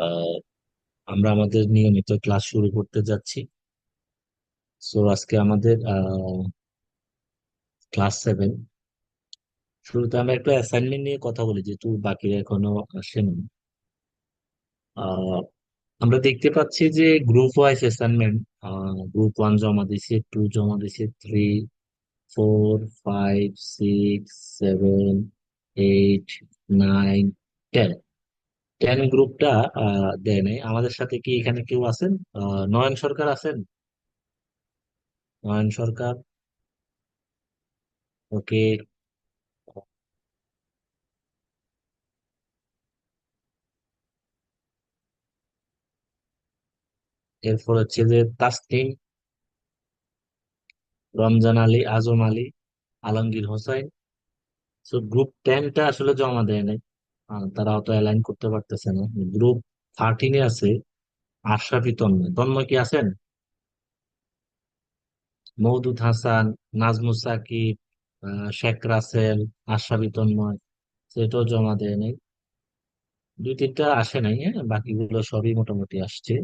আহ, আমরা আমাদের নিয়মিত ক্লাস শুরু করতে যাচ্ছি। সো আজকে আমাদের ক্লাস 7। শুরুতে আমরা একটু অ্যাসাইনমেন্ট নিয়ে কথা বলি, যেহেতু বাকিরা এখনো আসেনি। আহ, আমরা দেখতে পাচ্ছি যে গ্রুপ ওয়াইজ অ্যাসাইনমেন্ট, গ্রুপ 1 জমা দিছে, 2 জমা দিছে, 3, 4, 5, 6, 7, 8, 9, 10। 10 গ্রুপটা দেয় নাই। আমাদের সাথে কি এখানে কেউ আছেন? নয়ন সরকার আছেন? নয়ন সরকার, ওকে। এরপর হচ্ছে যে তাসনিম, রমজান আলী, আজম আলী, আলমগীর হোসাইন। তো গ্রুপ 10টা আসলে জমা দেয় নাই। তারা অত অ্যালাইন করতে পারতেছে না। গ্রুপ 13-এ আছে আশরাফি তন্ময়। তন্ময় কি আছেন? মওদুদ হাসান, নাজমুস সাকিব, শেখ রাসেল, আশরাফি তন্ময়, সেটাও জমা দেয় নাই। 2-3টা আসে নাই, হ্যাঁ, বাকিগুলো সবই মোটামুটি আসছে।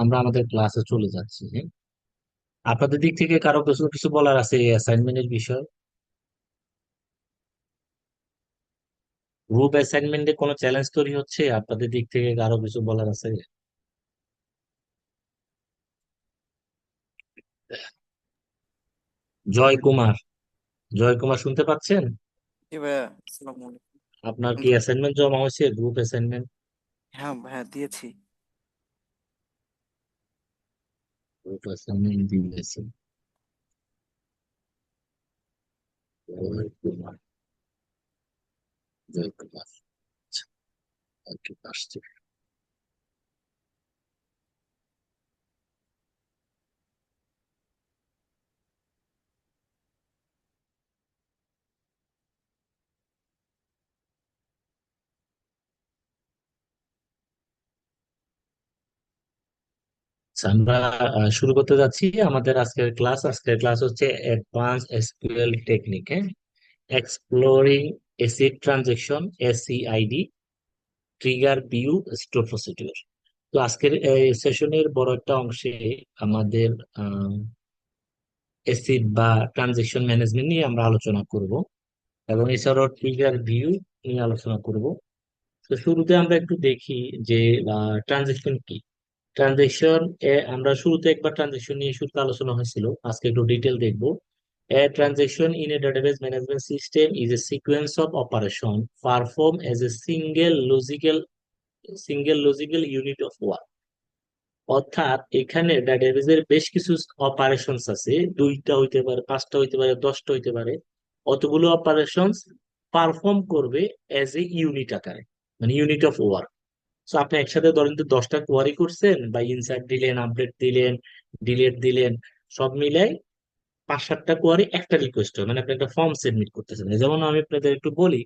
আমরা আমাদের ক্লাসে চলে যাচ্ছি, হ্যাঁ। আপনাদের দিক থেকে কারো কিছু কিছু বলার আছে এই অ্যাসাইনমেন্টের বিষয়? গ্রুপ অ্যাসাইনমেন্টে কোনো চ্যালেঞ্জ তৈরি হচ্ছে আপনাদের দিক থেকে? কারো কিছু বলার আছে? জয় কুমার, জয় কুমার শুনতে পাচ্ছেন? জি ভাইয়া, আসসালামু আলাইকুম। আপনার কি শুনতে পাচ্ছি। অ্যাসাইনমেন্ট জমা হয়েছে, গ্রুপ অ্যাসাইনমেন্ট? হ্যাঁ ভাইয়া, দিয়েছি। গ্রুপ অ্যাসাইনমেন্ট দিয়েছে জয় কুমার, জয় কুমার। আচ্ছা, ওকে, আসছে। আচ্ছা, আমরা শুরু করতে যাচ্ছি আমাদের আজকের ক্লাস। আজকের ক্লাস হচ্ছে অ্যাডভান্স এসকিউএল টেকনিক, হ্যাঁ। Exploring acid transaction, ACID, trigger view, store procedure. তো আজকের এই সেশনের বড় একটা অংশে আমাদের অ্যাসিড বা ট্রানজেকশন ম্যানেজমেন্ট নিয়ে আমরা আলোচনা করব, এবং এছাড়াও ট্রিগার ভিউ নিয়ে আলোচনা করব। তো শুরুতে আমরা একটু দেখি যে ট্রানজেকশন কি। ট্রানজেকশন আমরা শুরুতে একবার ট্রানজেকশন নিয়ে শুরুতে আলোচনা হয়েছিল, আজকে একটু ডিটেল দেখবো। A transaction in a database management system is a sequence of operation performed as a single logical unit of work. অর্থাৎ এখানে ডাটাবেজের বেশ কিছু অপারেশনস আছে, 2টা হইতে পারে, 5টা হইতে পারে, 10টা হইতে পারে। অতগুলো অপারেশনস পারফর্ম করবে এজ এ ইউনিট আকারে, মানে ইউনিট অফ ওয়ার্ক। সো আপনি একসাথে ধরেন তো 10টা কোয়ারি করছেন, বা ইনসার্ট দিলেন, আপডেট দিলেন, ডিলিট দিলেন, সব মিলাই 5-7টা কোয়ারি একটা রিকোয়েস্ট হয়, মানে আপনি একটা ফর্ম সাবমিট করতেছেন। যেমন আমি আপনাদের একটু বলি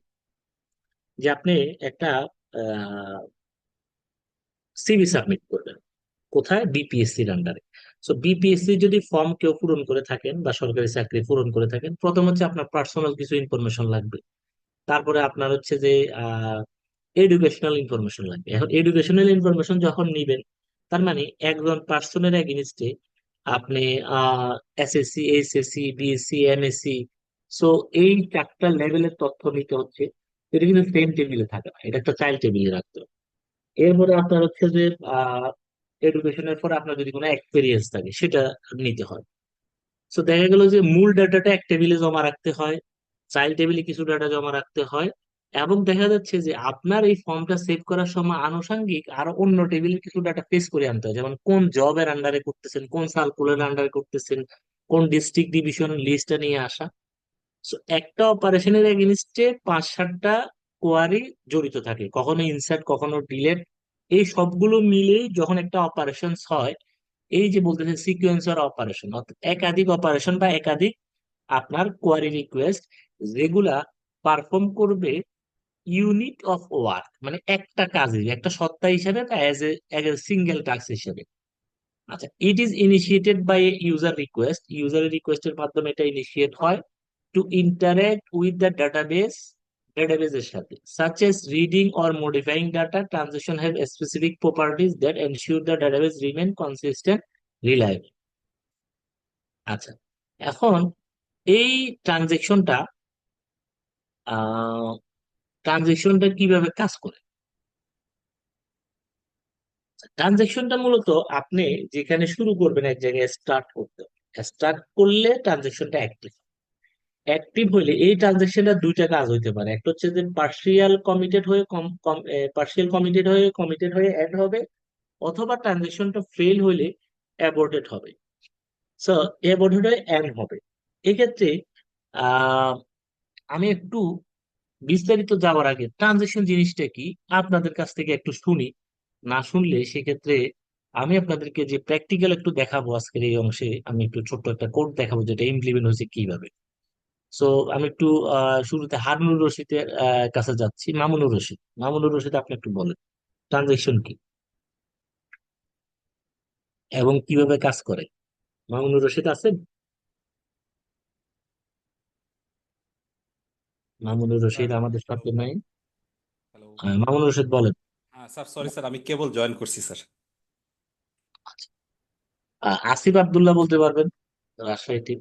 যে আপনি একটা সিভি সাবমিট করবেন, কোথায়? বিপিএসসির আন্ডারে। সো বিপিএসসি যদি ফর্ম কেউ পূরণ করে থাকেন বা সরকারি চাকরি পূরণ করে থাকেন, প্রথম হচ্ছে আপনার পার্সোনাল কিছু ইনফরমেশন লাগবে। তারপরে আপনার হচ্ছে যে এডুকেশনাল ইনফরমেশন লাগবে। এখন এডুকেশনাল ইনফরমেশন যখন নিবেন, তার মানে একজন পার্সনের এগেইনস্টে আপনি SSC, HSC, BSc, MSc, so এই 4টা লেভেলের তথ্য নিতে হচ্ছে। এটা কিন্তু সেম টেবিলে থাকে না, এটা একটা চাইল্ড টেবিলে রাখতে হবে। এরপরে আপনার হচ্ছে যে এডুকেশনের পরে আপনার যদি কোনো এক্সপিরিয়েন্স থাকে সেটা নিতে হয়। তো দেখা গেল যে মূল ডাটাটা এক টেবিলে জমা রাখতে হয়, চাইল্ড টেবিলে কিছু ডাটা জমা রাখতে হয়, এবং দেখা যাচ্ছে যে আপনার এই ফর্মটা সেভ করার সময় আনুষঙ্গিক আরো অন্য টেবিলে কিছু ডাটা পেস্ট করে আনতে হয়, যেমন কোন জবের আন্ডারে করতেছেন, কোন সার্কুলার আন্ডারে করতেছেন, কোন ডিস্ট্রিক্ট ডিভিশন লিস্টটা নিয়ে আসা। So, একটা অপারেশনের এগেইনস্টে 5-7টা কোয়ারি জড়িত থাকে, কখনো ইনসার্ট, কখনো ডিলেট। এই সবগুলো মিলেই যখন একটা অপারেশন হয়, এই যে বলতেছে সিকোয়েন্সার অপারেশন, অর্থাৎ একাধিক অপারেশন বা একাধিক আপনার কোয়ারি রিকোয়েস্ট, যেগুলা পারফর্ম করবে ইউনিট অফ ওয়ার্ক, মানে একটা কাজে, একটা সত্তা হিসেবে বা এজ এ সিঙ্গেল টাস্ক হিসেবে। আচ্ছা, it is initiated by a user request, ইউজারের রিকোয়েস্টের মাধ্যমে এটা ইনিশিয়েট হয় টু ইন্টারেক্ট উইথ দ্য ডেটাবেসের সাথে, such as reading or modifying data. Transaction have specific properties that ensure the database remain consistent, reliable. আচ্ছা, এখন এই ট্রানজেকশনটা ট্রানজেকশনটা কিভাবে কাজ করে? ট্রানজেকশনটা মূলত আপনি যেখানে শুরু করবেন এক জায়গায় স্টার্ট করতে, স্টার্ট করলে ট্রানজেকশনটা অ্যাক্টিভ, অ্যাক্টিভ হইলে এই ট্রানজেকশনটা দুইটা কাজ হইতে পারে। একটা হচ্ছে যে পার্শিয়াল কমিটেড হয়ে অ্যাড হবে, অথবা ট্রানজেকশনটা ফেল হইলে অ্যাবর্টেড হবে। সো অ্যাবর্টেড হয়ে এন্ড হবে। এক্ষেত্রে আহ আমি একটু বিস্তারিত যাওয়ার আগে ট্রানজেকশন জিনিসটা কি আপনাদের কাছ থেকে একটু শুনি। না শুনলে সেক্ষেত্রে আমি আপনাদেরকে যে প্র্যাকটিক্যাল একটু দেখাবো আজকের এই অংশে, আমি একটু ছোট্ট একটা কোড দেখাবো যেটা ইমপ্লিমেন্ট হয়েছে কিভাবে। সো আমি একটু শুরুতে হারুনুর রশিদের কাছে যাচ্ছি। মামুনুর রশিদ, মামুনুর রশিদ, আপনি একটু বলেন ট্রানজেকশন কি এবং কিভাবে কাজ করে। মামুনুর রশিদ আছেন? মামুনুর রশিদ স্যার। আমাদের হ্যালো। সাথে নাই। হ্যালো। মামুনুর রশিদ বলেন। হ্যাঁ স্যার, সরি স্যার, আমি কেবল জয়েন করছি স্যার। আসিফ আব্দুল্লাহ বলতে পারবেন, রাজশাহী টিম।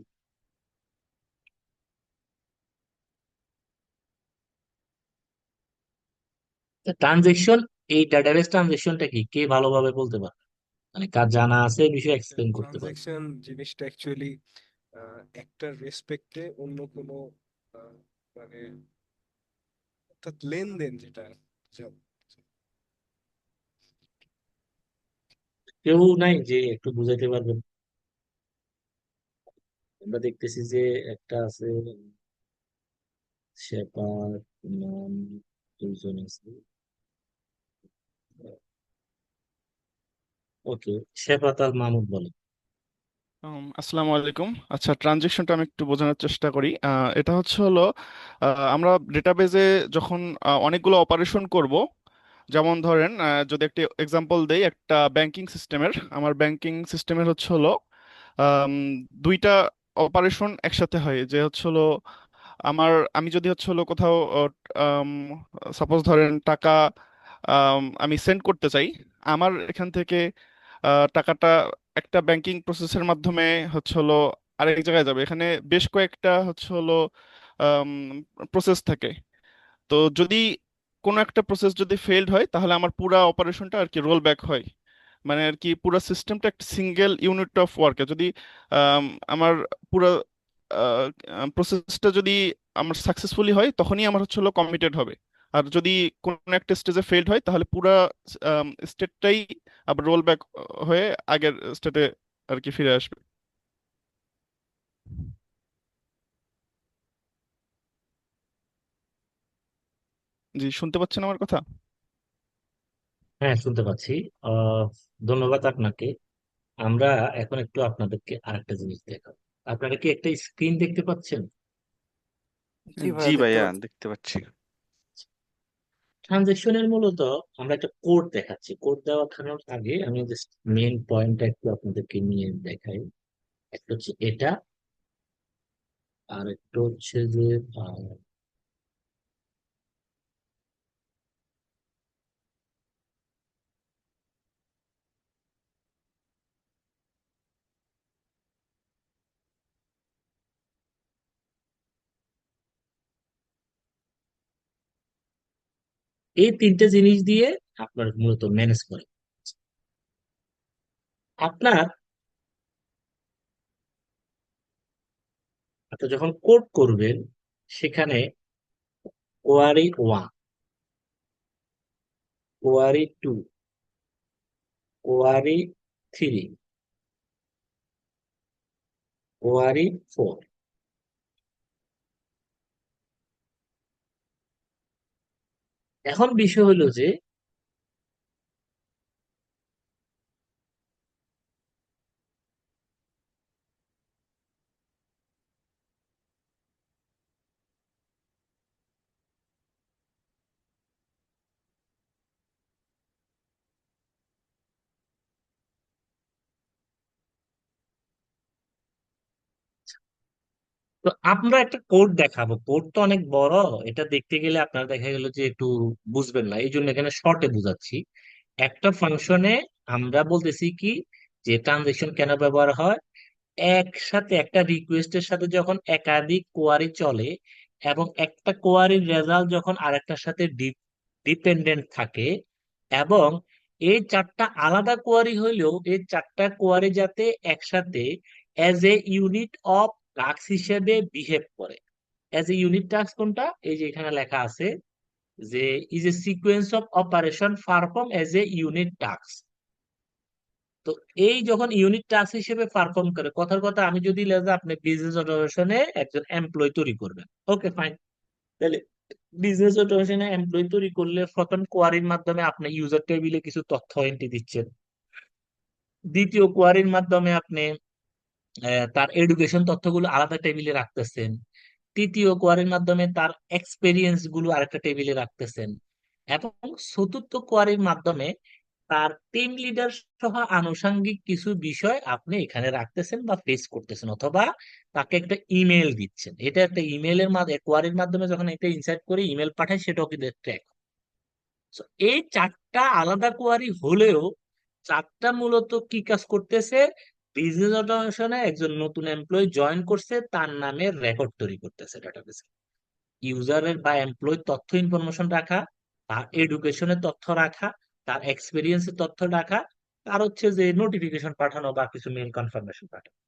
ট্রানজেকশন, এই ডাটাবেস ট্রানজেকশনটা কি কে ভালোভাবে বলতে পারে, মানে কার জানা আছে এই বিষয়ে এক্সপ্লেন করতে পারে? ট্রানজ্যাকশন জিনিসটা অ্যাকচুয়ালি একটা রেসপেক্টে অন্য কোনো আহ, মানে অর্থাৎ লেনদেন যেটা যা- কেউ নাই যে একটু বুঝাইতে পারবেন? আমরা দেখতেছি যে একটা আছে শেফার, ইমন, দুইজন আছে। ওকে, শেফাত আল মাহমুদ বলেন। আসসালামু আলাইকুম। আচ্ছা, ট্রানজেকশনটা আমি একটু বোঝানোর চেষ্টা করি। এটা হচ্ছে হলো, আমরা ডেটাবেজে যখন অনেকগুলো অপারেশন করব, যেমন ধরেন যদি একটা এক্সাম্পল দেই একটা ব্যাংকিং সিস্টেমের, আমার ব্যাংকিং সিস্টেমের হচ্ছে হলো আম, দুইটা অপারেশন একসাথে হয়, যে হচ্ছে হলো আমি যদি হচ্ছে হলো কোথাও সাপোজ ধরেন টাকা আমি সেন্ড করতে চাই, আমার এখান থেকে টাকাটা একটা ব্যাংকিং প্রসেসের মাধ্যমে হচ্ছে হলো আরেক জায়গায় যাবে। এখানে বেশ কয়েকটা হচ্ছে হলো প্রসেস থাকে। তো যদি কোনো একটা প্রসেস যদি ফেলড হয়, তাহলে আমার পুরা অপারেশনটা আর কি রোল ব্যাক হয়। মানে আর কি পুরো সিস্টেমটা একটা সিঙ্গেল ইউনিট অফ ওয়ার্কে যদি আম, আমার পুরো প্রসেসটা যদি আমার সাকসেসফুলি হয়, তখনই আমার হচ্ছে হলো কমিটেড হবে। আর যদি কোনো একটা স্টেজে ফেলড হয়, তাহলে পুরো স্টেটটাই আবার রোল ব্যাক হয়ে আগের স্টেটে আর কি ফিরে আসবে। জি, শুনতে পাচ্ছেন আমার কথা? হ্যাঁ, শুনতে পাচ্ছি। আহ ধন্যবাদ আপনাকে। আমরা এখন একটু আপনাদেরকে আরেকটা জিনিস দেখাবো। আপনারা কি একটা স্ক্রিন দেখতে পাচ্ছেন? জি জি ভাইয়া দেখতে ভাইয়া, পাচ্ছি। দেখতে পাচ্ছি। ট্রানজেকশনের মূলত আমরা একটা কোড দেখাচ্ছি। কোড দেওয়ার আগে আমি জাস্ট মেইন পয়েন্টটা একটু আপনাদেরকে নিয়ে দেখাই। একটা হচ্ছে এটা, আর একটা হচ্ছে যে এই তিনটে জিনিস দিয়ে আপনার মূলত ম্যানেজ করে। আপনার আপনি যখন কোড করবেন, সেখানে query one, query two, query three, query four. এখন বিষয় হলো যে তো আমরা একটা কোড দেখাবো, কোড তো অনেক বড়, এটা দেখতে গেলে আপনার দেখা গেল যে একটু বুঝবেন না, এই জন্য এখানে শর্টে বুঝাচ্ছি। একটা ফাংশনে আমরা বলতেছি কি, যে ট্রানজেকশন কেন ব্যবহার হয়, একসাথে একটা রিকোয়েস্টের সাথে যখন একাধিক কোয়ারি চলে এবং একটা কোয়ারির রেজাল্ট যখন আরেকটার সাথে ডিপেন্ডেন্ট থাকে, এবং এই চারটা আলাদা কোয়ারি হইলেও এই চারটা কোয়ারি যাতে একসাথে as A unit of task হিসেবে বিহেভ করে। অ্যাজ এ ইউনিট টাস্ক কোনটা, এই যে এখানে লেখা আছে যে is a sequence of operation perform as a unit task. তো এই যখন ইউনিট টাস্ক হিসেবে পারফর্ম করে, কথার কথা আমি যদি লেজা আপনি বিজনেস অটোমেশনে একজন এমপ্লয় তৈরি করবেন, ওকে ফাইন। তাহলে বিজনেস অটোমেশনে এমপ্লয় তৈরি করলে প্রথম কোয়ারির মাধ্যমে আপনি ইউজার টেবিলে কিছু তথ্য এন্ট্রি দিচ্ছেন, দ্বিতীয় কোয়ারির মাধ্যমে আপনি তার এডুকেশন তথ্যগুলো আলাদা টেবিলে রাখতেছেন, তৃতীয় কোয়ারির মাধ্যমে তার এক্সপেরিয়েন্স গুলো আরেকটা টেবিলে রাখতেছেন, এবং চতুর্থ কোয়ারির মাধ্যমে তার টিম লিডার সহ আনুষঙ্গিক কিছু বিষয় আপনি এখানে রাখতেছেন বা ফেস করতেছেন, অথবা তাকে একটা ইমেল দিচ্ছেন। এটা একটা ইমেলের মাধ্যমে, কোয়ারির মাধ্যমে যখন এটা ইনসার্ট করে ইমেল পাঠায়, সেটাও কিন্তু ট্র্যাক। এই চারটা আলাদা কোয়ারি হলেও চারটা মূলত কি কাজ করতেছে, বিজনেস অটোমেশনে একজন নতুন এমপ্লয়ি জয়েন করছে, তার নামে রেকর্ড তৈরি করতেছে ডাটাবেসে। ইউজারের বা এমপ্লয়ি তথ্য ইনফরমেশন রাখা, তার এডুকেশনের তথ্য রাখা, তার এক্সপিরিয়েন্সের তথ্য রাখা, তার হচ্ছে যে নোটিফিকেশন পাঠানো বা কিছু মেল কনফার্মেশন পাঠানো।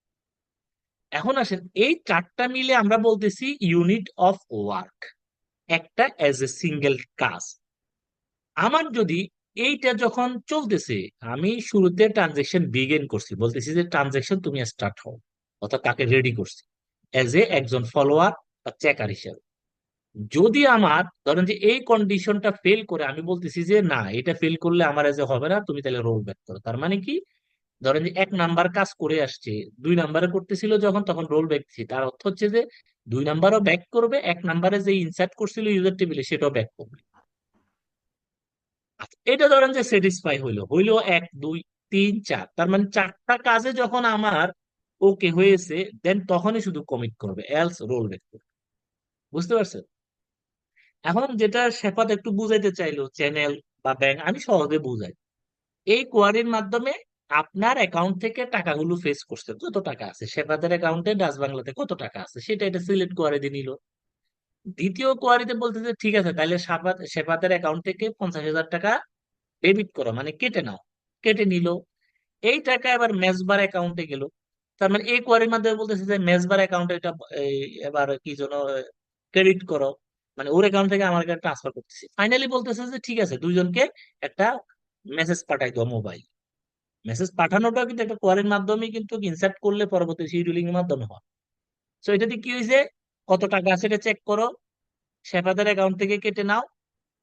এখন আসেন, এই চারটা মিলে আমরা বলতেছি ইউনিট অফ ওয়ার্ক, একটা অ্যাজ এ সিঙ্গেল কাজ। আমার যদি এইটা যখন চলতেছে, আমি শুরুতে ট্রানজেকশন বিগিন করছি, বলতেছি যে ট্রানজেকশন তুমি স্টার্ট হও, অর্থাৎ তাকে রেডি করছি এজ এ একজন ফলোয়ার বা চেকার হিসেবে। যদি আমার ধরেন যে এই কন্ডিশনটা ফেল করে, আমি বলতেছি যে না, এটা ফেল করলে আমার এজ এ হবে না, তুমি তাহলে রোল ব্যাক করো। তার মানে কি, ধরেন যে 1 নাম্বার কাজ করে আসছে, 2 নাম্বারে করতেছিল যখন, তখন রোল ব্যাক দিচ্ছি, তার অর্থ হচ্ছে যে 2 নাম্বারও ব্যাক করবে, 1 নাম্বারে যে ইনসার্ট করছিল ইউজার টেবিলে সেটাও ব্যাক করবে। আচ্ছা, এটা ধরেন যে স্যাটিসফাই হইলো হইলো 1 2 3 4, তার মানে চারটা কাজে যখন আমার ওকে হয়েছে, দেন তখনই শুধু কমিট করবে, এলস রোল ব্যাক করবে। বুঝতে পারছেন? এখন যেটা শেফাত একটু বুঝাইতে চাইলো চ্যানেল বা ব্যাংক, আমি সহজে বুঝাই। এই কোয়ারির মাধ্যমে আপনার অ্যাকাউন্ট থেকে টাকাগুলো ফেস করছে, কত টাকা আছে শেফাতের অ্যাকাউন্টে, ডাচ বাংলাতে কত টাকা আছে সেটা এটা সিলেক্ট কোয়ারি দিয়ে নিল। দ্বিতীয় কোয়ারিতে বলতেছে ঠিক আছে, তাহলে শেফাতের অ্যাকাউন্ট থেকে 50,000 টাকা ডেবিট করো, মানে কেটে নাও। কেটে নিল, এই টাকা এবার মেজবার অ্যাকাউন্টে গেল। তার মানে এই কোয়ারির মাধ্যমে বলতেছে যে মেজবার অ্যাকাউন্টে এটা এবার কি যেন ক্রেডিট করো, মানে ওর অ্যাকাউন্ট থেকে আমার কাছে ট্রান্সফার করতেছি। ফাইনালি বলতেছে যে ঠিক আছে, দুইজনকে একটা মেসেজ পাঠাই দাও মোবাইল। মেসেজ পাঠানোটা কিন্তু একটা কোয়ারির মাধ্যমে কিন্তু ইনসার্ট করলে পরবর্তী শিডিউলিং এর মাধ্যমে হয়। সো এটাতে কি হয়েছে, কত টাকা আছে এটা চেক করো, শেফাদের অ্যাকাউন্ট থেকে কেটে নাও,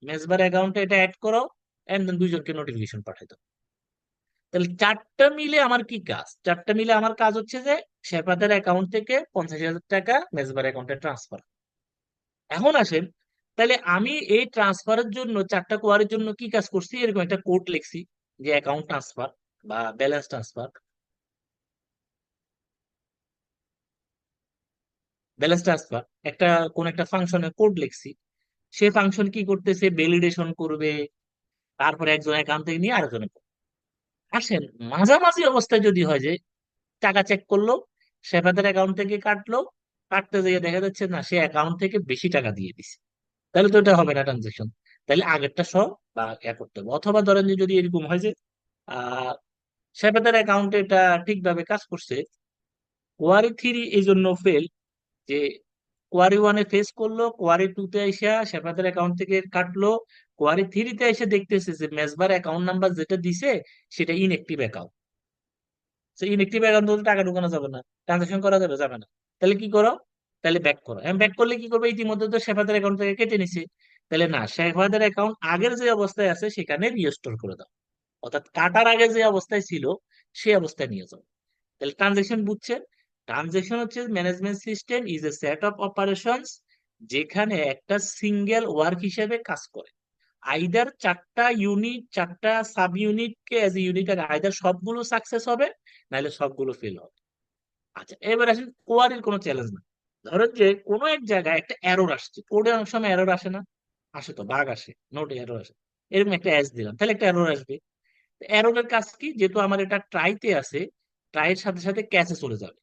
মেজবার অ্যাকাউন্টে এটা অ্যাড করো, এন্ড দেন দুইজনকে নোটিফিকেশন পাঠাই দাও। তাহলে চারটা মিলে আমার কি কাজ, চারটা মিলে আমার কাজ হচ্ছে যে শেফাদের অ্যাকাউন্ট থেকে 50,000 টাকা মেজবার অ্যাকাউন্টে ট্রান্সফার। এখন আসেন, তাহলে আমি এই ট্রান্সফারের জন্য চারটা কোয়ারির জন্য কি কাজ করছি, এরকম একটা কোড লিখছি যে অ্যাকাউন্ট ট্রান্সফার বা ব্যালেন্স ট্রান্সফার, ব্যালেন্স ট্রান্সফার একটা কোন একটা ফাংশনের কোড লিখছি। সে ফাংশন কি করতেছে, ভ্যালিডেশন করবে, তারপরে একজন অ্যাকাউন্ট থেকে নিয়ে আরেকজনে করবে। আসেন, মাঝামাঝি অবস্থায় যদি হয় যে টাকা চেক করলো, শেফাদের অ্যাকাউন্ট থেকে কাটলো, কাটতে যেয়ে দেখা যাচ্ছে না, সে অ্যাকাউন্ট থেকে বেশি টাকা দিয়ে দিছে, তাহলে তো এটা হবে না ট্রানজেকশন। তাহলে আগেরটা সহ বা করতে হবে। অথবা ধরেন যে যদি এরকম হয় যে আহ শেফাদের অ্যাকাউন্টে এটা ঠিকভাবে কাজ করছে, কোয়ারি 3 এই জন্য ফেল, যে কোয়ারি 1-এ ফেস করলো, কোয়ারি 2-তে এসে শেফাদের অ্যাকাউন্ট থেকে কাটলো, কোয়ারি 3-তে এসে দেখতেছে যে মেজবার অ্যাকাউন্ট নাম্বার যেটা দিছে সেটা ইনএক্টিভ অ্যাকাউন্ট। ইনএক্টিভ অ্যাকাউন্ট তো টাকা ঢোকানো যাবে না, ট্রানজাকশন করা যাবে যাবে না। তাহলে কি করো, তাহলে ব্যাক করো। আমি ব্যাক করলে কি করবে, ইতিমধ্যে তো শেফাদের অ্যাকাউন্ট থেকে কেটে নিছে, তাহলে না, শেফাদের অ্যাকাউন্ট আগের যে অবস্থায় আছে সেখানে রিস্টোর করে দাও, অর্থাৎ কাটার আগে যে অবস্থায় ছিল সেই অবস্থায় নিয়ে যাও। তাহলে ট্রানজেকশন বুঝছেন, ট্রানজেকশন হচ্ছে management system is a set of operations, যেখানে একটা সিঙ্গেল ওয়ার্ক হিসেবে কাজ করে। আইদার চারটা ইউনিট, চারটা সাব ইউনিটকে এজ এ ইউনিট, আইদার সবগুলো সাকসেস হবে নাহলে সবগুলো ফেল হবে। আচ্ছা, এবার আসেন কোয়ারির কোনো চ্যালেঞ্জ না, ধরেন যে কোনো এক জায়গায় একটা এরর আসছে, কোডে অনেক সময় এরর আসে না, আসে তো, বাগ আসে, নোটে এরর আসে, এরকম একটা অ্যাজ দিলাম, তাহলে একটা এরর আসবে। এররের কাজ কি, যেহেতু আমার এটা ট্রাইতে আছে, ট্রাইয়ের সাথে সাথে ক্যাশে চলে যাবে।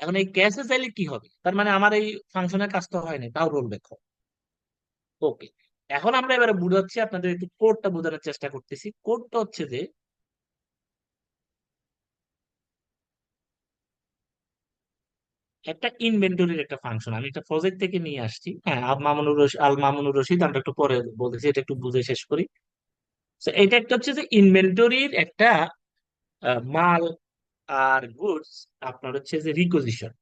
এখন এই ক্যাশে চাইলে কি হবে, তার মানে আমার এই ফাংশনের কাজ তো হয়নি, তাও রোল ব্যাক হবে। ওকে, এখন আমরা এবারে বুঝাচ্ছি আপনাদের, একটু কোডটা বোঝানোর চেষ্টা করতেছি। কোডটা হচ্ছে যে একটা ইনভেন্টরির একটা ফাংশন, আমি একটা প্রজেক্ট থেকে নিয়ে আসছি। হ্যাঁ, আল মামুনুর রশিদ, আমরা একটু পরে বলতেছি, এটা একটু বুঝে শেষ করি। তো এটা একটা হচ্ছে যে ইনভেন্টরির একটা মাল আর গুডস, আপনার হচ্ছে যে রিকোজিশন।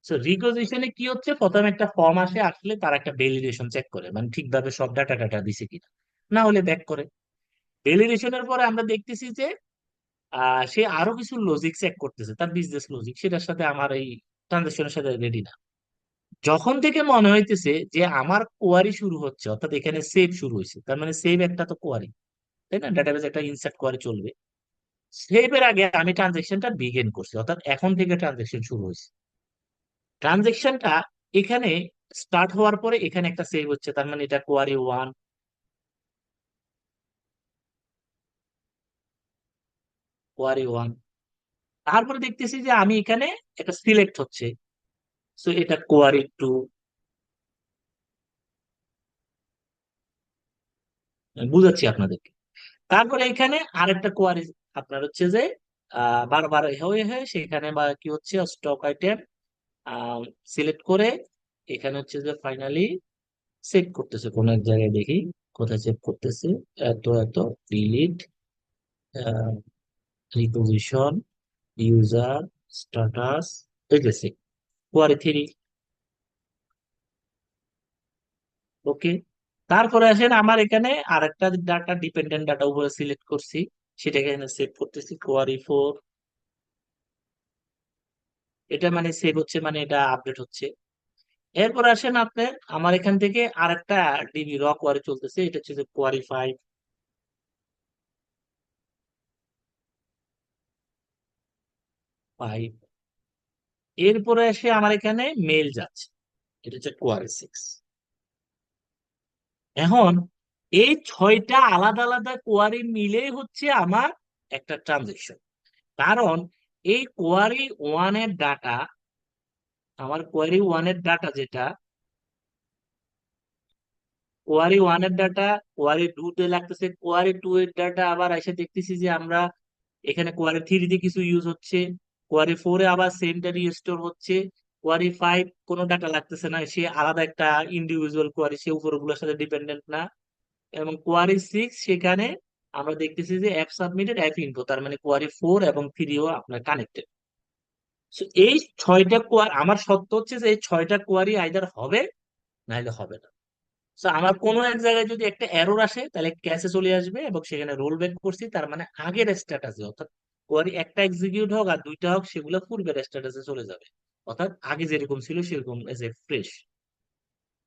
সো রিকোজিশনে কি হচ্ছে, প্রথমে একটা ফর্ম আসে, আসলে তার একটা ভ্যালিডেশন চেক করে, মানে ঠিকভাবে সব ডাটা টাটা দিছে কিনা, না হলে ব্যাক করে। ভ্যালিডেশনের পরে আমরা দেখতেছি যে সে আরো কিছু লজিক চেক করতেছে, তার বিজনেস লজিক, সেটার সাথে আমার এই ট্রানজাকশনের সাথে রেডি না। যখন থেকে মনে হইতেছে যে আমার কোয়ারি শুরু হচ্ছে, অর্থাৎ এখানে সেভ শুরু হয়েছে, তার মানে সেভ একটা তো কোয়ারি, তাই না, ডাটাবেজ একটা ইনসার্ট কোয়ারি চলবে। সেভের আগে আমি ট্রানজেকশনটা বিগিন করছি, অর্থাৎ এখন থেকে ট্রানজেকশন শুরু হয়েছে। ট্রানজেকশনটা এখানে স্টার্ট হওয়ার পরে এখানে একটা সেভ হচ্ছে, তার মানে এটা কোয়ারি ওয়ান, কোয়ারি ওয়ান। তারপরে দেখতেছি যে আমি এখানে একটা সিলেক্ট হচ্ছে, সো এটা কোয়ারি টু। বুঝাচ্ছি আপনাদেরকে। তারপরে এখানে আরেকটা কোয়ারি আপনার হচ্ছে যে বারবার হয়ে হয়ে সেখানে বা কি হচ্ছে, স্টক আইটেম সিলেক্ট করে এখানে হচ্ছে যে ফাইনালি সেভ করতেছে কোন এক জায়গায়, দেখি কোথায় সেভ করতেছে, এত এত, ডিলিট, রিপোজিশন, ইউজার, স্ট্যাটাস, এই যে সেভ, কোয়ারি থ্রি। ওকে, তারপরে আসেন আমার এখানে আরেকটা ডাটা, ডিপেন্ডেন্ট ডাটা উপরে সিলেক্ট করছি, সেটাকে এখানে সেভ করতেছি, কোয়ারি ফোর। এটা মানে সেভ হচ্ছে, মানে এটা আপডেট হচ্ছে। এরপর আসেন আপনার, আমার এখান থেকে আরেকটা ডিবি র কোয়ারি চলতেছে, এটা হচ্ছে যে কোয়ারি ফাইভ, ফাইভ। এরপরে এসে আমার এখানে মেল যাচ্ছে, এটা হচ্ছে কোয়ারি সিক্স। এখন এই ছয়টা আলাদা আলাদা কোয়ারি মিলে হচ্ছে আমার একটা ট্রানজেকশন। কারণ এই কোয়ারি ওয়ানের ডাটা, আমার কোয়ারি ওয়ানের ডাটা যেটা, কোয়ারি ওয়ানের ডাটা কোয়ারি টু তে লাগতেছে, কোয়ারি টু এর ডাটা আবার এসে দেখতেছি যে আমরা এখানে কোয়ারি থ্রিতে কিছু ইউজ হচ্ছে, কোয়ারি ফোরে আবার সেমটা রিস্টোর হচ্ছে, কোয়ারি ফাইভ কোনো ডাটা লাগতেছে না, সে আলাদা একটা ইন্ডিভিজুয়াল কোয়ারি, সে উপরগুলোর সাথে ডিপেন্ডেন্ট না। এবং কোয়ারি সিক্স, সেখানে আমরা দেখতেছি যে অ্যাপ সাবমিটেড, অ্যাপ ইনফো, তার মানে কোয়ারি ফোর এবং থ্রিও আপনার কানেক্টেড। এই ছয়টা কোয়ারি আমার সত্য হচ্ছে যে এই ছয়টা কোয়ারি আইদার হবে, নাহলে হবে না। তো আমার কোনো এক জায়গায় যদি একটা এরর আসে, তাহলে ক্যাশে চলে আসবে এবং সেখানে রোল ব্যাক করছি, তার মানে আগের স্ট্যাটাসে, অর্থাৎ কোয়ারি একটা এক্সিকিউট হোক আর দুইটা হোক, সেগুলো পূর্বের স্ট্যাটাসে চলে যাবে, অর্থাৎ আগে যেরকম ছিল সেরকম এজ এ ফ্রেশ।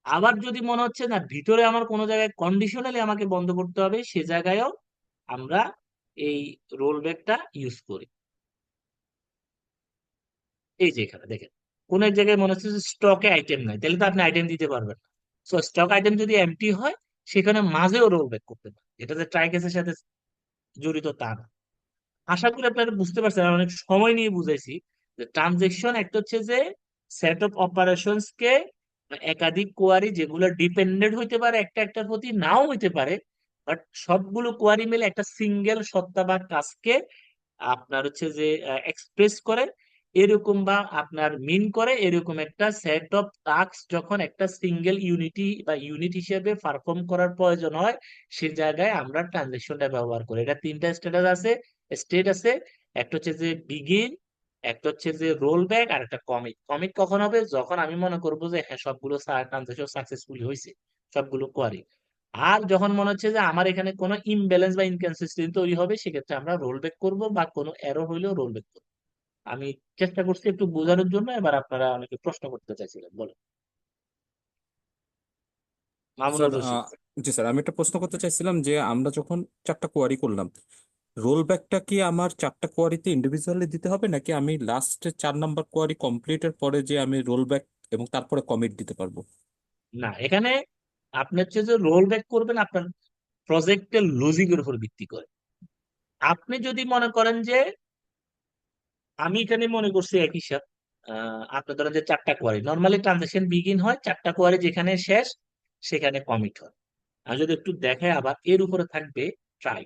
আবার যদি মনে হচ্ছে না ভিতরে আমার কোনো জায়গায় কন্ডিশনালি আমাকে বন্ধ করতে হবে, সে জায়গায়ও আমরা এই রোল ব্যাকটা ইউজ করি। এই যে এখানে দেখেন, কোন এক জায়গায় মনে হচ্ছে যে স্টকে আইটেম নাই, তাহলে তো আপনি আইটেম দিতে পারবেন না। সো স্টক আইটেম যদি এমটি হয়, সেখানে মাঝেও রোল ব্যাক করতে পারে, এটা যে ট্রাই কেসের সাথে জড়িত তা না। আশা করি আপনারা বুঝতে পারছেন, আমি অনেক সময় নিয়ে বুঝাইছি যে ট্রানজেকশন একটা হচ্ছে যে সেট অফ অপারেশনস কে একাধিক কোয়ারি, যেগুলো ডিপেন্ডেন্ট হইতে পারে একটা একটার প্রতি, নাও হইতে পারে, বাট সবগুলো কোয়ারি মিলে একটা সিঙ্গেল সত্তা বা কাজকে আপনার হচ্ছে যে এক্সপ্রেস করে, এরকম বা আপনার মিন করে, এরকম একটা সেট অফ টাস্ক যখন একটা সিঙ্গেল ইউনিটি বা ইউনিট হিসেবে পারফর্ম করার প্রয়োজন হয়, সে জায়গায় আমরা ট্রানজেকশনটা ব্যবহার করি। এটা তিনটা স্ট্যাটাস আছে, স্টেট আছে, একটা হচ্ছে যে বিগিন, একটা হচ্ছে যে রোল ব্যাক, আর একটা কমিট। কমিট কখন হবে, যখন আমি মনে করবো যে হ্যাঁ সবগুলো ট্রানজেকশন সাকসেসফুলি হয়েছে, সবগুলো কোয়ারি। আর যখন মনে হচ্ছে যে আমার এখানে কোনো ইমব্যালেন্স বা ইনকনসিস্টেন্সি তৈরি হবে, সেক্ষেত্রে আমরা রোল ব্যাক করবো, বা কোনো এরর হইলেও রোল ব্যাক করবো। আমি চেষ্টা করছি একটু বোঝানোর জন্য, এবার আপনারা অনেকে প্রশ্ন করতে চাইছিলেন, বলো। স্যার মামুনুর রশিদ। জি স্যার, আমি একটা প্রশ্ন করতে চাইছিলাম যে আমরা যখন চারটা কোয়ারি করলাম, রোল ব্যাকটা কি আমার চারটা কোয়ারিতে ইন্ডিভিজুয়ালি দিতে হবে, নাকি আমি লাস্টে 4 নাম্বার কোয়ারি কমপ্লিটের পরে যে আমি রোল ব্যাক এবং তারপরে কমিট দিতে পারবো? না, এখানে আপনি হচ্ছে যে রোল ব্যাক করবেন আপনার প্রজেক্টের লজিকের উপর ভিত্তি করে। আপনি যদি মনে করেন যে আমি এখানে মনে করছি এক হিসাব, আপনি ধরেন যে 4টা কোয়ারি, নর্মালি ট্রানজাকশন বিগিন হয় 4টা কোয়ারি, যেখানে শেষ সেখানে কমিট হয়। আর যদি একটু দেখে আবার এর উপরে থাকবে ট্রাই।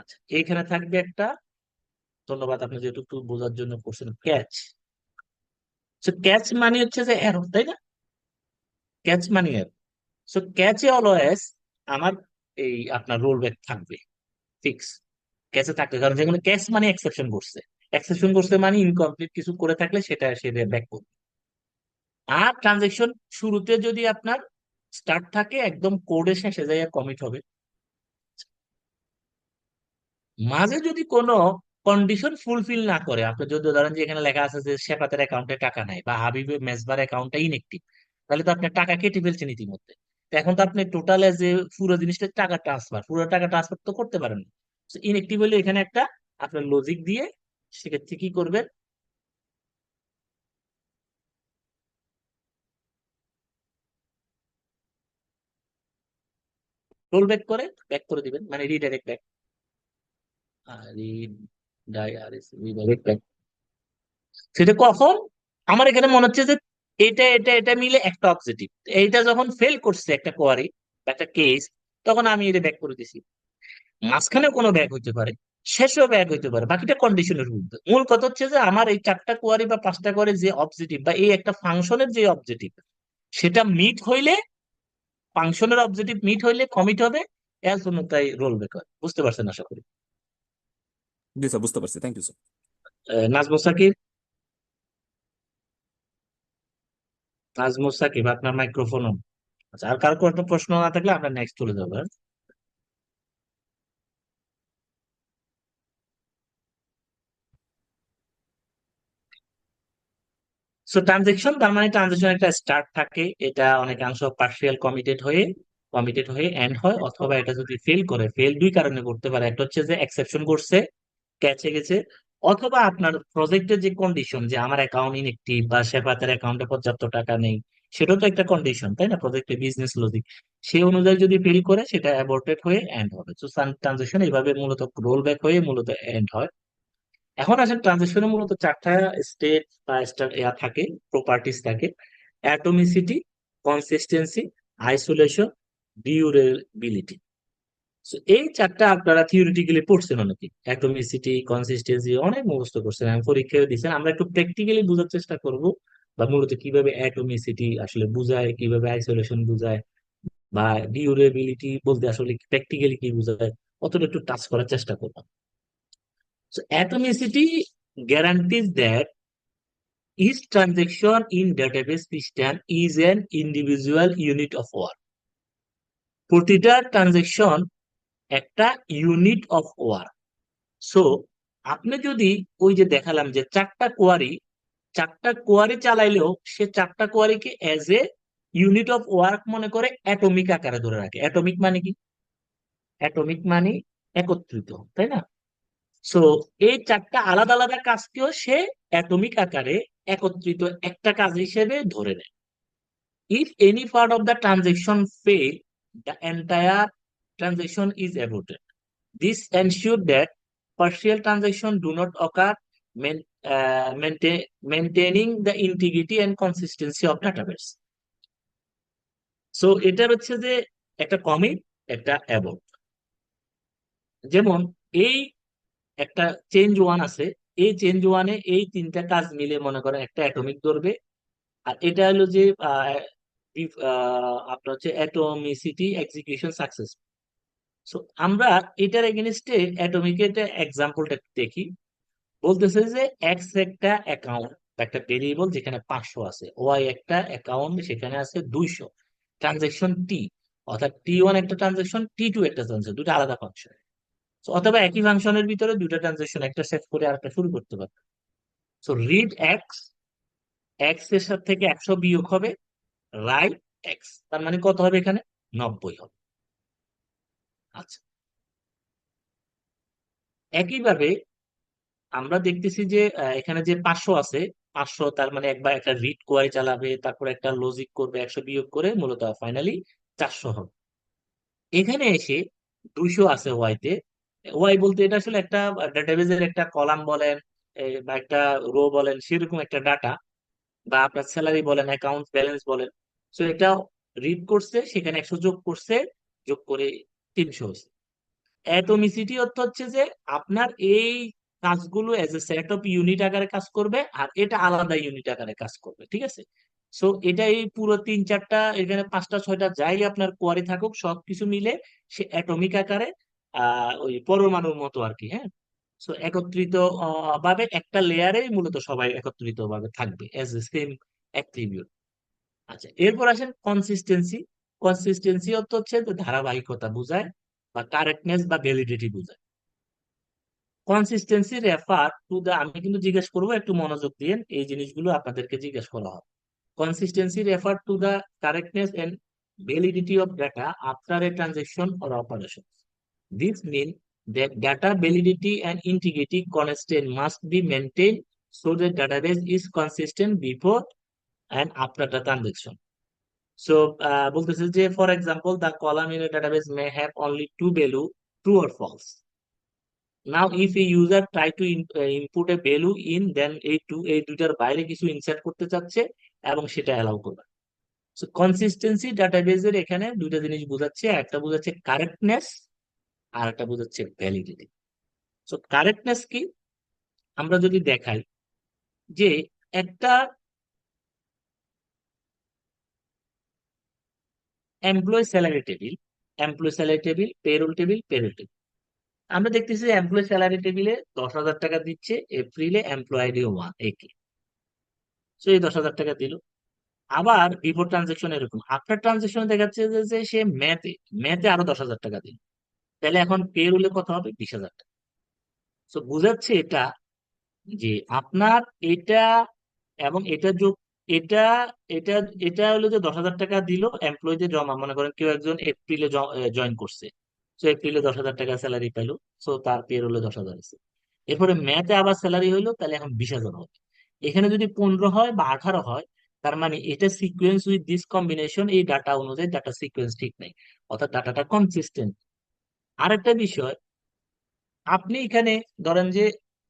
আচ্ছা, এইখানে থাকবে একটা, ধন্যবাদ আপনি যেহেতু একটু বোঝার জন্য করছেন, ক্যাচ। ক্যাচ মানে হচ্ছে যে এরর, তাই না? ক্যাচ মানে এরর। সো ক্যাচে অলওয়েজ আমার এই আপনার রোল ব্যাক থাকবে ফিক্স। ক্যাচে থাকবে, কারণ যেগুলো ক্যাচ মানে এক্সেপশন করছে, এক্সেপশন করছে মানে ইনকমপ্লিট কিছু করে থাকলে সেটা সে ব্যাক করবে। আর ট্রানজেকশন শুরুতে যদি আপনার স্টার্ট থাকে, একদম কোডের শেষে যাইয়া কমিট হবে। মাঝে যদি কোনো কন্ডিশন ফুলফিল না করে, আপনি যদি ধরেন যে এখানে লেখা আছে যে শেফাতের অ্যাকাউন্টে টাকা নাই বা হাবিবের মেজবার অ্যাকাউন্টটা ইনএক্টিভ, তাহলে তো আপনি টাকা কেটে ফেলছেন ইতিমধ্যে। তো এখন তো আপনি টোটালে যে পুরো জিনিসটা পুরো টাকা ট্রান্সফার তো করতে পারেন। ইনএক্টিভ হলে এখানে একটা আপনার লজিক দিয়ে সেক্ষেত্রে কি করবেন, রোল ব্যাক করে দিবেন, মানে রিডাইরেক্ট ব্যাক। রিডাইরেক্ট ব্যাক সেটা কখন, আমার এখানে মনে হচ্ছে যে এটা এটা এটা মিলে একটা অবজেক্টিভ, এইটা যখন ফেল করছে একটা কোয়ারি বা একটা কেস, তখন আমি এটা ব্যাক করে দিছি। মাঝখানে কোনো ব্যাক হইতে পারে, শেষেও ব্যাক হইতে পারে, বাকিটা কন্ডিশনের মধ্যে। মূল কথা হচ্ছে যে আমার এই 4টা কোয়ারি বা 5টা কোয়ারি যে অবজেক্টিভ বা এই একটা ফাংশনের যে অবজেক্টিভ, সেটা মিট হইলে, ফাংশনের অবজেক্টিভ মিট হইলে কমিট হবে, এর জন্য তাই রোল ব্যাক হয়। বুঝতে পারছেন আশা করি। জি স্যার, বুঝতে পারছি, thank you sir. Nazmus Sakib, Nazmus Sakib আপনার মাইক্রোফোন অন। আচ্ছা, আর কার কোনো প্রশ্ন না থাকলে আমরা নেক্সট চলে যাবো, হ্যাঁ? সো ট্রানজেকশন, তার মানে ট্রানজেকশন একটা স্টার্ট থাকে, এটা অনেকাংশ পার্শিয়াল কমিটেড হয়ে এন্ড হয়, অথবা এটা যদি ফেল করে, ফেল দুই কারণে করতে পারে। একটা হচ্ছে যে এক্সেপশন করছে, ক্যাচে গেছে, অথবা আপনার প্রজেক্টের যে কন্ডিশন যে আমার অ্যাকাউন্ট ইনএক্টিভ বা শেফাতের অ্যাকাউন্টে পর্যাপ্ত টাকা নেই, সেটাও তো একটা কন্ডিশন, তাই না? প্রজেক্টের বিজনেস লজিক সেই অনুযায়ী যদি ফেল করে, সেটা অ্যাবর্টেড হয়ে এন্ড হবে। তো ট্রানজেকশন এইভাবে মূলত রোল ব্যাক হয়ে মূলত এন্ড হয়। এখন আসলে ট্রানজিশনে মূলত 4টা স্টেট বা থাকে, প্রপার্টিজ থাকে: অ্যাটমিসিটি, কনসিস্টেন্সি, আইসোলেশন, ডিউরেবিলিটি। এই 4টা আপনারা থিওরিটিক্যালি পড়ছেন অনেকে, অ্যাটমিসিটি কনসিস্টেন্সি অনেক মুখস্থ করছেন, আমি পরীক্ষায় দিচ্ছেন। আমরা একটু প্র্যাকটিক্যালি বোঝার চেষ্টা করব, বা মূলত কিভাবে অ্যাটমিসিটি আসলে বুঝায়, কিভাবে আইসোলেশন বুঝায়, বা ডিউরেবিলিটি বলতে আসলে প্র্যাকটিক্যালি কি বুঝায়, অতটা একটু টাচ করার চেষ্টা করব। So atomicity guarantees that each transaction in database system is an individual unit of work. প্রতিটা ট্রানজেকশন একটা ইউনিট অফ ওয়ার্ক। সো আপনি যদি ওই যে দেখালাম যে 4টা কোয়ারি চালাইলেও সে 4টা কোয়ারিকে as a unit of work মনে করে অ্যাটমিক আকারে ধরে রাখে। অ্যাটমিক মানে কি? অ্যাটমিক মানে একত্রিত, তাই না? সো এই 4টা আলাদা আলাদা কাজকেও সে অ্যাটমিক আকারে একত্রিত একটা কাজ হিসেবে ধরে নেয়। If any part of the transaction fail, the entire transaction is aborted. This ensure that partial transaction do not occur, main- maintaining the integrity and consistency of database. So এটা হচ্ছে যে একটা কমিট, একটা অ্যাবর্ট। যেমন এই একটা change one আছে, এই চেঞ্জ ওয়ানে এই 3টা কাজ মিলে মনে করেন একটা অ্যাটমিক ধরবে। আর এটা হলো যে আপনার হচ্ছে অ্যাটমিসিটি এক্সিকিউশন সাকসেস। সো আমরা এটার এগেনস্টে অ্যাটমিক একটা এক্সাম্পলটা দেখি। বলতেছে যে এক্স একটা অ্যাকাউন্ট, একটা ভেরিয়েবল যেখানে 500 আছে, ওয়াই একটা অ্যাকাউন্ট সেখানে আছে 200, ট্রানজেকশন টি, অর্থাৎ টি1 একটা ট্রানজেকশন, টি2 একটা ট্রানজেকশন, দুটো আলাদা ফাংশন। অথবা একই ফাংশনের ভিতরে দুটো ট্রানজেকশন, একটা সেভ করে আরেকটা শুরু করতে পারবে। সো রিড এক্স, এক্স এর সাথে থেকে 100 বিয়োগ হবে, রাইট এক্স, তার মানে কত হবে এখানে? 90 হবে। আচ্ছা, একইভাবে আমরা দেখতেছি যে এখানে যে 500 আছে, 500, তার মানে একবার একটা রিড কোয়ারি চালাবে, তারপর একটা লজিক করবে, 100 বিয়োগ করে মূলত ফাইনালি 400 হবে। এখানে এসে 200 আছে ওয়াইতে। ওয়াই বলতে এটা আসলে একটা ডাটাবেজের একটা কলাম বলেন, বা একটা রো বলেন, সেরকম একটা ডাটা, বা আপনার স্যালারি বলেন, অ্যাকাউন্ট ব্যালেন্স বলেন। সো এটা রিড করছে, সেখানে 100 যোগ করছে, যোগ করে 300 হয়েছে। অ্যাটমিসিটি অর্থ হচ্ছে যে আপনার এই কাজগুলো as a set of unit আকারে কাজ করবে, আর এটা আলাদা ইউনিট আকারে কাজ করবে, ঠিক আছে? সো এটা এই পুরো 3-4টা, এখানে 5টা 6টা যাই আপনার কোয়ারি থাকুক, সবকিছু মিলে সে অ্যাটমিক আকারে ওই পরমাণুর মতো আর কি, হ্যাঁ। সো একত্রিত ভাবে একটা লেয়ারে মূলত সবাই একত্রিত ভাবে থাকবে এজ এ সেম অ্যাট্রিবিউট। আচ্ছা, এরপর আসেন কনসিস্টেন্সি। কনসিস্টেন্সি অর্থ হচ্ছে যে ধারাবাহিকতা বোঝায়, বা কারেক্টনেস বা ভ্যালিডিটি বোঝায়। কনসিস্টেন্সি রেফার টু দা, আমি কিন্তু জিজ্ঞেস করবো, একটু মনোযোগ দিয়ে এই জিনিসগুলো আপনাদেরকে জিজ্ঞেস করা হবে। Consistency refer to the correctness and validity of data after a transaction or operation. This means that data validity and integrity constant must be maintained so that database is consistent before and after the transaction. So, বলতেছে যে for example, the column in a database may have only two value, true or false. Now, if a user try to input a value in, then এই দুইটার বাইরে কিছু insert করতে চাচ্ছে এবং সেটা অ্যালাউ করবে। সো কনসিস্টেন্সি ডাটাবেজের এখানে দুইটা জিনিস বোঝাচ্ছে, একটা বোঝাচ্ছে কারেক্টনেস, আর একটা বোঝাচ্ছে ভ্যালিডিটি। সো কারেক্টনেস কি, আমরা যদি দেখাই যে একটা employee salary table, payroll table, payroll table, আমরা দেখতেছি এমপ্লয় স্যালারি টেবিলে 10,000 টাকা দিচ্ছে এপ্রিলে, এমপ্লয় আইডি 1 একে। সো এই 10,000 টাকা দিল। আবার বিফোর ট্রানজেকশন এরকম, আফটার ট্রানজেকশন দেখা যাচ্ছে যে সে মেতে আরো 10,000 টাকা দিল, তাহলে এখন পেরোলে কত হবে? 20,000 টাকা। তো বুঝাচ্ছে এটা যে আপনার এটা এবং এটা যোগ, এটা এটা এটা হলো যে 10,000 টাকা দিল এমপ্লয়ীদের জমা, মনে করেন কেউ একজন এপ্রিলে জয়েন করছে, তো এপ্রিলে 10,000 টাকা স্যালারি পাইলো, সো তার পের হলো 10,000 আছে। এরপরে ম্যাথে আবার স্যালারি হইলো, তাহলে এখন 20,000 হবে। এখানে যদি 15 হয় বা 18 হয়, তার মানে এটা সিকুয়েন্স উইথ দিস কম্বিনেশন, এই ডাটা অনুযায়ী ডাটা সিকুয়েন্স ঠিক নেই, অর্থাৎ ডাটাটা কনসিস্টেন্ট। আরেকটা বিষয়, আপনি এখানে ধরেন যে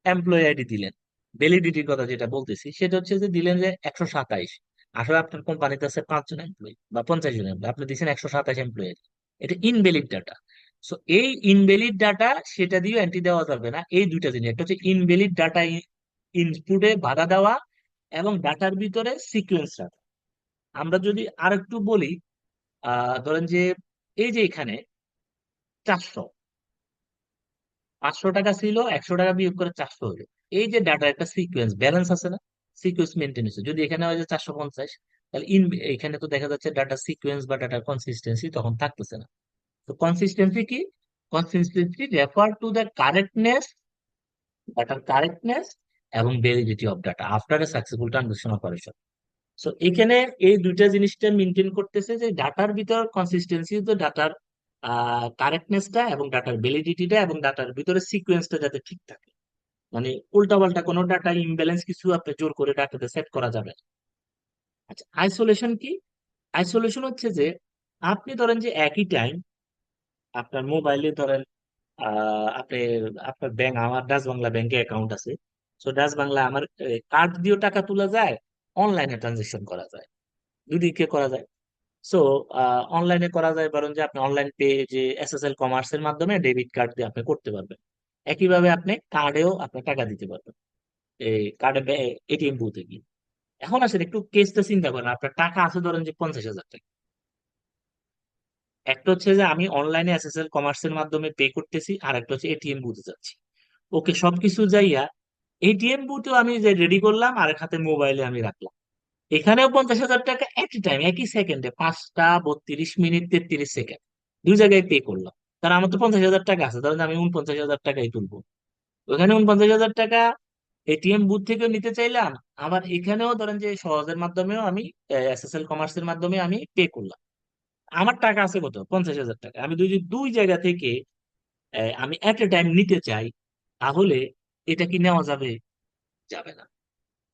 এমপ্লয়ি আইডি দিলেন, ভ্যালিডিটির কথা যেটা বলতেছি সেটা হচ্ছে যে দিলেন যে 127, আসলে আপনার কোম্পানিতে আছে 5 জন এমপ্লয়ি বা 50 জন এমপ্লয়ি, আপনি দিচ্ছেন 127 এমপ্লয়ি, এটা ইনভ্যালিড ডাটা। সো এই ইনভ্যালিড ডাটা সেটা দিয়ে এন্ট্রি দেওয়া যাবে না। এই দুইটা জিনিস, একটা হচ্ছে ইনভ্যালিড ডাটা ইনপুটে বাধা দেওয়া, এবং ডাটার ভিতরে সিকোয়েন্স রাখা। আমরা যদি আরেকটু বলি, ধরেন যে এই যে এখানে 400, 500 টাকা ছিল, 100 টাকা বিয়োগ করে 400 হলো। এই যে ডাটা একটা সিকোয়েন্স ব্যালেন্স আছে না, সিকোয়েন্স মেনটেন হচ্ছে। যদি এখানে হয় যে 450, তাহলে এখানে তো দেখা যাচ্ছে ডাটা সিকোয়েন্স বা ডাটার কনসিস্টেন্সি তখন থাকতেছে না। তো কনসিস্টেন্সি কি? Consistency refer to the correctness, ডাটার কারেক্টনেস এবং validity of data after a successful transaction operation. So এখানে এই দুইটা জিনিসটা মেনটেন করতেছে, যে ডাটার ভিতর কনসিস্টেন্সি, তো ডাটার কারেক্টনেসটা এবং ডাটার ভ্যালিডিটিটা এবং ডাটার ভিতরে সিকোয়েন্সটা যাতে ঠিক থাকে। মানে উল্টাপাল্টা কোনো ডাটা ইমব্যালেন্স কিছু আপনি জোর করে ডাটাতে সেট করা যাবে না। আচ্ছা, আইসোলেশন কি? আইসোলেশন হচ্ছে যে আপনি ধরেন যে একই টাইম আপনার মোবাইলে ধরেন, আপনি আপনার ব্যাংক, আমার ডাচ বাংলা ব্যাংকে অ্যাকাউন্ট আছে। সো ডাচ বাংলা আমার কার্ড দিয়েও টাকা তোলা যায়, অনলাইনে ট্রানজেকশন করা যায়, দুদিকে করা যায়। সো অনলাইনে করা যায়, বরং যে আপনি অনলাইন পে যে এসএসএল কমার্সের মাধ্যমে ডেবিট কার্ড দিয়ে আপনি করতে পারবেন। একইভাবে আপনি কার্ডেও আপনি টাকা দিতে পারবেন, এই কার্ডে এটিএম বুথে গিয়ে। এখন আসলে একটু কেসটা চিন্তা করেন, আপনার টাকা আছে ধরেন যে 50,000 টাকা। একটা হচ্ছে যে আমি অনলাইনে এসএসএল কমার্সের মাধ্যমে পে করতেছি, আর একটা হচ্ছে এটিএম বুথে যাচ্ছি। ওকে, সবকিছু যাইয়া এটিএম বুথেও আমি যে রেডি করলাম, আর এক হাতে মোবাইলে আমি রাখলাম, এখানেও 50,000 টাকা একই টাইম, একই সেকেন্ডে, 5টা 32 মিনিট 33 সেকেন্ড, দুই জায়গায় পে করলাম। কারণ আমার তো 50,000 টাকা আছে, ধরেন আমি 49,000 টাকাই তুলবো, ওখানে 49,000 টাকা এটিএম বুথ থেকেও নিতে চাইলাম, আবার এখানেও ধরেন যে সহজের মাধ্যমেও আমি এসএসএল কমার্সের মাধ্যমে আমি পে করলাম। আমার টাকা আছে কত? 50,000 টাকা। আমি দুই দুই জায়গা থেকে আমি এট এ টাইম নিতে চাই, তাহলে এটা কি নেওয়া যাবে? যাবে না।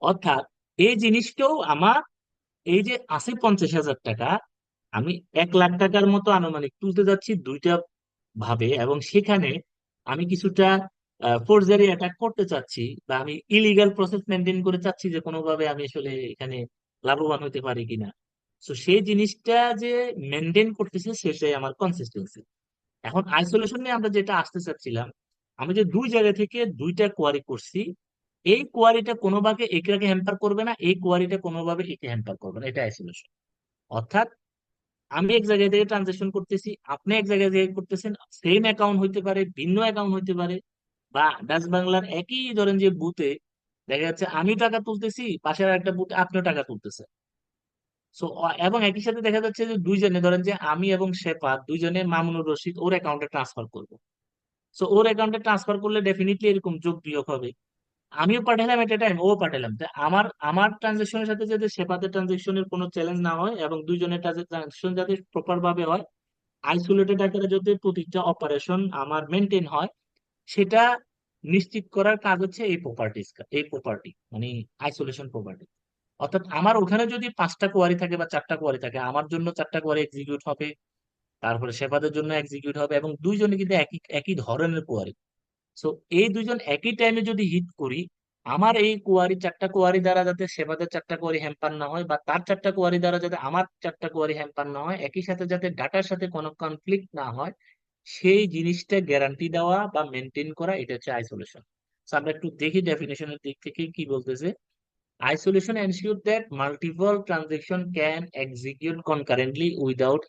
অর্থাৎ এই জিনিসটাও আমার, এই যে আছে 50,000 টাকা, আমি 1 লাখ টাকার মতো আনুমানিক তুলতে যাচ্ছি দুইটা ভাবে, এবং সেখানে আমি কিছুটা ফোর্জারি অ্যাটাক করতে চাচ্ছি, বা আমি ইলিগাল প্রসেস মেনটেন করে চাচ্ছি যে কোনোভাবে আমি আসলে এখানে লাভবান হতে পারি কিনা। তো সেই জিনিসটা যে মেনটেন করতেছে সেটাই আমার কনসিস্টেন্সি। এখন আইসোলেশন নিয়ে আমরা যেটা আসতে চাচ্ছিলাম, আমি যে দুই জায়গা থেকে দুইটা কোয়ারি করছি, এই কোয়ারিটা কোনোভাবে একে হ্যাম্পার করবে না, এই কোয়ারিটা কোনোভাবে একে হ্যাম্পার করবে না, এটা আইসোলেশন। অর্থাৎ আমি এক জায়গা থেকে ট্রানজেকশন করতেছি, আপনি এক জায়গা থেকে করতেছেন, সেম অ্যাকাউন্ট হইতে পারে, ভিন্ন অ্যাকাউন্ট হইতে পারে, বা ডাচ বাংলার একই ধরেন যে বুথে দেখা যাচ্ছে আমি টাকা তুলতেছি, পাশের একটা বুথে আপনিও টাকা তুলতেছে। সো এবং একই সাথে দেখা যাচ্ছে যে দুইজনে ধরেন যে আমি এবং শেফা দুইজনে মামুনুর রশিদ ওর অ্যাকাউন্টে ট্রান্সফার করবো। সো ওর অ্যাকাউন্টে ট্রান্সফার করলে ডেফিনেটলি এরকম যোগ বিয়োগ হবে, আমিও পাঠালাম এট টাইম, ও পাঠালাম, তো আমার আমার ট্রানজেকশনের সাথে যাতে শেফাতের ট্রানজেকশনের কোনো চ্যালেঞ্জ না হয় এবং দুইজনের ট্রানজেকশন যাতে প্রপার ভাবে হয়, আইসোলেটেড আকারে যাতে প্রতিটা অপারেশন আমার মেনটেন হয়, সেটা নিশ্চিত করার কাজ হচ্ছে এই প্রপার্টি মানে আইসোলেশন প্রপার্টি। অর্থাৎ আমার ওখানে যদি 5টা কোয়ারি থাকে বা 4টা কোয়ারি থাকে, আমার জন্য 4টা কোয়ারি এক্সিকিউট হবে, তারপরে শেফাদের জন্য এক্সিকিউট হবে, এবং দুইজনে কিন্তু একই একই ধরনের কোয়ারি। সো এই দুইজন একই টাইমে যদি হিট করি, আমার এই কোয়ারি 4টা কোয়ারি দ্বারা যাতে সেবাদের 4টা কোয়ারি হ্যাম্পার না হয়, বা তার 4টা কোয়ারি দ্বারা যাতে আমার 4টা কোয়ারি হ্যাম্পার না হয়, একই সাথে যাতে ডাটার সাথে কোনো কনফ্লিক্ট না হয়, সেই জিনিসটা গ্যারান্টি দেওয়া বা মেনটেন করা, এটা হচ্ছে আইসোলেশন। আমরা একটু দেখি ডেফিনেশনের দিক থেকে কি বলতেছে। Isolation ensures that multiple transactions can execute concurrently without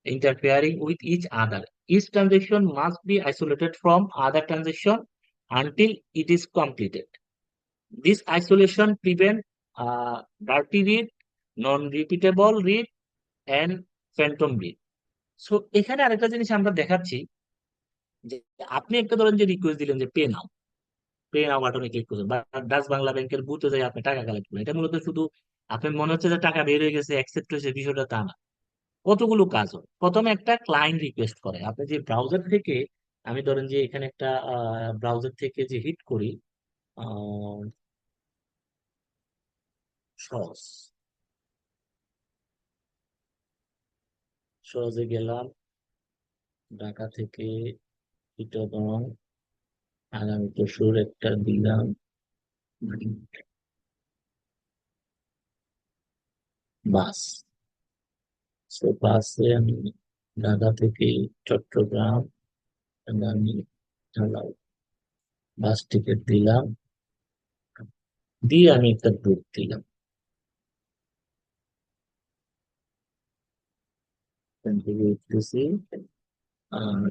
interfering with each other. Each transaction must be isolated from other transaction until it is completed. This isolation prevents dirty read, non-repeatable read, and phantom read. So এখানে আরেকটা জিনিস আমরা দেখাচ্ছি যে আপনি একটা ধরেন যে রিকোয়েস্ট দিলেন যে পে নাও বাটনে ক্লিক করবেন, বা ডাচ বাংলা ব্যাংকের বুথে যাই আপনি টাকা কালেক্ট করবেন, এটা মূলত শুধু আপনি মনে হচ্ছে যে টাকা বের হয়ে গেছে অ্যাকসেপ্ট হয়েছে, বিষয়টা তা না। কতগুলো কাজ হয়, প্রথমে একটা ক্লায়েন্ট রিকোয়েস্ট করে, আপনি যে ব্রাউজার থেকে, আমি ধরেন যে এখানে একটা ব্রাউজার থেকে যে হিট করি, সহজ সহজে গেলাম, ঢাকা থেকে চিটাগং, আগামী পরশুর একটা দিলাম, বাস। তো বাসে আমি ঢাকা থেকে চট্টগ্রাম আগামী ঢালাও, বাস টিকিট দিলাম, দিয়ে আমি একটা বুক দিলাম, এখান থেকে উঠতেছি,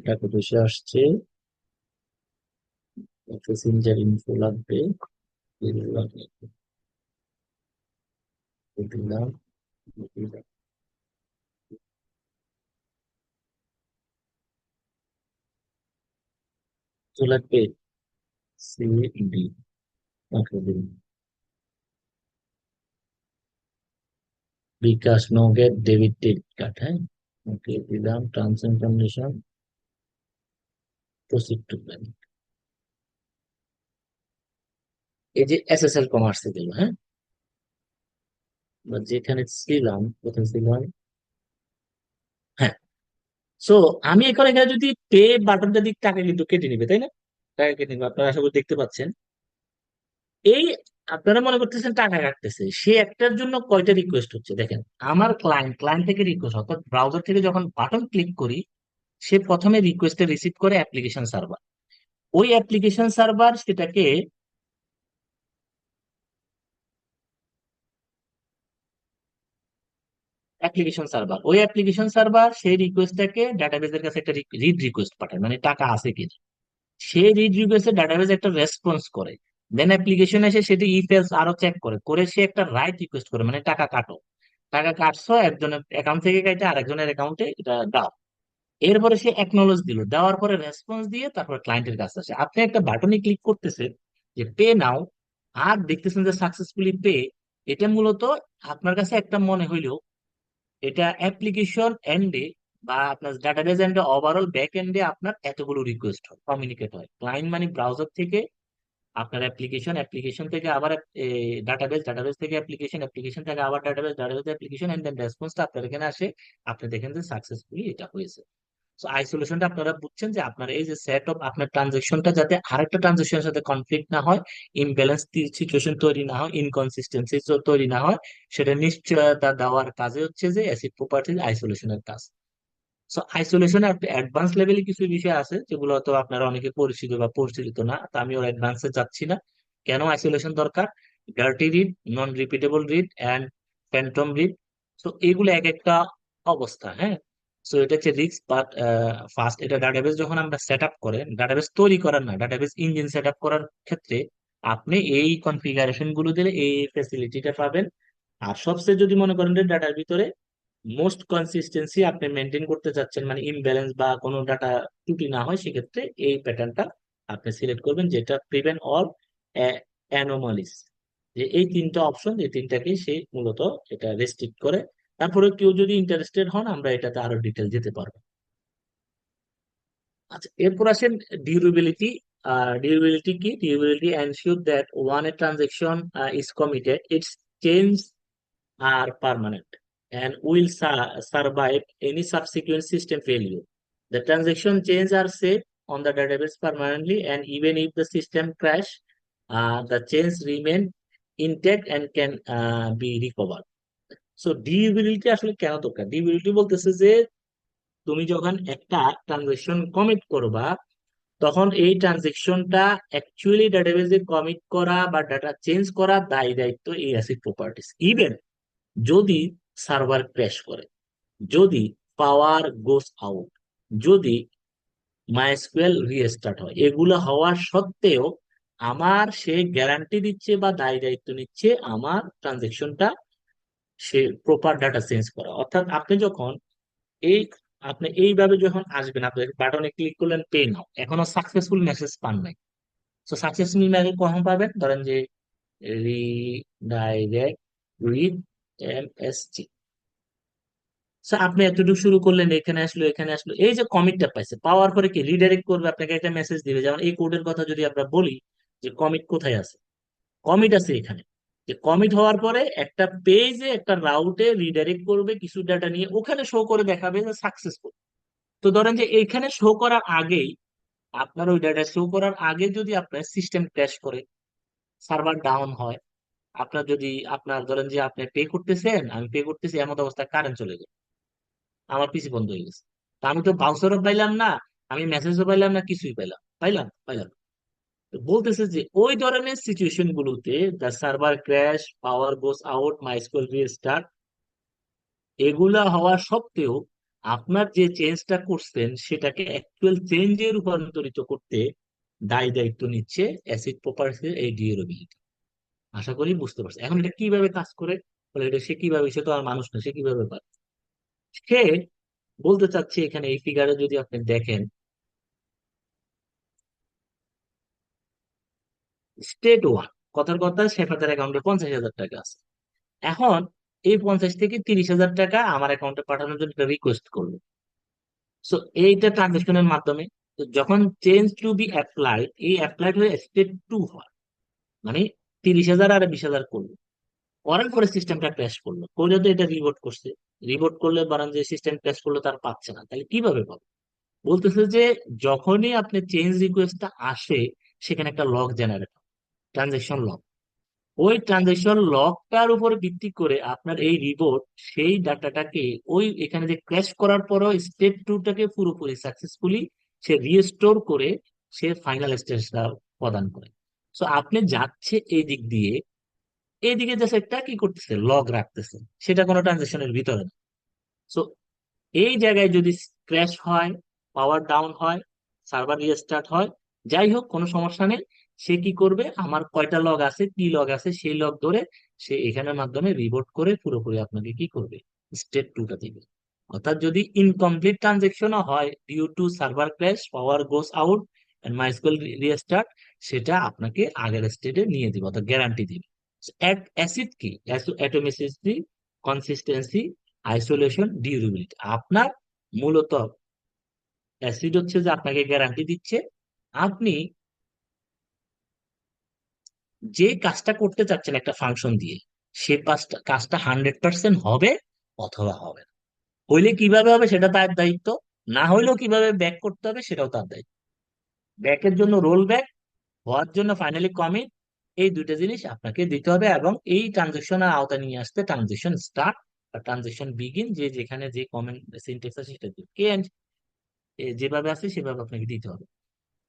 টাকা পয়সা আসছে, প্যাসেঞ্জার ইনফো লাগবে, দিলাম, দিলাম, দিলাম। তো লাগবে সি ডি, ওকে দিলাম, বিকাশ নগেট ডেবিট কার্ড, হ্যাঁ, ওকে দিলাম, terms and condition, proceed to payment. এই যে এসএসএল কমার্সে দিল, হ্যাঁ, বা যেখানে ছিলাম, কোথায় ছিলাম, হ্যাঁ। সো আমি এখন এখানে যদি পে বাটনটা দিক, টাকা কিন্তু কেটে নিবে, তাই না? টাকা কেটে নিবে, আপনারা আশা করি দেখতে পাচ্ছেন। এই আপনারা মনে করতেছেন টাকা কাটতেছে, সে একটার জন্য কয়টা রিকোয়েস্ট হচ্ছে দেখেন। আমার ক্লায়েন্ট থেকে রিকোয়েস্ট, অর্থাৎ ব্রাউজার থেকে যখন বাটন ক্লিক করি, সে প্রথমে রিকোয়েস্টে রিসিভ করে অ্যাপ্লিকেশন সার্ভার, ওই অ্যাপ্লিকেশন সার্ভার সেটাকে ওই অ্যাপ্লিকেশন সার্ভার সেই রিকোয়েস্টটাকে ডাটাবেজের কাছে একটা রিড রিকোয়েস্ট পাঠায়, মানে টাকা আছে কিনা। সে রিড রিকোয়েস্টে ডাটাবেজ একটা রেসপন্স করে, দেন অ্যাপ্লিকেশন এসে সেটি ইফ এলস আরো চেক করে করে সে একটা রাইট রিকোয়েস্ট করে, মানে টাকা কাটো, টাকা কাটছো একজনের অ্যাকাউন্ট থেকে কাটে আরেকজনের অ্যাকাউন্টে এটা দাও। এরপরে সে অ্যাকনোলেজ দিল, দেওয়ার পরে রেসপন্স দিয়ে তারপর ক্লায়েন্টের কাছে আসে, আপনি একটা বাটনে ক্লিক করতেছেন যে পে নাও, আর দেখতেছেন যে সাকসেসফুলি পে। এটা মূলত আপনার কাছে একটা মনে হইলেও, এটা অ্যাপ্লিকেশন এন্ডে বা আপনার ডাটাবেজ এন্ডে, ওভারঅল ব্যাক এন্ডে আপনার এতগুলো রিকোয়েস্ট হয়, কমিউনিকেট হয়, ক্লায়েন্ট মানে ব্রাউজার থেকে আপনার অ্যাপ্লিকেশন, অ্যাপ্লিকেশন থেকে আবার ডাটাবেস, ডাটাবেস থেকে অ্যাপ্লিকেশন, অ্যাপ্লিকেশন থেকে আবার database, database application, and then রেসপন্সটা আপনার এখানে আসে। আপনি দেখেন যে সাকসেসফুলি এটা হয়েছে। সো আইসোলেশনটা আপনারা বুঝছেন যে আপনার এই যে সেট অফ আপনার ট্রানজেকশনটা যাতে আরেকটা ট্রানজেকশনের সাথে কনফ্লিক্ট না হয়, ইমব্যালেন্স সিচুয়েশন তৈরি না হয়, ইনকনসিস্টেন্সি তৈরি না হয়, সেটা নিশ্চয়তা দেওয়ার কাজে হচ্ছে যে অ্যাসিড প্রপার্টিজ আইসোলেশনের কাজ। সো আইসোলেশনে একটা অ্যাডভান্স লেভেলে কিছু বিষয় আছে যেগুলো হয়তো আপনারা অনেকে পরিচিত বা পরিচিত না, তো আমি ওর অ্যাডভান্সে যাচ্ছি না। কেন আইসোলেশন দরকার? Dirty read, non repeatable read and Phantom read. তো এগুলো এক একটা অবস্থা, হ্যাঁ। সো এটা হচ্ছে রিস্ক, বাট ফার্স্ট এটা ডাটাবেস যখন আমরা সেট আপ করেন, ডাটাবেস তৈরি করার না, ডাটাবেস ইঞ্জিন সেট আপ করার ক্ষেত্রে আপনি এই কনফিগারেশন গুলো দিলে এই ফেসিলিটিটা পাবেন। আর সবচেয়ে যদি মনে করেন যে ডাটার ভিতরে মোস্ট কনসিস্টেন্সি আপনি মেনটেন করতে চাচ্ছেন, মানে ইমব্যালেন্স বা কোনো ডাটা ত্রুটি না হয়, সেক্ষেত্রে এই প্যাটার্নটা আপনি সিলেক্ট করবেন, যেটা প্রিভেন্ট অল অ্যানোমালিস। যে এই তিনটা অপশন, এই তিনটাকেই সে মূলত এটা রেস্ট্রিক্ট করে। তারপরে কেউ যদি ইন্টারেস্টেড হন, আমরা এটাতে আরো ডিটেল যেতে পারবো। আচ্ছা, এরপর আসেন ডিউরেবিলিটি। ডিউরেবিলিটি কি? Durability ensure that one A transaction is committed, it's change are permanent and will survive any subsequent system failure. The transaction changes are saved on the database permanently, and even if the system crash, the change remain intact and can be recovered. So durability আসলে কেন দরকার? Durability বলতেছে যে তুমি যখন একটা transaction commit করবা, তখন এই ট্রানজেকশনটা অ্যাকচুয়ালি ডাটাবেজে কমিট করা বা ডাটা চেঞ্জ করা দায় দায়িত্ব এই অ্যাসিড প্রপার্টিস। ইভেন যদি সার্ভার ক্র্যাশ করে, যদি পাওয়ার গোস আউট, যদি মাইস্কুয়েল রিস্টার্ট হয়, এগুলো হওয়ার সত্ত্বেও আমার সে গ্যারান্টি দিচ্ছে বা দায় দায়িত্ব নিচ্ছে আমার ট্রানজেকশনটা সে প্রপার ডাটা চেঞ্জ করা। অর্থাৎ আপনি যখন এই আপনি এইভাবে যখন আসবেন, আপনি বাটনে ক্লিক করলেন পে নাও, এখনো সাকসেসফুল মেসেজ পান নাই। তো সাকসেসফুল মেসেজ কখন পাবেন? ধরেন যে রিডাইরেক্ট উইথ এমএসজি। আপনি এতটুকু শুরু করলেন, এখানে আসলো, এখানে আসলো, এই যে কমিটটা পাইছে, পাওয়ার পরে কি রিডাইরেক্ট করবে, আপনাকে একটা মেসেজ দিবে। যেমন এই কোডের কথা যদি আমরা বলি যে কমিট কোথায় আছে, কমিট আছে এখানে। যে কমিট হওয়ার পরে একটা পেজে, একটা রাউটে রিডাইরেক্ট করবে কিছু ডাটা নিয়ে, ওখানে শো করে দেখাবে যে সাকসেসফুল। তো ধরেন যে এইখানে শো করার আগেই, আপনার ওই ডাটা শো করার আগে যদি আপনার সিস্টেম ক্র্যাশ করে, সার্ভার ডাউন হয়, আপনার যদি আপনার ধরেন যে আপনি পে করতেছেন, আমি পে করতেছি, এমন অবস্থায় কারেন্ট চলে গেল, আমার পিসি বন্ধ হয়ে গেছে, তা আমি তো বাউচারও পাইলাম না, আমি মেসেজও পাইলাম না, কিছুই পাইলাম না। তো বলতেছে যে ওই ধরনের সিচুয়েশন গুলোতে the server crash, power goes out, MySQL restart, এগুলা হওয়া সত্ত্বেও আপনার যে চেঞ্জটা করছেন সেটাকে অ্যাকচুয়াল চেঞ্জে রূপান্তরিত করতে দায় দায়িত্ব নিচ্ছে অ্যাসিড প্রপার্টির এই ডিউরেবিলিটি। আশা করি বুঝতে পারছি। এখন এটা কিভাবে কাজ করে, বলে এটা সে কিভাবে, সে তো আর মানুষ না, সে কিভাবে পারে? সে বলতে চাচ্ছে এখানে এই ফিগারে যদি আপনি দেখেন, স্টেট ওয়ান, কথার কথা শেফাতের অ্যাকাউন্টে 50,000 টাকা আছে। এখন এই 50 থেকে 30,000 টাকা আমার অ্যাকাউন্টে পাঠানোর জন্য একটা রিকোয়েস্ট করলো। সো এইটা ট্রানজেকশনের মাধ্যমে, তো যখন চেঞ্জ টু বি অ্যাপ্লাইড, এই অ্যাপ্লাইড হয়ে স্টেট টু হয়, মানে 30,000 আর 20,000 করলো, করার পরে সিস্টেমটা ক্র্যাশ করলো, করে তো এটা রিবোট করছে। রিবোট করলে বরং যে সিস্টেম ক্র্যাশ করলো তার পাচ্ছে না, তাহলে কিভাবে পাবে? বলতেছে যে যখনই আপনি চেঞ্জ রিকোয়েস্টটা আসে, সেখানে একটা লগ জেনারেট, ট্রানজেকশন লগ। ওই ট্রানজেকশন লকটার উপর ভিত্তি করে আপনার এই রিপোর্ট সেই ডাটাটাকে ওই এখানে যে ক্র্যাশ করার পরও স্টেপ টুটাকে পুরোপুরি সাকসেসফুলি সে রিস্টোর করে সে ফাইনাল স্টেজটা প্রদান করে। সো আপনি যাচ্ছে এই দিক দিয়ে, এইদিকে জাস্ট একটা কি করতেছে, লগ রাখতেছে, সেটা কোনো ট্রানজেকশনের ভিতরে না। সো এই জায়গায় যদি ক্র্যাশ হয়, পাওয়ার ডাউন হয়, সার্ভার রিস্টার্ট হয়, যাই হোক কোনো সমস্যা নেই, সে কি করবে, আমার কয়টা লগ আছে, কি লগ আছে, সেই লগ ধরে সে এখানের মাধ্যমে রিপোর্ট করে পুরোপুরি আপনাকে কি করবে, স্টেট টুটা দিবে। অর্থাৎ যদি ইনকমপ্লিট ট্রানজেকশনও হয় due to server crash, power goes out and MySQL restart, সেটা আপনাকে আগের স্টেটে নিয়ে দিবে, অর্থাৎ গ্যারান্টি দিবে। অ্যাসিড কি? অ্যাটমিসিটি, কনসিস্টেন্সি, আইসোলেশন, ডিউরেবিলিটি। আপনার মূলত অ্যাসিড হচ্ছে যে আপনাকে গ্যারান্টি দিচ্ছে আপনি যে কাজটা করতে চাচ্ছেন একটা ফাংশন দিয়ে, সে কাজটা কাজটা 100% হবে অথবা হবে না। হইলে কিভাবে হবে সেটা তার দায়িত্ব, না হইলেও কিভাবে ব্যাক করতে হবে সেটাও তার দায়িত্ব। ব্যাকের জন্য রোল ব্যাক, হওয়ার জন্য ফাইনালি কমিট, এই দুইটা জিনিস আপনাকে দিতে হবে এবং এই ট্রানজেকশনের আওতায় নিয়ে আসতে ট্রানজেকশন স্টার্ট বা ট্রানজেকশন বিগিন, যে যেখানে যে কমেন্ট সিনট্যাক্স আছে সেটা দিবে। যেভাবে আছে সেভাবে আপনাকে দিতে হবে।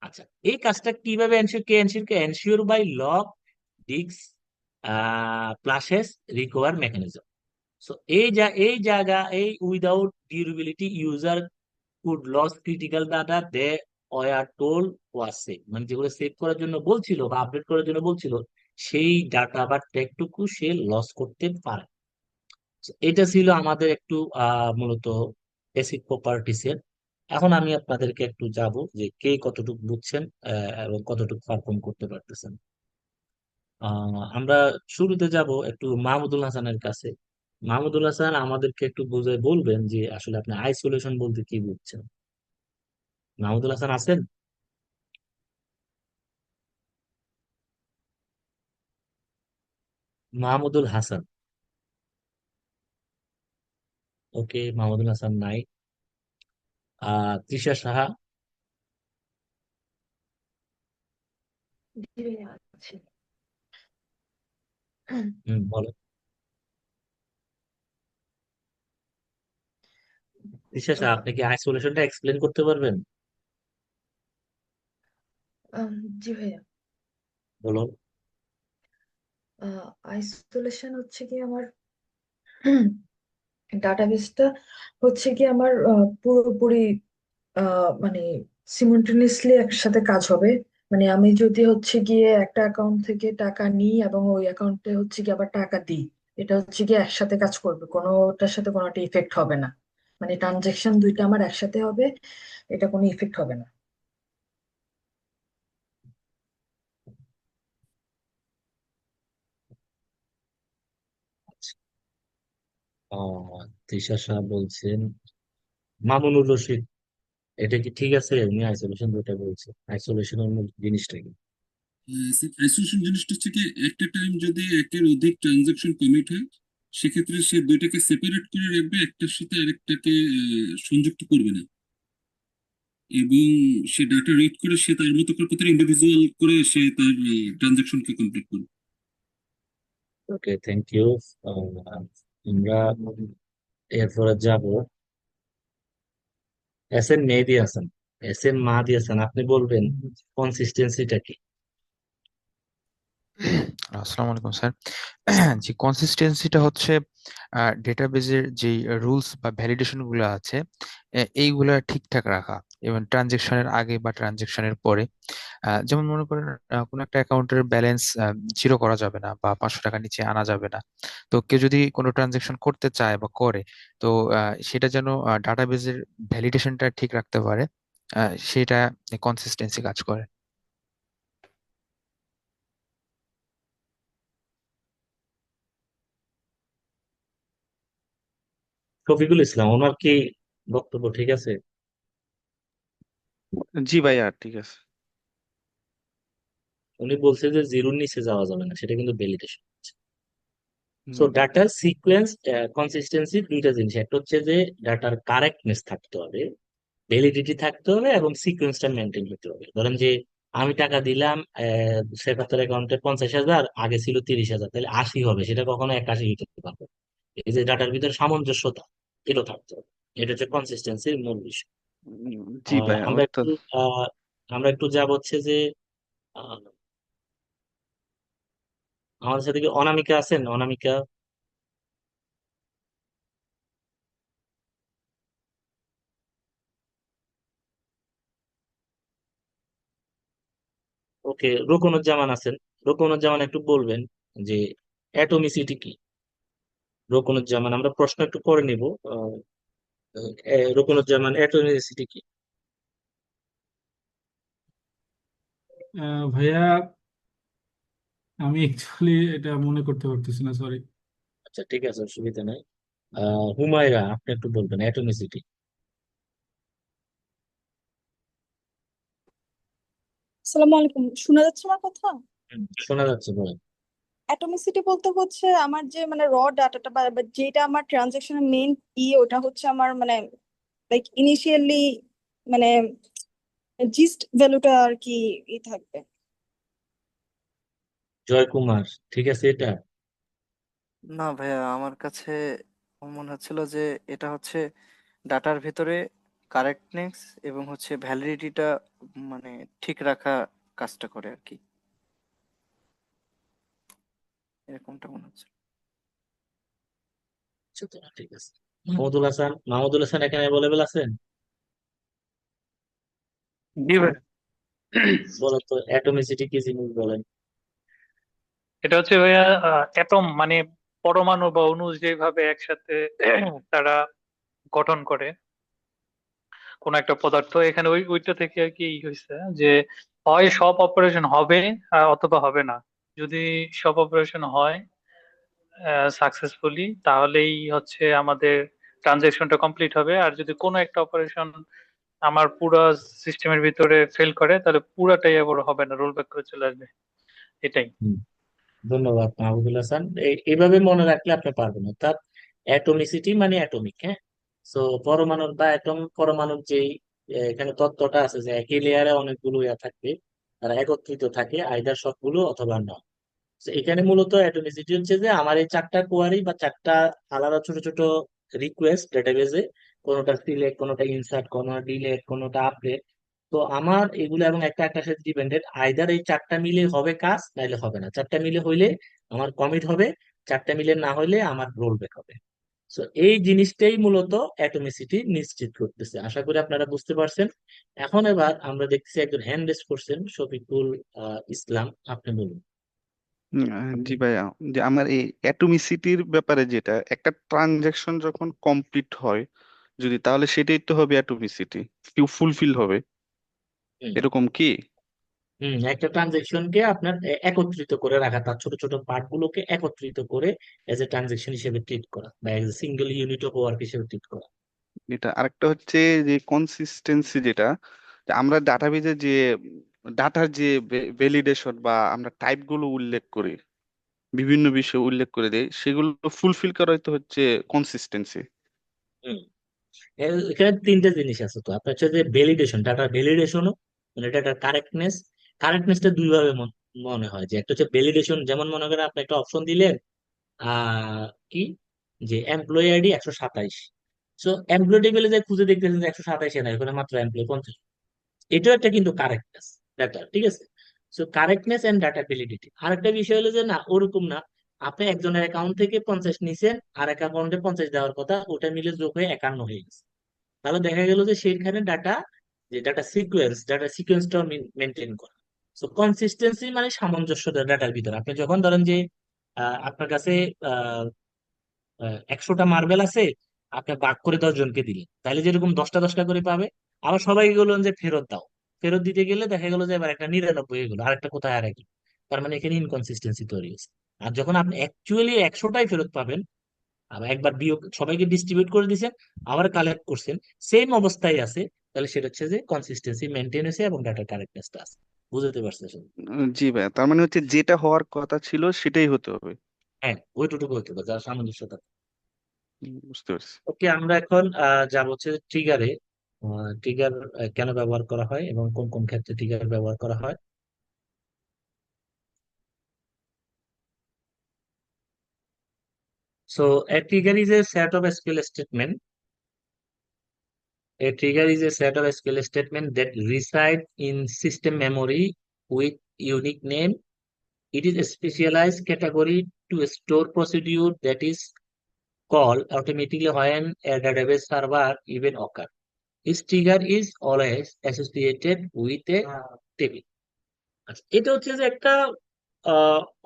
আচ্ছা, এই কাজটা কিভাবে ensure, ensure by log disk pluses recover mechanism. So এই জায়গা, এই without durability user could loss critical data they were told was save, মানে যেগুলো সেভ করার জন্য বলছিল বা আপডেট করার জন্য বলছিল, সেই ডাটা বা ট্যাগটুকু সে লস করতে পারে। So, এটা ছিল আমাদের একটু মূলত বেসিক প্রপার্টিস এর। এখন আমি আপনাদেরকে একটু যাব যে কে কতটুকু বুঝছেন এবং কতটুকু পারফর্ম করতে পারতেছেন। আমরা শুরুতে যাব একটু মাহমুদুল হাসানের কাছে। মাহমুদুল হাসান আমাদেরকে একটু বুঝে বলবেন যে আসলে আপনি আইসোলেশন বলতে কি বুঝছেন। মাহমুদুল হাসান আছেন? মাহমুদুল হাসান। ওকে, মাহমুদুল হাসান নাই। তৃষা সাহা। জি ভাইয়া আছে। বলো। তৃষা সাহা, আহ, আপনি কি আইসোলেশনটা এক্সপ্লেন করতে পারবেন? জি ভাইয়া। বলুন। আইসোলেশন হচ্ছে কি আমার ডাটাবেসটা হচ্ছে কি আমার পুরোপুরি মানে সিমultaneously একসাথে কাজ হবে। মানে আমি যদি হচ্ছে গিয়ে একটা অ্যাকাউন্ট থেকে টাকা নিই এবং ওই অ্যাকাউন্টে হচ্ছে গিয়ে আবার টাকা দিই, এটা হচ্ছে গিয়ে একসাথে কাজ করবে, কোনোটার সাথে কোনোটা ইফেক্ট হবে না। মানে ট্রানজেকশন দুইটা আমার একসাথে হবে, এটা কোনো ইফেক্ট হবে না। তৃষা সাহা বলছেন। মামুনুর রশিদ, এটা কি ঠিক আছে? উনি আইসোলেশন যেটা বলছে, আইসোলেশনের মূল জিনিসটা কি? আইসোলেশন জিনিসটা হচ্ছে কি, একটা টাইম যদি একের অধিক ট্রানজাকশন কমিট হয়, সেক্ষেত্রে সে দুইটাকে সেপারেট করে রাখবে, একটার সাথে আরেকটাকে সংযুক্ত করবে না, এবং সে ডাটা রিড করে সে তার মতো করে প্রতিটা ইন্ডিভিজুয়াল করে সে তার ট্রানজাকশনকে কমপ্লিট করবে। ওকে, থ্যাংক ইউ। আমরা এরপরে যাব এস এম মেহেদী হাসান। এস এম মাহাদি হাসান, আপনি বলবেন কনসিস্টেন্সিটা কি? আসসালামু আলাইকুম স্যার। যে কনসিস্টেন্সিটা হচ্ছে ডেটাবেজের যে রুলস বা ভ্যালিডেশন গুলো আছে, এইগুলা ঠিকঠাক রাখা, এবং ট্রানজেকশনের আগে বা ট্রানজেকশনের পরে। যেমন মনে করেন কোনো একটা অ্যাকাউন্টের ব্যালেন্স জিরো করা যাবে না বা 500 টাকা নিচে আনা যাবে না। তো কেউ যদি কোনো ট্রানজেকশন করতে চায় বা করে, তো সেটা যেন ডাটাবেজের ভ্যালিডেশনটা ঠিক রাখতে পারে, সেটা কনসিস্টেন্সি কাজ করে। শফিকুল ইসলাম, ওনার কি বক্তব্য ঠিক আছে? জি ভাইয়া ঠিক আছে। উনি বলছে যে জিরোর নিচে যাওয়া যাবে না, সেটা কিন্তু ভ্যালিডেশন। সো হুম। ডাটার সিকোয়েন্স কনসিস্টেন্সি দুইটা জিনিস, একটা হচ্ছে যে ডাটার কারেক্টনেস থাকতে হবে, ভ্যালিডিটি থাকতে হবে এবং সিকোয়েন্সটা মেনটেন করতে হবে। ধরেন যে আমি টাকা দিলাম সেফাতের অ্যাকাউন্টে 50,000, আগে ছিল 30,000, তাহলে 80 হবে, সেটা কখনো 81 হতে পারবে না। এই যে ডাটার ভিতরে সামঞ্জস্যতা, এটা থাকতে হবে। এটা হচ্ছে কনসিস্টেন্সির মূল বিষয়। জি আহ, ভাইয়া আমরা একটু অর্থাৎ আহ, আমরা একটু যাব হচ্ছে যে আহ, আমাদের সাথে কি অনামিকা আছেন? অনামিকা। ওকে, রোকনুজ্জামান আছেন। রোকনুজ্জামান একটু বলবেন যে অ্যাটমিসিটি কি? রোকনুজ্জামান, আমরা প্রশ্ন একটু পরে নিব। রোকনুজ্জামান, অ্যাটমিসিটি কি? ভাইয়া আমি অ্যাকচুয়ালি এটা মনে করতে পারতেছি না, সরি। আচ্ছা, ঠিক আছে, অসুবিধা নাই। হুমায়রা, আপনি একটু বলবেন অ্যাটমিসিটি। আসসালামু আলাইকুম, শোনা যাচ্ছে আমার কথা? শোনা যাচ্ছে, বলেন। অ্যাটমিসিটি বলতে হচ্ছে আমার যে মানে র ডাটাটা বা যেটা আমার ট্রানজেকশনের মেইন ওটা হচ্ছে আমার মানে লাইক ইনিশিয়ালি মানে জিস্ট ভ্যালুটা আর কি থাকবে। জয় কুমার, ঠিক আছে এটা? না ভাইয়া, আমার কাছে মনে হচ্ছিল যে এটা হচ্ছে ডাটার ভেতরে কারেক্টনেস এবং হচ্ছে ভ্যালিডিটিটা মানে ঠিক রাখা কাজটা করে আর কি, এরকমটা মনে হচ্ছে। আচ্ছা, তো ঠিক আছে। মাহমুদুল হাসান এখানে অ্যাভেলেবেল আছেন? জি ভাই, বলো তো অ্যাটমিসিটি কি জিনিস, বলেন। এটা হচ্ছে ভাইয়া অ্যাটম মানে পরমাণু বা অণু যেভাবে একসাথে তারা গঠন করে কোন একটা পদার্থ, এখানে ওইটা থেকে আর কি হয়েছে যে হয় সব অপারেশন হবে অথবা হবে না। যদি সব অপারেশন হয় সাকসেসফুলি, তাহলেই হচ্ছে আমাদের ট্রানজেকশনটা কমপ্লিট হবে। আর যদি কোনো একটা অপারেশন আমার পুরো সিস্টেমের ভিতরে ফেল করে, তাহলে পুরাটাই আবার হবে না, রোল ব্যাক করে চলে আসবে। এটাই। হুম, ধন্যবাদ মাহমুদুল হাসান। এইভাবে মনে রাখলে আপনি পারবেন। অর্থাৎ অ্যাটমিসিটি মানে অ্যাটমিক, হ্যাঁ। সো পরমাণুর বা অ্যাটম, পরমাণুর যেই এখানে তত্ত্বটা আছে যে একই লেয়ারে অনেকগুলো ইয়া থাকবে, তারা একত্রিত থাকে, আইদার সবগুলো অথবা না। তো এখানে মূলত অ্যাটমিসিটি হচ্ছে যে আমার এই চারটা কোয়ারি বা চারটা আলাদা ছোট ছোট রিকোয়েস্ট ডেটাবেজে, কোনোটা সিলেক্ট, কোনোটা ইনসার্ট, কোনোটা ডিলেট, কোনোটা আপডেট। তো আমার এগুলো এবং একটা একটা সাথে ডিপেন্ডেন্ট, আইদার এই চারটা মিলে হবে কাজ, নাইলে হবে না। চারটা মিলে হইলে আমার কমিট হবে, চারটা মিলে না হইলে আমার রোল ব্যাক হবে। তো এই জিনিসটাই মূলত অ্যাটমিসিটি নিশ্চিত করতেছে। আশা করি আপনারা বুঝতে পারছেন। এখন এবার আমরা দেখতেছি একজন হ্যান্ড রেজ করছেন, শফিকুল ইসলাম, আপনি বলুন। জি ভাইয়া, যে আমার এই অ্যাটমিসিটির ব্যাপারে, যেটা একটা ট্রানজাকশন যখন কমপ্লিট হয় যদি, তাহলে সেটাই তো হবে অ্যাটমিসিটি, ফুলফিল হবে, হুম। এরকম কি? একটা ট্রানজেকশনকে আপনার একত্রিত করে রাখা, তার ছোট ছোট পার্ট গুলোকে একত্রিত করে এজ এ ট্রানজেকশন হিসেবে ট্রিট করা, বা as a single unit of work হিসেবে ট্রিট করা। এটা আরেকটা হচ্ছে যে কনসিস্টেন্সি, যেটা যে আমরা ডাটাবেজে যে ডাটার যে ভ্যালিডেশন বা আমরা টাইপ গুলো উল্লেখ করি, বিভিন্ন বিষয় উল্লেখ করে দেই, সেগুলো ফুলফিল করাই তো হচ্ছে কনসিস্টেন্সি। হুম এখানে তিনটা জিনিস আছে। তো আপনার হচ্ছে যে ভ্যালিডেশন, ডাটার ভ্যালিডেশনও, মানে ডাটার কারেক্টনেস। কারেক্টনেসটা দুই ভাবে মনে হয়। যে একটা হচ্ছে ভ্যালিডেশন, যেমন মনে করেন আপনি একটা অপশন দিলেন কি, যে এমপ্লয়ি আইডি 127। সো এমপ্লয়ি টেবিলে যে খুঁজে দেখতেছেন যে 127 নাই, ওখানে মাত্র এমপ্লয়ি 50। এটাও একটা কিন্তু কারেক্টনেস ডাটা, ঠিক আছে। So correctness and data validity. আরেকটা বিষয় হলো যে না, ওরকম না, আপনি একজনের অ্যাকাউন্ট থেকে 50 নিছেন, আর এক অ্যাকাউন্টে 50 দেওয়ার কথা, ওটা মিলে যোগ হয়ে 51 হয়ে গেছে। তাহলে দেখা গেল যে সেইখানে ডাটা, যে ডাটা সিকোয়েন্সটাও মেনটেন করা। সো কনসিস্টেন্সি মানে সামঞ্জস্য ডাটার ভিতরে। আপনি যখন ধরেন যে আপনার কাছে 100টা মার্বেল আছে, আপনি ভাগ করে 10 জনকে দিলেন, তাহলে যেরকম 10টা 10টা করে পাবে। আবার সবাইকে বললেন যে ফেরত দাও, ফেরত দিতে গেলে দেখা গেল যে এবার একটা 99 হয়ে গেলো, আরেকটা কোথায় আর কি। তার মানে এখানে ইনকনসিস্টেন্সি তৈরি হয়েছে। আর যখন আপনি অ্যাকচুয়ালি 100টাই ফেরত পাবেন, আবার একবার বিয়োগ সবাইকে ডিস্ট্রিবিউট করে দিয়েছেন, আবার কালেক্ট করছেন, সেম অবস্থায় আছে, তাহলে সেটা হচ্ছে যে কনসিস্টেন্সি মেনটেন হয়েছে এবং ডাটার কারেক্টনেসটা আছে। বুঝতে পারছেন? জি ভাইয়া, তার মানে হচ্ছে যেটা হওয়ার কথা ছিল সেটাই হতে হবে। হ্যাঁ, ওইটুকু হতে হবে, যার সামঞ্জস্যতা। বুঝতে পারছি। ওকে, আমরা এখন যাব হচ্ছে ট্রিগারে। ট্রিগার কেন ব্যবহার করা হয় এবং কোন কোন ক্ষেত্রে ট্রিগার ব্যবহার করা হয়। So a trigger is a set of SQL statement. A trigger is a set of SQL statement that reside in system memory with unique name. It is a specialized category to store procedure that is called automatically when a database server event occur. This trigger is always associated with a table. আচ্ছা, এটা হচ্ছে যে একটা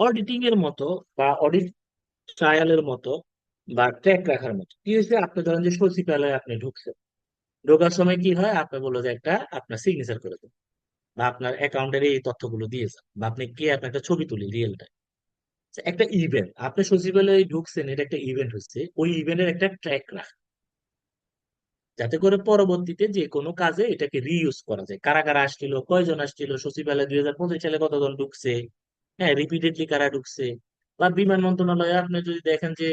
auditing এর মতো, বা audit ট্রায়ালের মতো, বা ট্র্যাক রাখার মতো। কি হয়েছে, আপনি ধরেন যে সচিবালয়ে আপনি ঢুকছেন, ঢোকার সময় কি হয়, আপনি বললো যে একটা আপনার সিগনেচার করে দেন, বা আপনার অ্যাকাউন্টের এই তথ্যগুলো দিয়ে যান, বা আপনি কি আপনার একটা ছবি তুলি রিয়েল টাইম। একটা ইভেন্ট, আপনি সচিবালয়ে ঢুকছেন, এটা একটা ইভেন্ট হচ্ছে, ওই ইভেন্টের একটা ট্র্যাক রাখা, যাতে করে পরবর্তীতে যে কোনো কাজে এটাকে রিইউজ করা যায়। কারা কারা আসছিল, কয়জন আসছিল, সচিবালয়ে 2025 সালে কতজন ঢুকছে, হ্যাঁ, রিপিটেডলি কারা ঢুকছে, বা বিমান মন্ত্রণালয়ে আপনি যদি দেখেন যে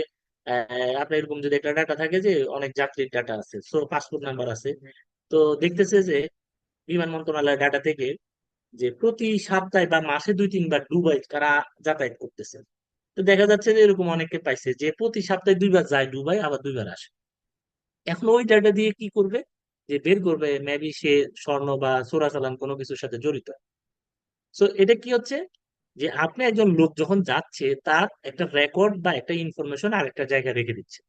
আপনার এরকম যদি একটা ডাটা থাকে যে অনেক যাত্রীর ডাটা আছে, সো পাসপোর্ট নাম্বার আছে, তো দেখতেছে যে বিমান মন্ত্রণালয়ের ডাটা থেকে যে প্রতি সপ্তাহে বা মাসে 2-3 বার দুবাই কারা যাতায়াত করতেছে। তো দেখা যাচ্ছে যে এরকম অনেকে পাইছে যে প্রতি সপ্তাহে 2 বার যায় দুবাই, আবার 2 বার আসে। এখন ওই ডাটা দিয়ে কি করবে, যে বের করবে মেবি সে স্বর্ণ বা চোরাচালান কোনো কিছুর সাথে জড়িত। সো এটা কি হচ্ছে, যে আপনি একজন লোক যখন যাচ্ছে তার একটা রেকর্ড বা একটা ইনফরমেশন আরেকটা জায়গায় রেখে দিচ্ছে।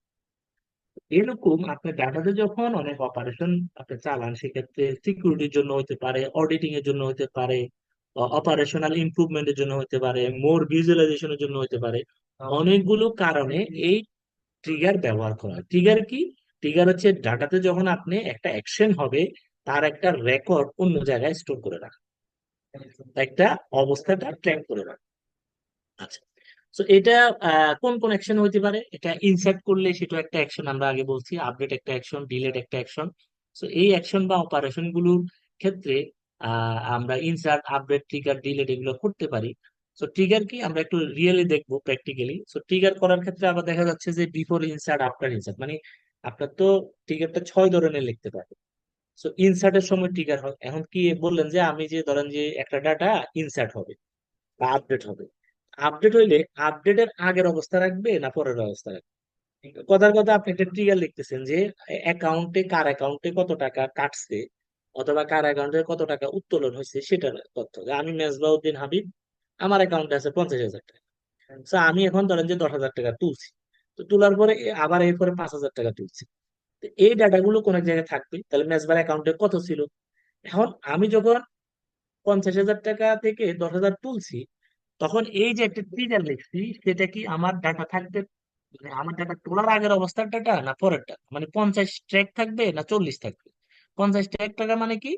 এরকম আপনার ডাটাতে যখন অনেক অপারেশন আপনি চালান, সেক্ষেত্রে সিকিউরিটির জন্য হতে পারে, অডিটিং এর জন্য হতে পারে, অপারেশনাল ইমপ্রুভমেন্টের জন্য হতে পারে, মোর ভিজুয়ালাইজেশনের জন্য হতে পারে, অনেকগুলো কারণে এই ট্রিগার ব্যবহার করা হয়। ট্রিগার কি? ট্রিগার হচ্ছে ডাটাতে যখন আপনি একটা অ্যাকশন হবে, তার একটা রেকর্ড অন্য জায়গায় স্টোর করে রাখা, একটা অবস্থাটা ট্র্যাক করে রাখা। আচ্ছা, তো এটা কোন কোন অ্যাকশন হইতে পারে? এটা ইনসার্ট করলে সেটা একটা অ্যাকশন, আমরা আগে বলছি, আপডেট একটা অ্যাকশন, ডিলেট একটা অ্যাকশন। তো এই অ্যাকশন বা অপারেশন গুলোর ক্ষেত্রে আমরা ইনসার্ট, আপডেট, ট্রিগার, ডিলেট এগুলো করতে পারি। তো ট্রিগার কি আমরা একটু রিয়েলি দেখবো প্র্যাকটিক্যালি। তো ট্রিগার করার ক্ষেত্রে আবার দেখা যাচ্ছে যে বিফোর ইনসার্ট, আফটার ইনসার্ট, মানে আপনার তো ট্রিগারটা 6 ধরনের লিখতে পারবে। তো ইনসার্টের সময় ট্রিগার হয়। এখন কি বললেন যে আমি যে ধরেন যে একটা ডাটা ইনসার্ট হবে বা আপডেট হবে, আপডেট হইলে আপডেটের আগের অবস্থা রাখবে না পরের অবস্থা রাখবে? কথার কথা আপনি একটা ট্রিগার লিখতেছেন যে অ্যাকাউন্টে, কার অ্যাকাউন্টে কত টাকা কাটছে, অথবা কার অ্যাকাউন্টে কত টাকা উত্তোলন হয়েছে সেটার তথ্য। যে আমি মেজবাউদ্দিন হাবিব, আমার অ্যাকাউন্টে আছে 50,000 টাকা। তো আমি এখন ধরেন যে 10,000 টাকা তুলছি, তো তোলার পরে আবার এরপরে 5,000 টাকা তুলছি। তো এই ডাটাগুলো কোন এক জায়গায় থাকবে, তাহলে মেজবার অ্যাকাউন্টে কত ছিল। এখন আমি যখন 50,000 টাকা থেকে 10,000 তুলছি, তখন এই যে একটা ট্রিগার লিখছি, সেটা কি আমার ডাটা থাকবে, মানে আমার ডাটা তোলার আগের অবস্থার ডাটা না পরেরটা, মানে 50 ট্র্যাক থাকবে না 40 থাকবে? 50 টাকা মানে কি,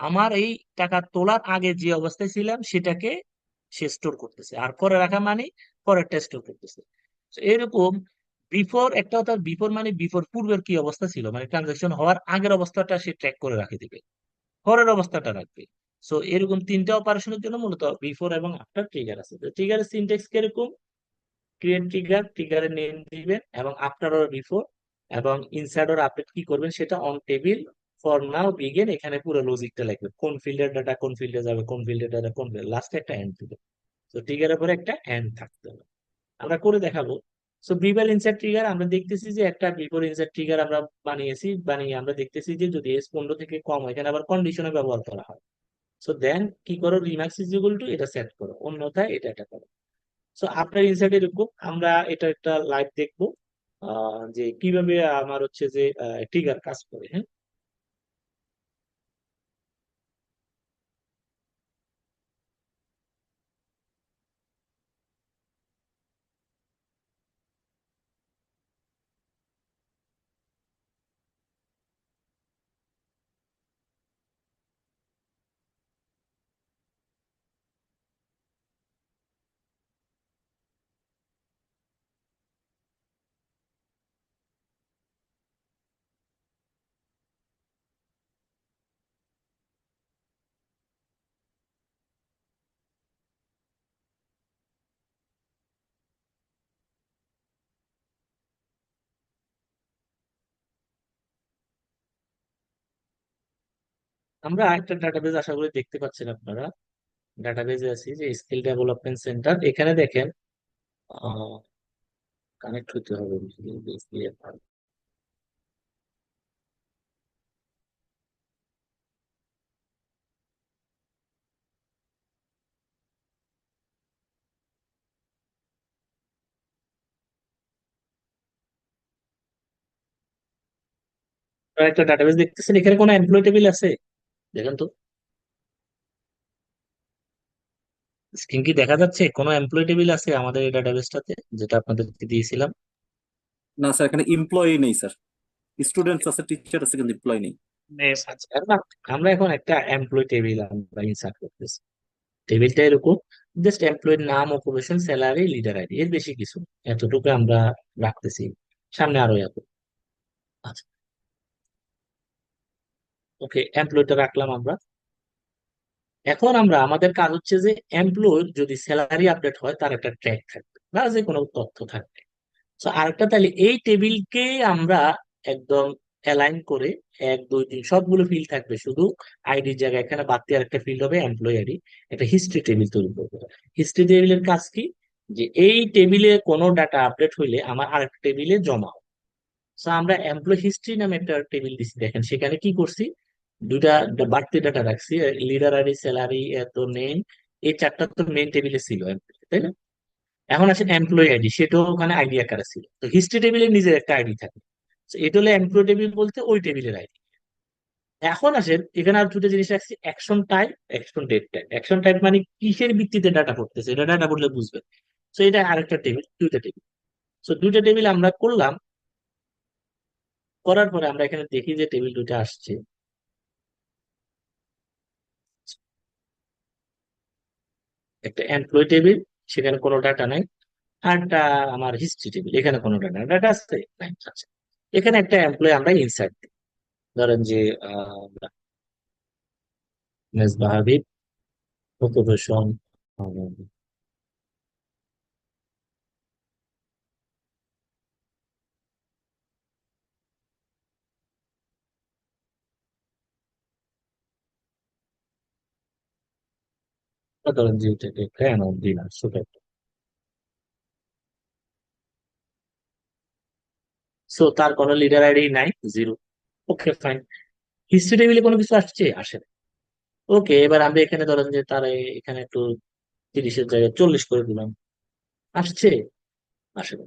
আমার এই টাকা তোলার আগে যে অবস্থায় ছিলাম সেটাকে সে স্টোর করতেছে, আর পরে রাখা মানে পরেরটা স্টোর করতেছে। তো এরকম বিফোর একটা, অর্থাৎ বিফোর মানে বিফোর পূর্বের কি অবস্থা ছিল, মানে ট্রানজাকশন হওয়ার আগের অবস্থাটা সে ট্র্যাক করে রাখে দিবে, পরের অবস্থাটা রাখবে। সো এরকম তিনটা অপারেশনের জন্য মূলত বিফোর এবং আফটার ট্রিগার আছে। তো ট্রিগারের সিনট্যাক্স কিরকম? ক্রিয়েট ট্রিগার, ট্রিগারের নেম দিবেন, এবং আফটার অর বিফোর, এবং ইনসাইড অর আপডেট কি করবেন সেটা on table, for now begin, এখানে পুরো লজিকটা লিখবেন, কোন ফিল্ডের ডাটা কোন ফিল্ডে যাবে, কোন ফিল্ডের ডাটা কোন ফিল্ডে, লাস্টে একটা এন্ড দিবেন। তো ট্রিগারের পরে একটা এন্ড থাকতে হবে। আমরা করে দেখাবো। সো বিবার ইনসাইড ট্রিগার আমরা দেখতেছি যে একটা বিফোর ইনসাইড ট্রিগার আমরা বানিয়েছি, বানিয়ে আমরা দেখতেছি যে যদি S15 থেকে কম হয়, এখানে আবার কন্ডিশনে ব্যবহার করা হয়। সো দেন কি করো, রিমাক্স ইজ ইকুয়াল টু এটা সেট করো, অন্যথায় এটা এটা করো। সো আপনার ইনসাইড এরকম, আমরা এটা একটা লাইভ দেখবো যে কিভাবে আমার হচ্ছে যে ট্রিগার কাজ করে। হ্যাঁ, আমরা একটা ডাটাবেজ আশা করি দেখতে পাচ্ছেন আপনারা। ডাটাবেজে আছি যে স্কিল ডেভেলপমেন্ট সেন্টার, এখানে দেখেন কানেক্ট হতে হবে। আপনারা একটা ডাটাবেজ দেখতেছেন, এখানে কোনো এমপ্লয় টেবিল আছে? দেখেন তো, স্ক্রিন কি দেখা যাচ্ছে? কোনো এমপ্লয় টেবিল আছে আমাদের এই ডাটাবেসটাতে, যেটা আপনাদেরকে দিয়েছিলাম? না স্যার, এখানে এমপ্লয়ি নেই স্যার। স্টুডেন্টস আছে, টিচার আছে, কিন্তু এমপ্লয়ি নেই। আচ্ছা, আমরা এখন একটা এমপ্লয় টেবিল আমরা ইনসার্ট করতেছি। টেবিলটা এরকম, জাস্ট এমপ্লয়ের নাম, অকুপেশন, স্যালারি, লিডার আইডি, এর বেশি কিছু না। এতটুকু আমরা রাখতেছি। সামনে আরো যাবো। আচ্ছা, ওকে, এমপ্লয়টা রাখলাম আমরা। এখন আমরা আমাদের কাজ হচ্ছে যে এমপ্লয়ের যদি স্যালারি আপডেট হয় তার একটা ট্র্যাক থাকবে বা যে কোনো তথ্য থাকবে। তো আরেকটা তাহলে এই টেবিলকে আমরা একদম অ্যালাইন করে 1 2 3 সবগুলো ফিল্ড থাকবে, শুধু আইডির জায়গায় এখানে বাদ দিয়ে আরেকটা ফিল্ড হবে এমপ্লয় আইডি। একটা হিস্ট্রি টেবিল তৈরি করবো। হিস্ট্রি টেবিলের কাজ কি, যে এই টেবিলে কোনো ডাটা আপডেট হইলে আমার আরেকটা টেবিলে জমা হবে। তো আমরা এমপ্লয় হিস্ট্রি নামে একটা টেবিল দিচ্ছি, দেখেন সেখানে কি করছি, দুইটা বাড়তি ডাটা রাখছি, লিডার আইডি, স্যালারি, এত নেম, এই চারটা তো মেইন টেবিলে ছিল employee, তাই না? এখন আসেন এমপ্লয়ি আইডি, সেটাও ওখানে আইডি আকারে ছিল। তো হিস্ট্রি টেবিলের নিজের একটা আইডি থাকে। তো এটা হলো এমপ্লয়ি টেবিল বলতে ওই টেবিলের আইডি। এখন আসেন এখানে আর দুটো জিনিস রাখছি, action type, action date type. Action type মানে কিসের ভিত্তিতে ডাটা পড়তেছে, এটা ডাটা পড়লে বুঝবে। তো এটা আরেকটা টেবিল, দুইটা টেবিল। তো দুইটা টেবিল আমরা করলাম, করার পরে আমরা এখানে দেখি যে টেবিল দুইটা আসছে। একটা এমপ্লয়ি টেবিল, সেখানে কোনো ডাটা নাই। আরটা আমার হিস্ট্রি টেবিল, এখানে কোনো ডাটা ডাটা আছে নাই। আচ্ছা, এখানে একটা এমপ্লয়ি আমরা ইনসার্ট দিই, ধরেন যে মেজবা হাবিব, অকুপেশন, ধরেন যে এটাকে কেন দিলাম সুপার। সো তার কোনো লিডার আইডি নাই, জিরো। Okay fine. হিস্ট্রি টেবিলে কোনো কিছু আসছে, আসে না। ওকে, এবার আমরা এখানে ধরেন যে তার এখানে একটু 30-এর জায়গায় 40 করে দিলাম, আসছে, আসে না।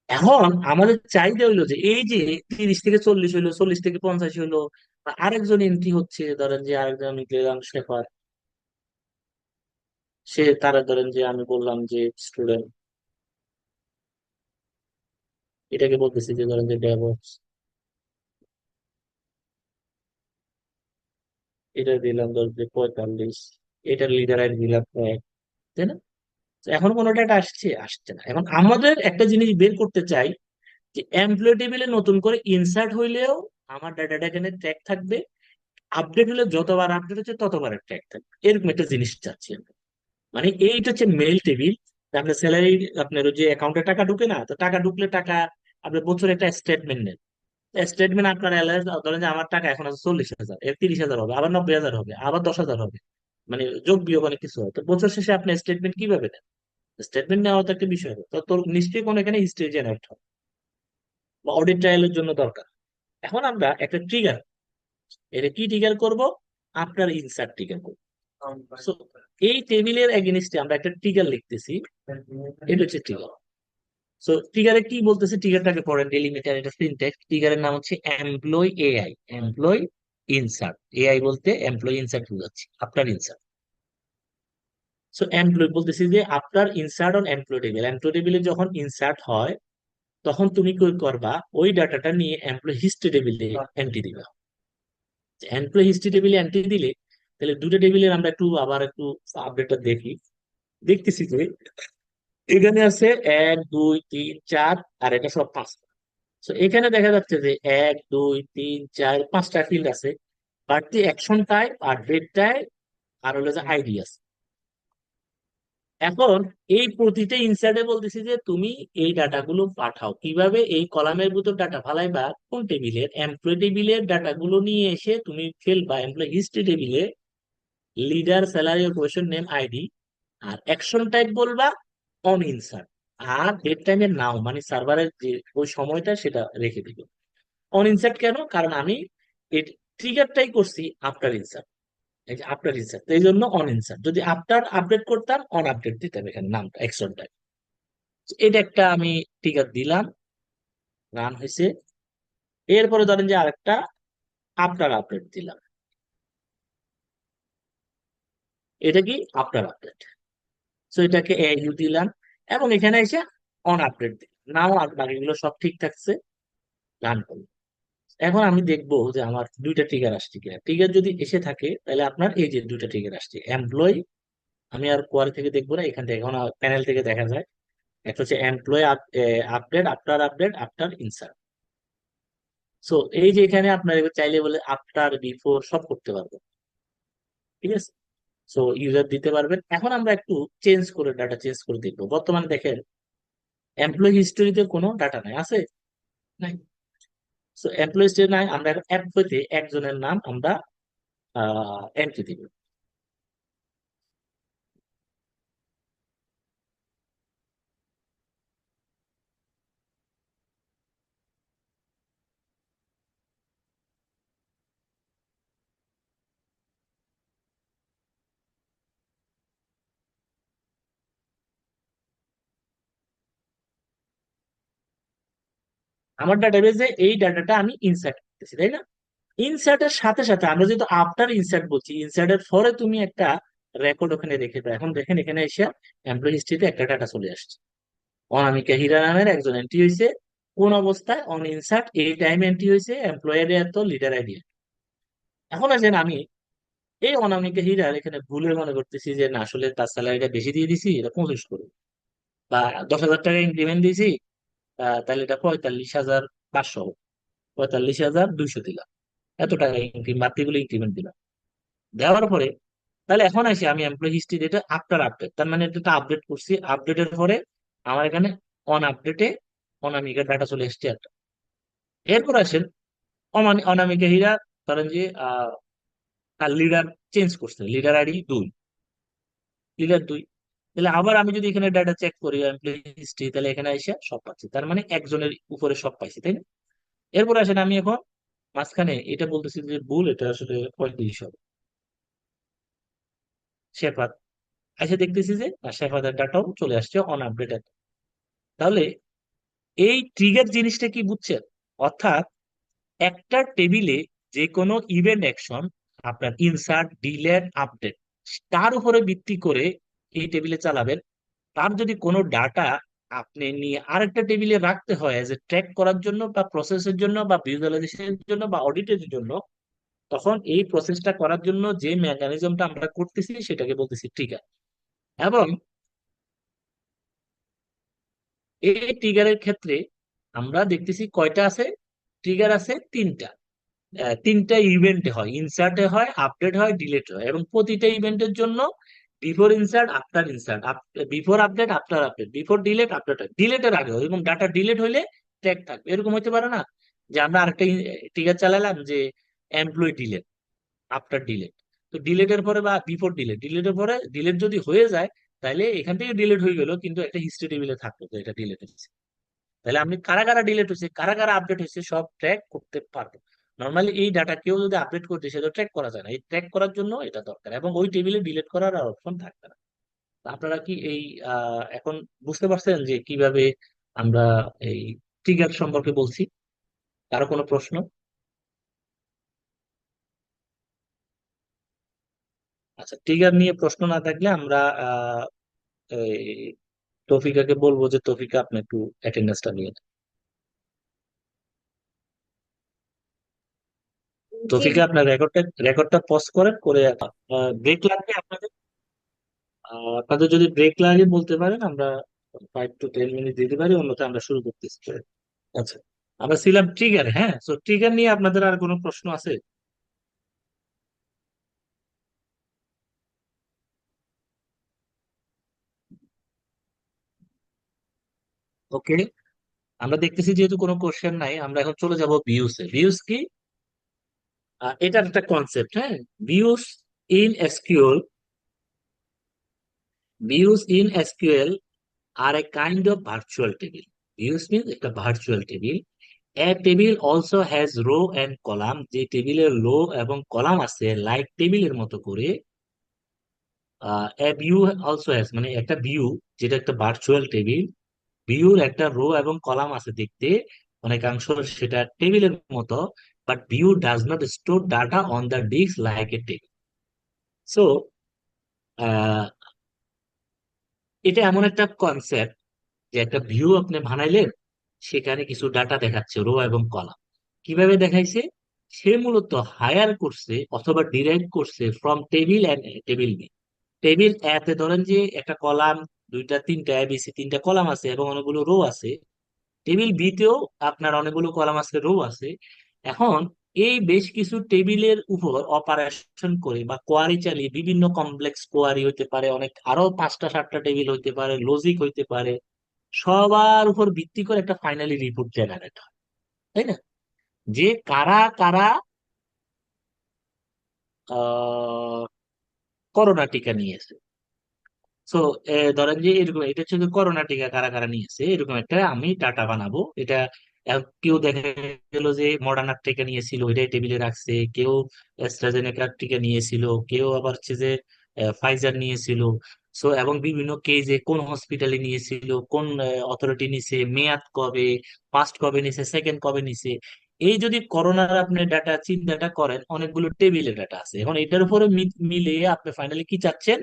এখন আমাদের চাহিদা হইলো যে এই যে 30 থেকে 40 হইলো, 40 থেকে 50 হইলো, বা আরেকজন এন্ট্রি হচ্ছে, ধরেন যে আরেকজন আমি গেলাম শেফার, সে তারা ধরেন যে আমি বললাম যে স্টুডেন্ট, এটাকে বলতেছি যে ধরেন যে ডেভঅপস, এটা দিলাম ধরেন যে 45, এটার লিডার আইডি দিলাম 1, তাই না? তো এখন কোনো ডাটা আসছে, আসছে না। এখন আমাদের একটা জিনিস বের করতে চাই, যে এমপ্লয়ি টেবিলে নতুন করে ইনসার্ট হইলেও আমার ডাটাটা এখানে ট্র্যাক থাকবে, আপডেট হলে যতবার আপডেট হচ্ছে ততবার ট্র্যাক থাকবে, এরকম একটা জিনিস চাচ্ছি আমরা। মানে এইটা হচ্ছে মেল টেবিল। আপনার স্যালারি, আপনার ওই যে অ্যাকাউন্টে টাকা ঢুকে না, তো টাকা ঢুকলে টাকা আপনার বছরে একটা স্টেটমেন্ট নেন। স্টেটমেন্ট আপনার অ্যালাউন্স, ধরেন যে আমার টাকা এখন আছে 40,000, এর 30,000 হবে, আবার 90,000 হবে, আবার 10,000 হবে, মানে যোগ বিয়োগ অনেক কিছু হয়। তো বছর শেষে আপনি স্টেটমেন্ট কিভাবে দেন? স্টেটমেন্ট নেওয়া তো একটা বিষয় হবে। তো তোর নিশ্চয়ই কোনো এখানে হিস্ট্রি জেনারেট হবে, বা অডিট ট্রায়ালের জন্য দরকার। এখন আমরা একটা ট্রিগার, এটা কি ট্রিগার করব, আপনার ইনসার্ট ট্রিগার করব। So, এই টেবিলের এগেইনস্টে আমরা একটা ট্রিগার লিখতেছি, এটা হচ্ছে ট্রিগার। সো ট্রিগারে কি বলতেছে, ট্রিগারটাকে পড়েন, ডেলিমিটার, এটা সিনট্যাক্স। ট্রিগারের নাম হচ্ছে employee AI, employee insert. AI বলতে এমপ্লয় ইনসার্ট বোঝাচ্ছি, আপনার ইনসার্ট। সো এমপ্লয় বলতেছি যে আপনার insert on employee table, employee টেবিলে যখন ইনসার্ট হয় তখন তুমি কি করবা, ওই ডাটাটা নিয়ে এমপ্লয় হিস্ট্রি টেবিলে এন্ট্রি দিবা। এমপ্লয় হিস্ট্রি টেবিলে এন্ট্রি দিলে তাহলে দুটো টেবিলের আমরা একটু আবার একটু আপডেটটা দেখি। দেখতেছি যে এখানে আছে 1 2 3 4, আর এটা সব 5টা। তো এখানে দেখা যাচ্ছে যে 1 2 3 4 5টা ফিল্ড আছে, বাড়তি অ্যাকশন টাইপ আর ডেট টাইপ, আর হলো যে আইডি আছে। এখন এই প্রতিটা ইনসার্টে বলতেছি যে তুমি এই ডাটাগুলো পাঠাও, কিভাবে এই কলামের ভিতর ডাটা ফালাইবা, কোন টেবিলের, এমপ্লয় টেবিলের ডাটাগুলো নিয়ে এসে তুমি ফেলবা এমপ্লয় হিস্ট্রি টেবিলে, leader, salary, question name, ID, আর অ্যাকশন টাইপ বলবা অন ইনসার্ট, আর ডেট টাইমের নাও মানে সার্ভারের যে ওই সময়টা সেটা রেখে দিবে। অন ইনসার্ট কেন, কারণ আমি এই ট্রিগারটাই করছি আফটার ইনসার্ট, এই যে আফটার ইনসার্ট, এই জন্য অন ইনসার্ট। যদি আফটার আপডেট করতাম অন আপডেট দিতাম এখানে নামটা, অ্যাকশন টাইপ। এটা একটা আমি ট্রিগার দিলাম, রান হয়েছে। এরপরে ধরেন যে আরেকটা আফটার আপডেট দিলাম, এটা কি আফটার আপডেট। সো এটাকে ইউ দিলাম, এবং এখানে এসে অন আপডেট দিলাম, নাও আর বাকিগুলো সব ঠিক থাকছে, রান করলাম। এখন আমি দেখবো যে আমার দুইটা ট্রিগার আসছে কিনা। ট্রিগার যদি এসে থাকে তাহলে আপনার এই যে দুইটা ট্রিগার আসছে, এমপ্লয়, আমি আর কোয়ারি থেকে দেখবো না, এখান থেকে এখন প্যানেল থেকে দেখা যায়। একটা হচ্ছে employee update, after update, after insert. So এই যে এখানে আপনার এবার চাইলে বলে আফটার, বিফোর সব করতে পারবো, ঠিক আছে। সো ইউজার দিতে পারবেন। এখন আমরা একটু ডাটা চেঞ্জ করে দেখবো। বর্তমানে দেখেন এমপ্লয়ি হিস্টোরিতে কোনো ডাটা নাই, আছে? নাই। সো এমপ্লয়ি হিস্টোরি নাই, আমরা এখন এমপ্লয়িতে একজনের নাম আমরা এন্ট্রি দিব। আমার ডাটাবেজে এই ডাটাটা আমি ইনসার্ট করতেছি, তাই না? ইনসার্টের সাথে সাথে আমরা যেহেতু আফটার ইনসার্ট বলছি, ইনসার্টের পরে তুমি একটা রেকর্ড ওখানে রেখে দাও। এখন দেখেন এখানে এসে এমপ্লয়ি হিস্ট্রিতে একটা ডাটা চলে আসছে। অনামিকা হীরা নামের একজন এন্ট্রি হয়েছে, কোন অবস্থায়? অন ইনসার্ট, এই টাইম এন্ট্রি হয়েছে, এমপ্লয়ার এত, লিডার আইডি। এখন আসেন আমি এই অনামিকা হীরার এখানে ভুলে মনে করতেছি যে না, আসলে তার স্যালারিটা বেশি দিয়ে দিছি, এটা 25 করবো, বা 10,000 টাকা ইনক্রিমেন্ট দিয়েছি, তাহলে এটা 45,500 হবে, 45,200 দিলাম, এত টাকা ইনক্রিমেন্ট, বাড়তিগুলো ইনক্রিমেন্ট দিলাম। দেওয়ার পরে তাহলে এখন আসি আমি এমপ্লয়ি হিস্ট্রি, এটা আফটার আপডেট, তার মানে এটা আপডেট করছি, আপডেটের পরে আমার এখানে অন আপডেটে অনামিকার ডাটা চলে এসছে একটা। এরপর আসেন অনামিকা হীরা, ধরেন যে তার লিডার চেঞ্জ করছে, লিডার আইডি 2, লিডার 2। তাহলে আবার আমি যদি এখানে ডাটা চেক করি এমপ্লয়ি হিস্ট্রি, তাহলে এখানে এসে সব পাচ্ছি, তার মানে একজনের উপরে সব পাইছি, তাই না? এরপর আসেন আমি এখন মাঝখানে এটা বলতেছি যে ভুল, এটা আসলে 35 হবে, শেফাত। এসে দেখতেছি যে শেফাতের ডাটাও চলে আসছে অন আপডেট। তাহলে এই ট্রিগার জিনিসটা কি বুঝছেন? অর্থাৎ একটা টেবিলে যে কোনো ইভেন্ট অ্যাকশন, আপনার ইনসার্ট, ডিলেট, আপডেট, তার উপরে ভিত্তি করে এই টেবিলে চালাবেন। তার যদি কোনো ডাটা আপনি নিয়ে আরেকটা টেবিলে রাখতে হয় এজ এ ট্র্যাক করার জন্য বা প্রসেসের জন্য বা ভিজুয়ালাইজেশনের জন্য বা অডিটের জন্য, তখন এই প্রসেসটা করার জন্য যে মেকানিজমটা আমরা করতেছি সেটাকে বলতেছি ট্রিগার। এবং এই ট্রিগারের ক্ষেত্রে আমরা দেখতেছি কয়টা আছে? ট্রিগার আছে তিনটা। তিনটা ইভেন্টে হয়, ইনসার্টে হয়, আপডেট হয়, ডিলেট হয়, এবং প্রতিটা ইভেন্টের জন্য before insert, after insert, before update, after update, before delete, after ডিলেটের আগে হয়, এবং ডাটা ডিলেট হইলে ট্যাগ থাকবে। এরকম হতে পারে না যে আমরা আরেকটা ট্রিগার চালালাম যে এমপ্লয়ি ডিলেট, আফটার ডিলেট, তো ডিলেটের পরে বা বিফোর ডিলেট, ডিলেটের পরে ডিলেট যদি হয়ে যায়, তাহলে এখান থেকে ডিলেট হয়ে গেল, কিন্তু একটা হিস্ট্রি টেবিলে থাকতো যে এটা ডিলেট হয়েছে। তাহলে আপনি কারা কারা ডিলেট হয়েছে, কারা কারা আপডেট হয়েছে সব ট্র্যাক করতে পারবেন। নর্মালি এই ডাটা কেউ যদি আপডেট করতে সেটা ট্র্যাক করা যায় না, এই ট্র্যাক করার জন্য এটা দরকার, এবং ওই টেবিলে ডিলিট করার আর অপশন থাকবে না। তো আপনারা কি এই এখন বুঝতে পারছেন যে কিভাবে আমরা এই ট্রিগার সম্পর্কে বলছি? কারো কোনো প্রশ্ন? আচ্ছা, ট্রিগার নিয়ে প্রশ্ন না থাকলে আমরা এই তৌফিকাকে বলবো যে তৌফিকা আপনি একটু অ্যাটেন্ডেন্সটা নিয়ে নেন। জি তৌফিকা আপনার রেকর্ডটা পজ করেন, করে ব্রেক লাগবে আপনাদের? আপনাদের যদি ব্রেক লাগে বলতে পারেন, আমরা 5 to 10 মিনিট দিতে পারি, অন্যথা আমরা শুরু করতেছি। আচ্ছা, আমরা ছিলাম ট্রিগার। হ্যাঁ, তো ট্রিগার নিয়ে আপনাদের আর কোনো প্রশ্ন আছে? ওকে, আমরা দেখতেছি যেহেতু কোনো কোশ্চেন নাই, আমরা এখন চলে যাব ভিউসে। ভিউস কি? এটার একটা কনসেপ্ট। হ্যাঁ, views in SQL, views in SQL are a kind of virtual table. Views means একটা virtual table. A table also has row and column, যে টেবিলের রো এবং কলাম আছে লাইক টেবিলের মতো করে। এ ভিউ অলসো হ্যাজ, মানে একটা ভিউ যেটা একটা ভার্চুয়াল টেবিল, ভিউর একটা রো এবং কলাম আছে দেখতে অনেকাংশ সেটা টেবিলের মতো, but view does not store data on the disk like a table. So এটা এমন একটা কনসেপ্ট যে একটা ভিউ আপনি বানাইলেন, সেখানে কিছু ডাটা দেখাচ্ছে, রো এবং কলাম। কিভাবে দেখাইছে? সে মূলত হায়ার করছে অথবা ডিরাইভ করছে from table and table B. Table এতে ধরেন যে একটা কলাম, দুইটা তিনটা এবিসি তিনটা কলাম আছে এবং অনেকগুলো রো আছে। টেবিল বি তেও আপনার অনেকগুলো কলাম আছে, রো আছে। এখন এই বেশ কিছু টেবিলের উপর অপারেশন করে বা কোয়ারি চালিয়ে বিভিন্ন কমপ্লেক্স কোয়ারি হইতে পারে, অনেক আরো 5টা 7টা টেবিল হইতে পারে, লজিক হইতে পারে, সবার উপর ভিত্তি করে একটা ফাইনালি রিপোর্ট জেনারেট হয়, তাই না? যে কারা কারা আহ করোনা টিকা নিয়েছে। সো ধরেন যে এরকম, এটা হচ্ছে যে করোনা টিকা কারা কারা নিয়েছে, এরকম একটা আমি ডাটা বানাবো। এটা কেউ দেখা গেল যে মডার্নার টিকা নিয়েছিল, ওইটাই টেবিলে রাখছে। কেউ অ্যাস্ট্রাজেনেকার টিকা নিয়েছিল, কেউ আবার হচ্ছে যে ফাইজার নিয়েছিল। সো এবং বিভিন্ন কেজে কোন হসপিটালে নিয়েছিল, কোন অথরিটি নিছে, মেয়াদ কবে, ফার্স্ট কবে নিছে, সেকেন্ড কবে নিছে। এই যদি করোনার আপনি ডাটা চিন্তাটা করেন, অনেকগুলো টেবিলের ডাটা আছে। এখন এটার উপরে মিলিয়ে আপনি ফাইনালি কি চাচ্ছেন?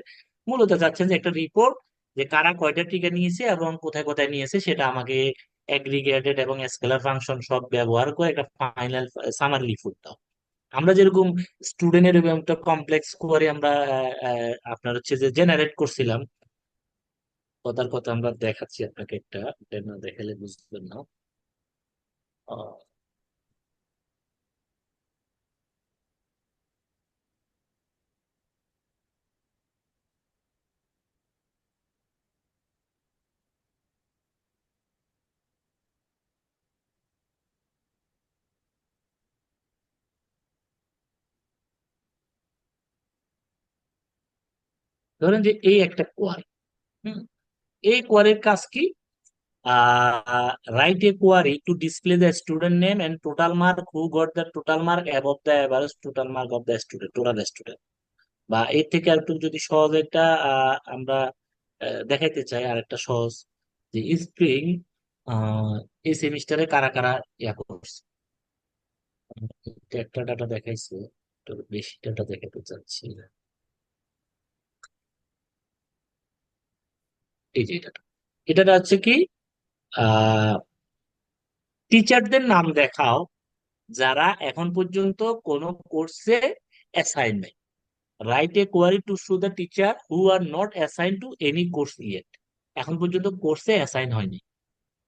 মূলত চাচ্ছেন যে একটা রিপোর্ট, যে কারা কয়টা টিকা নিয়েছে এবং কোথায় কোথায় নিয়েছে, সেটা আমাকে এগ্রিগেটেড এবং স্কেলার ফাংশন সব ব্যবহার করে একটা ফাইনাল সামারি রিপোর্ট দাও। আমরা যেরকম স্টুডেন্টের এবং একটা কমপ্লেক্স কোয়ারি আমরা আপনার হচ্ছে যে জেনারেট করছিলাম, কথার কথা আমরা দেখাচ্ছি আপনাকে একটা, এটা না দেখালে বুঝবেন না। আহ, ধরেন যে এই একটা কোয়ারি, এই কোয়ারির কাজ কি? Write a query to display the student name and total mark who got the total mark above the average total mark of the student, total student। বা এর থেকে আরেকটু যদি সহজ একটা আমরা দেখাইতে চাই, আরেকটা সহজ, যে স্প্রিং এই সেমিস্টারে কারা কারা ইয়া করছে। এটা একটা ডাটা দেখাইছে, একটু বেশি ডাটা দেখাতে চাচ্ছি। এই যে এটা হচ্ছে কি, আহ টিচারদের নাম দেখাও যারা এখন পর্যন্ত কোনো কোর্সে অ্যাসাইন নাই। Write a query to show the teacher who are not assign to any course yet. এখন পর্যন্ত কোর্সে অ্যাসাইন হয়নি।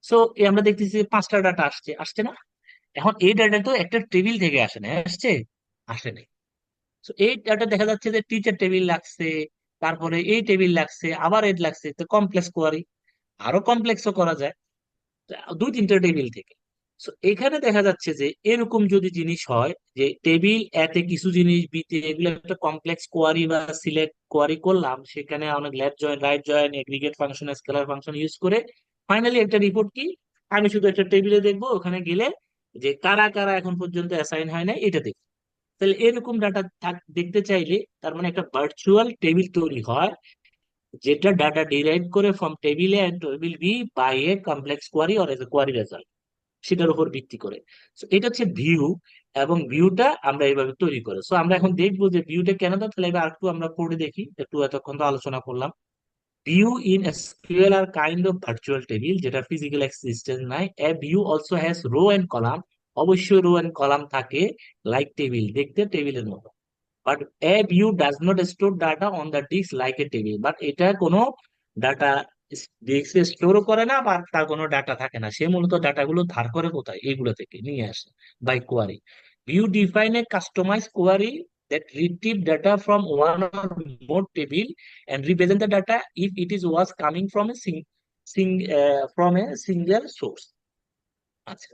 সো আমরা দেখতেছি যে 5টা ডাটা আসছে, আসছে না? এখন এই ডাটা তো একটা টেবিল থেকে আসে না, আসছে? আসে নাই। তো এই ডাটা দেখা যাচ্ছে যে টিচার টেবিল লাগছে, তারপরে এই টেবিল লাগছে, আবার এড লাগছে, তো কমপ্লেক্স কোয়ারি আরো কমপ্লেক্সও করা যায় 2-3টা টেবিল থেকে। So, এখানে দেখা যাচ্ছে যে এরকম যদি জিনিস হয়, যে টেবিল এতে কিছু জিনিস বিতে, এগুলো একটা কমপ্লেক্স কোয়ারি বা সিলেক্ট কোয়ারি করলাম, সেখানে অনেক left join, right join, aggregate function, scalar function use করে ফাইনালি একটা রিপোর্ট কি, আমি শুধু একটা টেবিলে দেখবো, ওখানে গেলে যে কারা কারা এখন পর্যন্ত অ্যাসাইন হয় না এটা দেখবো। তাহলে এরকম ডাটা দেখতে চাইলে তার মানে একটা ভার্চুয়াল টেবিল তৈরি হয়, যেটা ডাটা ডিরাইভ করে ফ্রম টেবিলে and table B by a complex query or as a query result, সেটার উপর ভিত্তি করে। So, এটা হচ্ছে ভিউ, এবং ভিউটা আমরা এইভাবে তৈরি করে। সো আমরা এখন দেখবো যে ভিউটা কেন দাও, তাহলে এবার আরেকটু আমরা পড়ে দেখি, একটু এতক্ষণ তো আলোচনা করলাম। View in SQL are kind of virtual table, যেটা ফিজিক্যাল এক্সিস্টেন্স নাই। A view also has row and column, অবশ্যই রো এন্ড কলাম থাকে, লাইক টেবিল, দেখতে টেবিলের মতো। But a view does not store data on the disk like a table, but এটা কোনো data ডিস্কে store করে না, বা তার কোনো ডাটা থাকে না। সে মূলত ডাটাগুলো ধার করে কোথায়, এগুলো থেকে নিয়ে আসে by query. View define a customize query that retrieve data from one or more table and represent the data if it is was coming from a from a single source। আচ্ছা,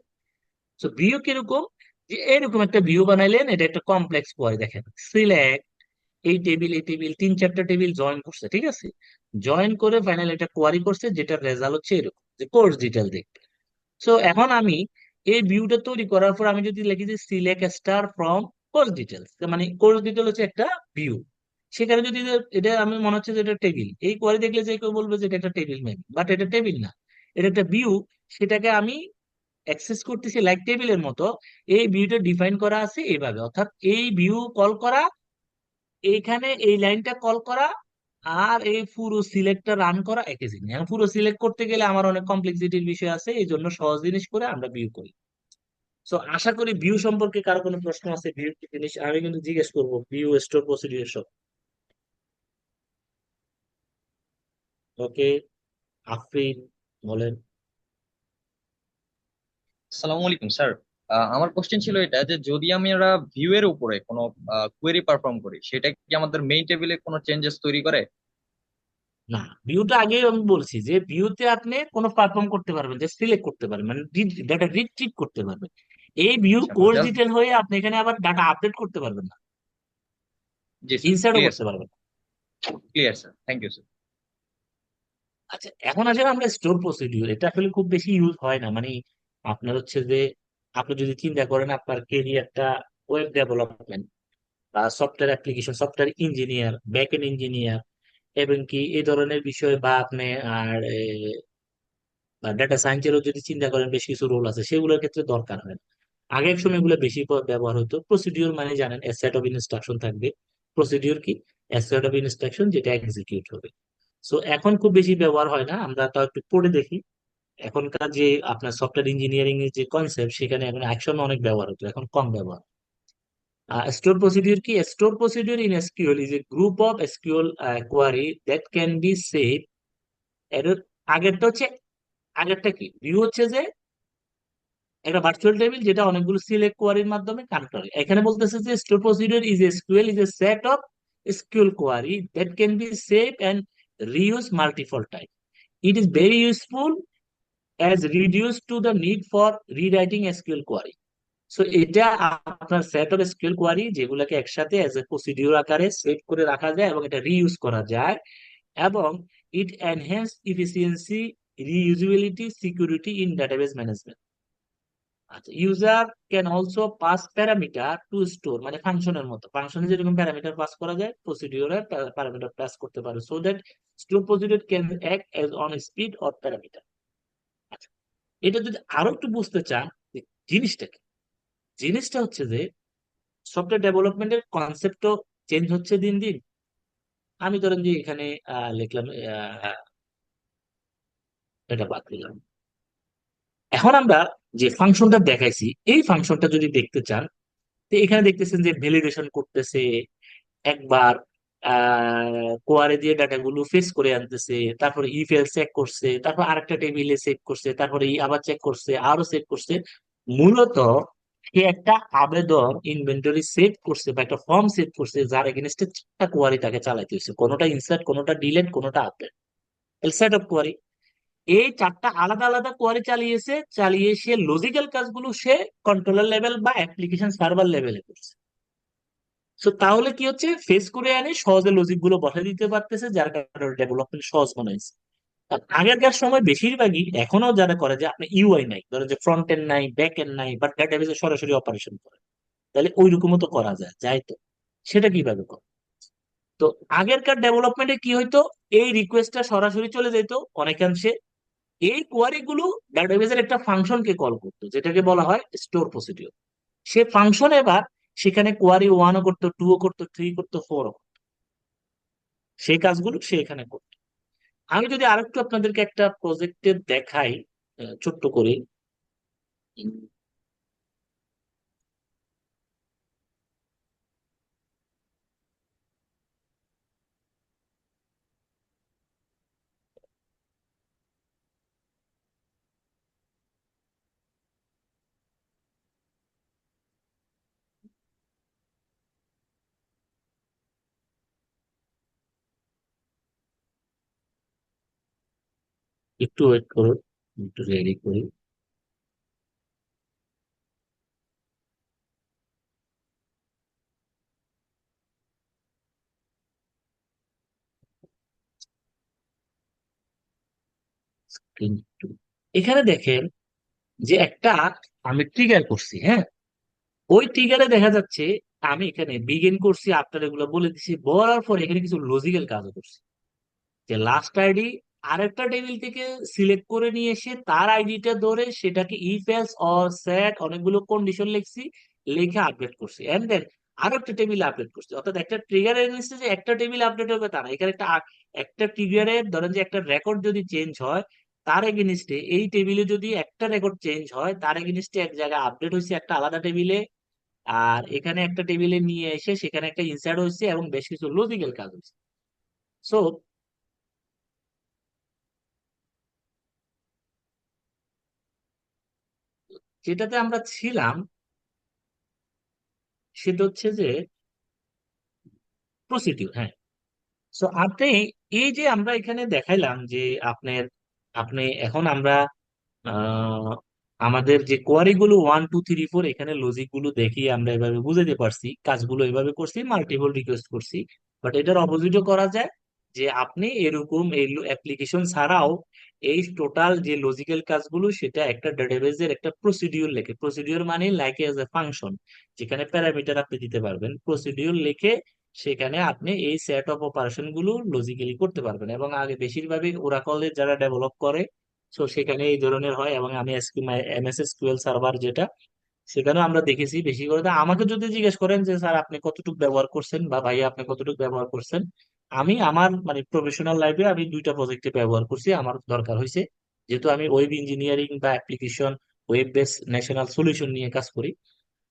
তো ভিউ কিরকম, যে এরকম একটা view বানাইলেন, এটা একটা complex query. দেখেন, সিলেক্ট এই টেবিল, এই টেবিল, 3-4টা টেবিল জয়েন করছে, ঠিক আছে? জয়েন করে ফাইনাল এটা কোয়ারি করছে, যেটার রেজাল্ট হচ্ছে এরকম, যে কোর্স ডিটেল দেখবে। সো এখন আমি এই ভিউটা তৈরি করার পর আমি যদি লিখি যে select star from course details, মানে কোর্স ডিটেল হচ্ছে একটা ভিউ, সেখানে যদি এটা আমি মনে হচ্ছে যে এটা টেবিল, এই কোয়ারি দেখলে যে কেউ বলবে যে এটা একটা টেবিল মেবি, বাট এটা টেবিল না, এটা একটা ভিউ। সেটাকে আমি অ্যাক্সেস করতেছি লাইক টেবিলের মতো। এই ভিউটা ডিফাইন করা আছে এইভাবে, অর্থাৎ এই ভিউ কল করা, এইখানে এই লাইনটা কল করা, আর এই পুরো সিলেক্টটা রান করা একই জিনিস। এখন পুরো সিলেক্ট করতে গেলে আমার অনেক কমপ্লেক্সিটির বিষয় আছে, এই জন্য সহজ জিনিস করে আমরা ভিউ করি। সো আশা করি ভিউ সম্পর্কে কারো কোনো প্রশ্ন আছে, ভিউ কি জিনিস আমি কিন্তু জিজ্ঞেস করবো, ভিউ স্টোর প্রসিডিউর সব। ওকে, আফরিন বলেন। আসসালামু আলাইকুম স্যার। আমার কোশ্চেন ছিল এটা যে যদি আমরা ভিউ এর উপরে কোনো কোয়েরি পারফর্ম করি, সেটা কি আমাদের মেইন টেবিলে কোনো চেঞ্জেস তৈরি করে? না, ভিউটা আগে আমি বলছি যে ভিউতে আপনি কোনো পারফর্ম করতে পারবেন, যে সিলেক্ট করতে পারবেন, মানে ডাটা রিট্রিভ করতে পারবেন। এই ভিউ আচ্ছা, কোর্স জাস্ট। ডিটেল হয়ে আপনি এখানে আবার ডাটা আপডেট করতে পারবেন না, জি স্যার, ইনসার্টও ক্লিয়ার করতে স্যার, পারবেন না। Clear sir, thank you sir. আচ্ছা, এখন আসলে আমরা স্টোর প্রসিডিউর, এটা আসলে খুব বেশি ইউজ হয় না। মানে আপনার হচ্ছে যে আপনি যদি চিন্তা করেন আপনার কেরিয়ারটা ওয়েব ডেভেলপমেন্ট বা software application, software engineer, back end engineer, এবং কি এই ধরনের বিষয়, বা আপনি আর বা ডাটা সায়েন্সেরও যদি চিন্তা করেন বেশ কিছু রোল আছে, সেগুলোর ক্ষেত্রে দরকার হয় না। আগের সময় এগুলো বেশি ব্যবহার হতো। প্রসিডিউর মানে জানেন, সেট অফ ইনস্ট্রাকশন থাকবে। প্রসিডিউর কি? সেট অফ ইনস্ট্রাকশন যেটা এক্সিকিউট হবে। সো এখন খুব বেশি ব্যবহার হয় না, আমরা তাও একটু পড়ে দেখি। এখনকার যে আপনার সফটওয়্যার ইঞ্জিনিয়ারিং এর যে কনসেপ্ট, সেখানে এখন অ্যাকশন অনেক ব্যবহার হতো, এখন কম ব্যবহার। স্টোর প্রসিডিউর কি? Store procedure in SQL is a group of SQL query that can be save. এর আগেরটা হচ্ছে, আগেরটা কি ভিউ হচ্ছে যে একটা ভার্চুয়াল টেবিল যেটা অনেকগুলো সিলেক্ট কোয়ারির মাধ্যমে কানেক্ট করে। এখানে বলতেছে যে store procedure is SQL is a set of SQL query that can be save and reuse multiple time. It is very useful as reduced to the need for rewriting SQL query. So এটা আপনার set of SQL query যেগুলোকে একসাথে as a procedure আকারে save করে রাখা যায় এবং এটা রিইউজ করা যায়, এবং it enhance efficiency, reusability, security in database management. আচ্ছা, user can also pass parameter two store, মানে ফাংশনের মতো, ফাংশনে যেরকম প্যারামিটার পাস করা যায়, প্রসিডিউরে প্যারামিটার পাস করতে পারে, so that store procedure can act as on speed or parameter. আচ্ছা, এটা যদি আরো একটু বুঝতে চান যে জিনিসটা কি, জিনিসটা হচ্ছে যে সফটওয়্যার ডেভেলপমেন্টের কনসেপ্টও চেঞ্জ হচ্ছে দিন দিন। আমি ধরেন যে এখানে লিখলাম, এটা বাদ দিলাম। এখন আমরা যে ফাংশনটা দেখাইছি, এই ফাংশনটা যদি দেখতে চান, তো এখানে দেখতেছেন যে ভ্যালিডেশন করতেছে একবার, কোয়ারে দিয়ে ডাটাগুলো ফেস করে আনতেছে, তারপরে ইফ এলস চেক করছে, তারপর আরেকটা টেবিলে সেভ করছে, তারপরে আবার চেক করছে, আরো সেভ করছে। মূলত সে একটা আবেদন ইনভেন্টরি সেভ করছে বা একটা ফর্ম সেভ করছে, যার এগেনস্টে চারটা কোয়ারি তাকে চালাইতে হয়েছে, কোনোটা ইনসার্ট, কোনোটা ডিলেট, কোনোটা আপডেট, সেট অফ কোয়ারি। এই চারটা আলাদা আলাদা কোয়ারি চালিয়েছে, চালিয়ে সে লজিক্যাল কাজগুলো সে কন্ট্রোলার লেভেল বা অ্যাপ্লিকেশন সার্ভার লেভেলে করছে। সো তাহলে কি হচ্ছে, ফেস করে আনে সহজে লজিক গুলো বসাই দিতে পারতেছে, যার কারণে ডেভেলপমেন্ট সহজ বানাইছে। আর আগেরকার সময় বেশিরভাগই এখনো যারা করে যে আপনি ইউআই নাই, ধরো যে ফ্রন্ট এন্ড নাই, ব্যাক এন্ড নাই, বাট ডেটাবেসে সরাসরি অপারেশন করে, তাহলে ওই রকমও তো করা যায়, যাই তো, সেটা কিভাবে করে? তো আগেরকার ডেভেলপমেন্টে কি হইতো, এই রিকোয়েস্টটা সরাসরি চলে যেত অনেকাংশে, এই কোয়ারি গুলো ডেটাবেসের একটা ফাংশনকে কল করতো, যেটাকে বলা হয় স্টোর প্রসিডিউর। সে ফাংশন এবার সেখানে কোয়ারি ওয়ানও করতো, টু ও করতো, থ্রি করতো, ফোর, সেই কাজগুলো সে এখানে করতো। আমি যদি আরেকটু আপনাদেরকে একটা প্রজেক্টে দেখাই, ছোট্ট করে। উম, একটু ওয়েট করুন, একটু রেডি করি। কিন্তু এখানে দেখেন যে একটা আমি ট্রিগার করছি, হ্যাঁ, ওই ট্রিগারে দেখা যাচ্ছে আমি এখানে বিগিন করছি, আফটার এগুলো বলে দিছি, বলার পর এখানে কিছু লজিক্যাল কাজও করছি, যে লাস্ট আইডি আরেকটা টেবিল থেকে সিলেক্ট করে নিয়ে এসে তার আইডিটা ধরে সেটাকে ইফ এলস অর সেট অনেকগুলো কন্ডিশন লিখছি, লিখে আপডেট করছি, এন্ড দেন আরো একটা টেবিল আপডেট করছি। অর্থাৎ একটা ট্রিগারের এগেইনস্টে যে একটা টেবিল আপডেট হবে তা না, এখানে একটা একটা ট্রিগারের ধরেন যে একটা রেকর্ড যদি চেঞ্জ হয়, তার এগেইনস্টে এই টেবিলে যদি একটা রেকর্ড চেঞ্জ হয়, তার এগেইনস্টে এক জায়গায় আপডেট হয়েছে একটা আলাদা টেবিলে, আর এখানে একটা টেবিলে নিয়ে এসে সেখানে একটা ইনসার্ট হয়েছে, এবং বেশ কিছু লজিক্যাল কাজ হয়েছে। সো যেটাতে আমরা ছিলাম সেটা হচ্ছে যে প্রসিডিউর। হ্যাঁ, সো আপনি এই যে আমরা এখানে দেখাইলাম যে আপনার আপনি এখন আমরা আহ, আমাদের যে কোয়ারি গুলো 1 2 3 4 এখানে লজিক গুলো দেখিয়ে আমরা এভাবে বুঝাতে পারছি, কাজগুলো এভাবে করছি, মাল্টিপল রিকোয়েস্ট করছি। বাট এটার অপোজিটও করা যায় যে আপনি এরকম এই অ্যাপ্লিকেশন ছাড়াও এই টোটাল যে লজিক্যাল কাজগুলো সেটা একটা ডেটাবেজের একটা প্রসিডিউর লেখে। প্রসিডিউর মানে লাইক এজ এ ফাংশন, যেখানে প্যারামিটার আপনি দিতে পারবেন, প্রসিডিউর লিখে সেখানে আপনি এই সেট অফ অপারেশন গুলো লজিক্যালি করতে পারবেন। এবং আগে বেশিরভাগই ওরাকলের যারা ডেভেলপ করে, তো সেখানে এই ধরনের হয়। এবং আমি এমএস এসকিউএল সার্ভার যেটা, সেখানেও আমরা দেখেছি বেশি করে। তা আমাকে যদি জিজ্ঞেস করেন যে স্যার আপনি কতটুকু ব্যবহার করছেন বা ভাইয়া আপনি কতটুকু ব্যবহার করছেন, আমি আমার মানে প্রফেশনাল লাইফে আমি 2টা প্রজেক্টে ব্যবহার করছি, আমার দরকার হয়েছে। যেহেতু আমি ওয়েব ইঞ্জিনিয়ারিং বা application web base national solution নিয়ে কাজ করি।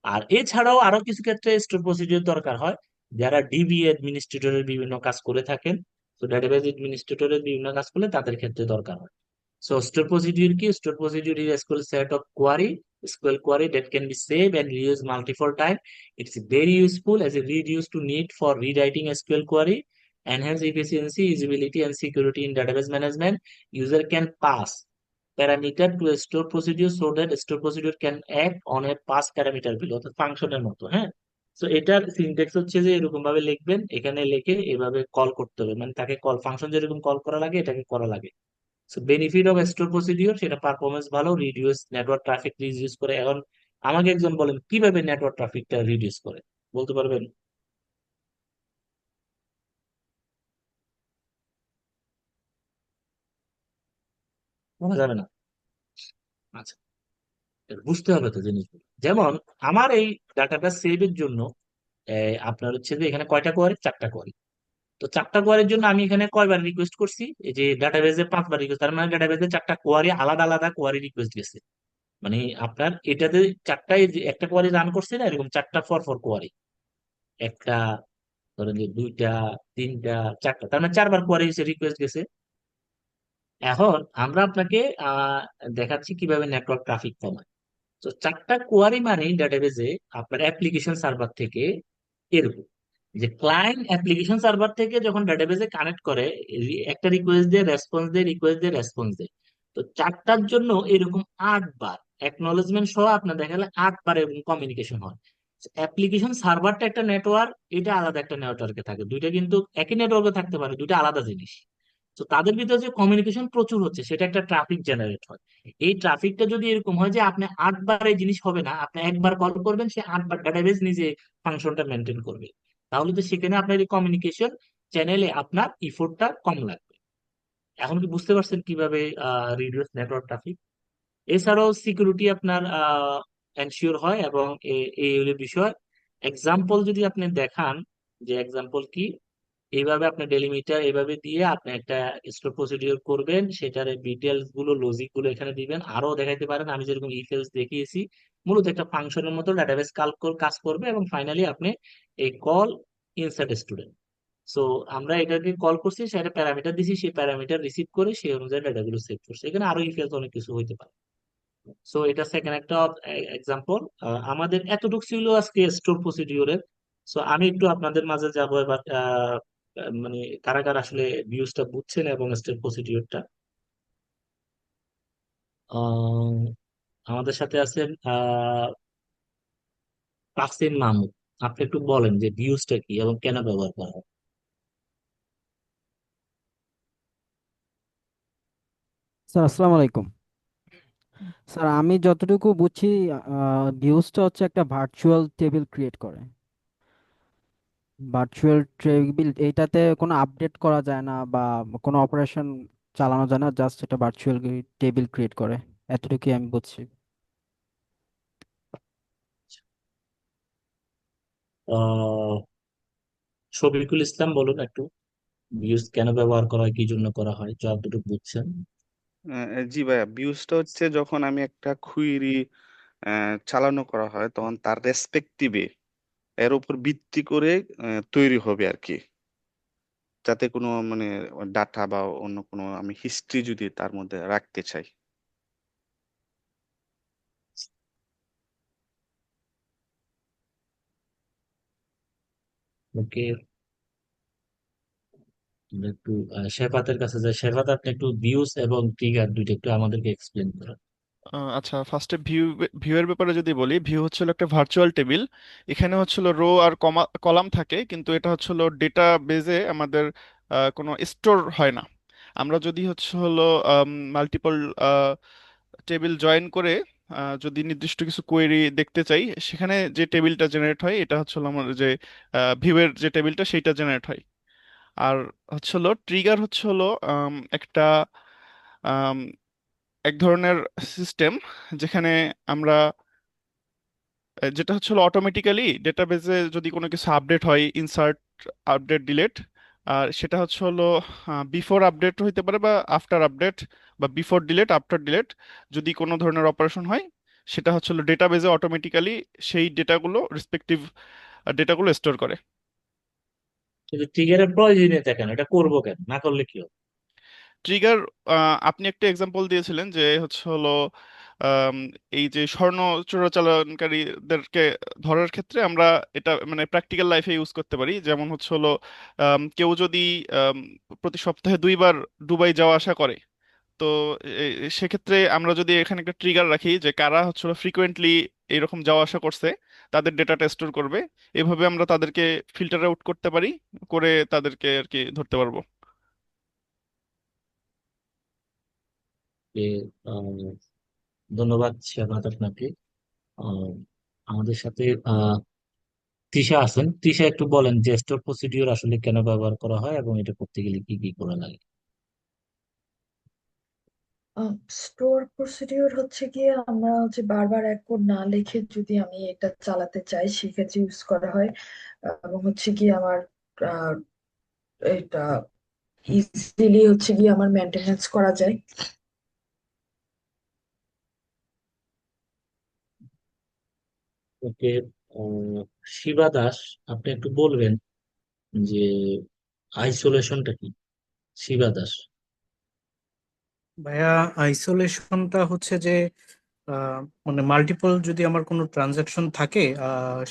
আর এছাড়াও আরো কিছু ক্ষেত্রে স্টোর প্রসিডিউর দরকার হয়, যারা ডিবি অ্যাডমিনিস্ট্রেটরের বিভিন্ন কাজ করে থাকেন। তো ডাটাবেজ অ্যাডমিনিস্ট্রেটরের বিভিন্ন কাজ করলে তাদের ক্ষেত্রে দরকার হয়। So stored procedure key, stored procedure is a SQL set of query that can be saved and reused multiple times. It's very useful as a reduce to need for rewriting SQL query, enhance efficiency, usability, and security in database management. User can pass parameter to a stored procedure so that a stored procedure can act on a pass parameter below the ফাংশনের মতো। হ্যাঁ, তো এটার syntax হচ্ছে যে এরকম ভাবে লিখবেন, এখানে লিখে এভাবে কল করতে হবে, মানে তাকে কল ফাংশন যেরকম কল করা লাগে এটাকে করা লাগে। So benefit of store procedure, সেটা পারফরমেন্স ভালো, রিডিউস নেটওয়ার্ক ট্রাফিক রিডিউস করে। এখন আমাকে একজন বলেন কিভাবে নেটওয়ার্ক ট্রাফিকটা রিডিউস করে, বলতে পারবেন? বলা যাবে না? আচ্ছা, এটা বুঝতে হবে তো জিনিসগুলো। যেমন আমার এই ডাটাটা সেভের জন্য আপনার হচ্ছে যে এখানে কয়টা কোয়ারি, 4টা কোয়ারি। তো 4টা কোয়ারির জন্য আমি এখানে কয়বার রিকোয়েস্ট করছি, এই যে ডাটাবেজে 5বার রিকোয়েস্ট, তার মানে ডাটাবেজে 4টা কোয়ারি আলাদা আলাদা কোয়ারি রিকোয়েস্ট গেছে। মানে আপনার এটাতে 4টায় একটা কোয়ারি রান করছে না, এরকম 4টা ফর কোয়ারি, একটা, ধরেন যে 2টা, 3টা, 4টা, তার মানে 4বার কোয়ারি রিকোয়েস্ট গেছে। এখন আমরা আপনাকে আহ দেখাচ্ছি কিভাবে নেটওয়ার্ক ট্রাফিক কমায়। তো 4টা কোয়ারি মানে ডেটাবেজে আপনার অ্যাপ্লিকেশন সার্ভার থেকে এরকম, যে ক্লায়েন্ট অ্যাপ্লিকেশন সার্ভার থেকে যখন ডেটাবেজে কানেক্ট করে, একটা রিকোয়েস্ট দিয়ে রেসপন্স দেয়, রিকোয়েস্ট দিয়ে রেসপন্স দেয়। তো 4টার জন্য এরকম 8বার অ্যাকনলেজমেন্ট সহ আপনার দেখালে 8বার এরকম কমিউনিকেশন হয়। অ্যাপ্লিকেশন সার্ভারটা একটা নেটওয়ার্ক, এটা আলাদা একটা নেটওয়ার্কে থাকে, দুইটা কিন্তু একই নেটওয়ার্কে থাকতে পারে, দুইটা আলাদা জিনিস। তো তাদের ভিতরে যে কমিউনিকেশন প্রচুর হচ্ছে, সেটা একটা ট্রাফিক জেনারেট হয়। এই ট্রাফিকটা যদি এরকম হয় যে আপনি 8বার এই জিনিস হবে না, আপনি একবার কল করবেন, সে 8বার ডাটাবেজ নিজে ফাংশনটা মেনটেন করবে, তাহলে তো সেখানে আপনার এই কমিউনিকেশন চ্যানেলে আপনার ইফোর্টটা কম লাগবে। এখন কি বুঝতে পারছেন কিভাবে রিডিউস নেটওয়ার্ক ট্রাফিক? এছাড়াও সিকিউরিটি আপনার এনশিওর হয়। এবং এই হলো বিষয়। এক্সাম্পল যদি আপনি দেখান, যে এক্সাম্পল কি, এইভাবে আপনি ডেলিমিটার এইভাবে দিয়ে আপনি একটা স্টোর প্রসিডিওর করবেন, সেটার ডিটেলস গুলো লজিক গুলো এখানে দিবেন। আরো দেখাইতে পারেন, আমি যেরকম ইফেলস দেখিয়েছি, মূলত একটা ফাংশনের মতো ডাটাবেস কাজ করবে। এবং ফাইনালি আপনি এই কল ইনসার্ট স্টুডেন্ট। সো আমরা এটাকে কল করছি, সেটা প্যারামিটার দিছি, সেই প্যারামিটার রিসিভ করে সেই অনুযায়ী ডাটাগুলো সেভ করছে। এখানে আরো ইফেলস অনেক কিছু হইতে পারে। সো এটা সেকেন্ড একটা এক্সাম্পল। আমাদের এতটুকু ছিল আজকে স্টোর প্রসিডিওরের। সো আমি একটু আপনাদের মাঝে যাবো এবার, মানে কারা কারা আসলে ভিউজটা বুঝছেন এবং স্টোর প্রসিডিওরটা। আমাদের সাথে আছেন তাসিম মাহমুদ। আপনি একটু বলেন যে ভিউজটা কি এবং কেন ব্যবহার করা হয়। স্যার আসসালামু আলাইকুম। স্যার আমি যতটুকু বুঝছি ভিউজটা হচ্ছে একটা ভার্চুয়াল টেবিল ক্রিয়েট করে। ভার্চুয়াল টেবিল এইটাতে কোনো আপডেট করা যায় না বা কোনো অপারেশন চালানো যায় না, জাস্ট এটা ভার্চুয়াল টেবিল ক্রিয়েট করে, এতটুকুই আমি বুঝছি। আহ শফিকুল ইসলাম বলুন একটু, ভিউজ কেন ব্যবহার করা হয়, কি জন্য করা হয়, যতটুকু বুঝছেন। জি ভাইয়া, ভিউজটা হচ্ছে যখন আমি একটা কুইরি চালানো করা হয় তখন তার রেসপেক্টিভে এর উপর ভিত্তি করে তৈরি হবে আর কি, যাতে কোনো মানে ডাটা বা অন্য কোনো আমি হিস্ট্রি যদি তার মধ্যে রাখতে চাই। ওকে, আমরা একটু শেফাতের কাছে যাই। শেফাত, আপনি একটু ভিউস এবং ট্রিগার দুইটা একটু আমাদেরকে এক্সপ্লেন করেন। আচ্ছা, ফার্স্টে ভিউয়ের ব্যাপারে যদি বলি, ভিউ হচ্ছিল একটা ভার্চুয়াল টেবিল। এখানে হচ্ছিল রো আর কলাম থাকে, কিন্তু এটা হচ্ছিল ডেটা বেজে আমাদের কোনো স্টোর হয় না। আমরা যদি হচ্ছে হলো মাল্টিপল টেবিল জয়েন করে যদি নির্দিষ্ট কিছু কোয়েরি দেখতে চাই, সেখানে যে টেবিলটা জেনারেট হয় এটা হচ্ছে হলো আমার যে ভিউয়ের যে টেবিলটা সেইটা জেনারেট হয়। আর হচ্ছে হলো ট্রিগার হচ্ছে হলো একটা আম, এক ধরনের সিস্টেম যেখানে আমরা যেটা হচ্ছে হলো অটোমেটিক্যালি ডেটাবেজে যদি কোনো কিছু আপডেট হয়, ইনসার্ট, আপডেট, ডিলেট, আর সেটা হচ্ছে হলো বিফোর আপডেট হইতে পারে বা আফটার আপডেট, বা বিফোর ডিলেট, আফটার ডিলেট, যদি কোনো ধরনের অপারেশন হয়, সেটা হচ্ছে হলো ডেটাবেজে অটোমেটিক্যালি সেই ডেটাগুলো, রেসপেক্টিভ ডেটাগুলো স্টোর করে। কিন্তু ট্রিগারের প্রয়োজনীয়তা কেন? এটা করবো কেন? না করলে কি হবে? ট্রিগার, আপনি একটা এক্সাম্পল দিয়েছিলেন যে হচ্ছে হলো আম, এই যে স্বর্ণ চোরাচালানকারীদেরকে ধরার ক্ষেত্রে আমরা এটা মানে প্র্যাকটিক্যাল লাইফে ইউজ করতে পারি। যেমন হচ্ছে হলো কেউ যদি আম, প্রতি সপ্তাহে 2বার দুবাই যাওয়া আসা করে, তো সেক্ষেত্রে আমরা যদি এখানে একটা ট্রিগার রাখি যে কারা হচ্ছে ফ্রিকোয়েন্টলি এরকম যাওয়া আসা করছে, তাদের ডেটাটা স্টোর করবে। এভাবে আমরা তাদেরকে ফিল্টার আউট করতে পারি, করে তাদেরকে আর কি ধরতে পারবো। যে, আহ, ধন্যবাদ শেফাত আপনাকে। আহ, আমাদের সাথে তৃষা আছেন। তৃষা, একটু বলেন যে স্টোর প্রসিডিওর আসলে কেন ব্যবহার করা হয় এবং এটা করতে গেলে কি কি করা লাগে। স্টোর প্রসিডিওর হচ্ছে গিয়ে আমরা হচ্ছে বারবার এক কোড না লিখে যদি আমি এটা চালাতে চাই সেক্ষেত্রে ইউজ করা হয়। এবং হচ্ছে গিয়ে আমার আহ, এটা ইজিলি হচ্ছে গিয়ে আমার মেনটেনেন্স করা যায়। ওকে, শিবা দাস, আপনি একটু বলবেন যে আইসোলেশনটা কি? শিবা দাস। ভাইয়া, আইসোলেশনটা হচ্ছে যে আহ, মানে মাল্টিপল যদি আমার কোনো ট্রানজাকশন থাকে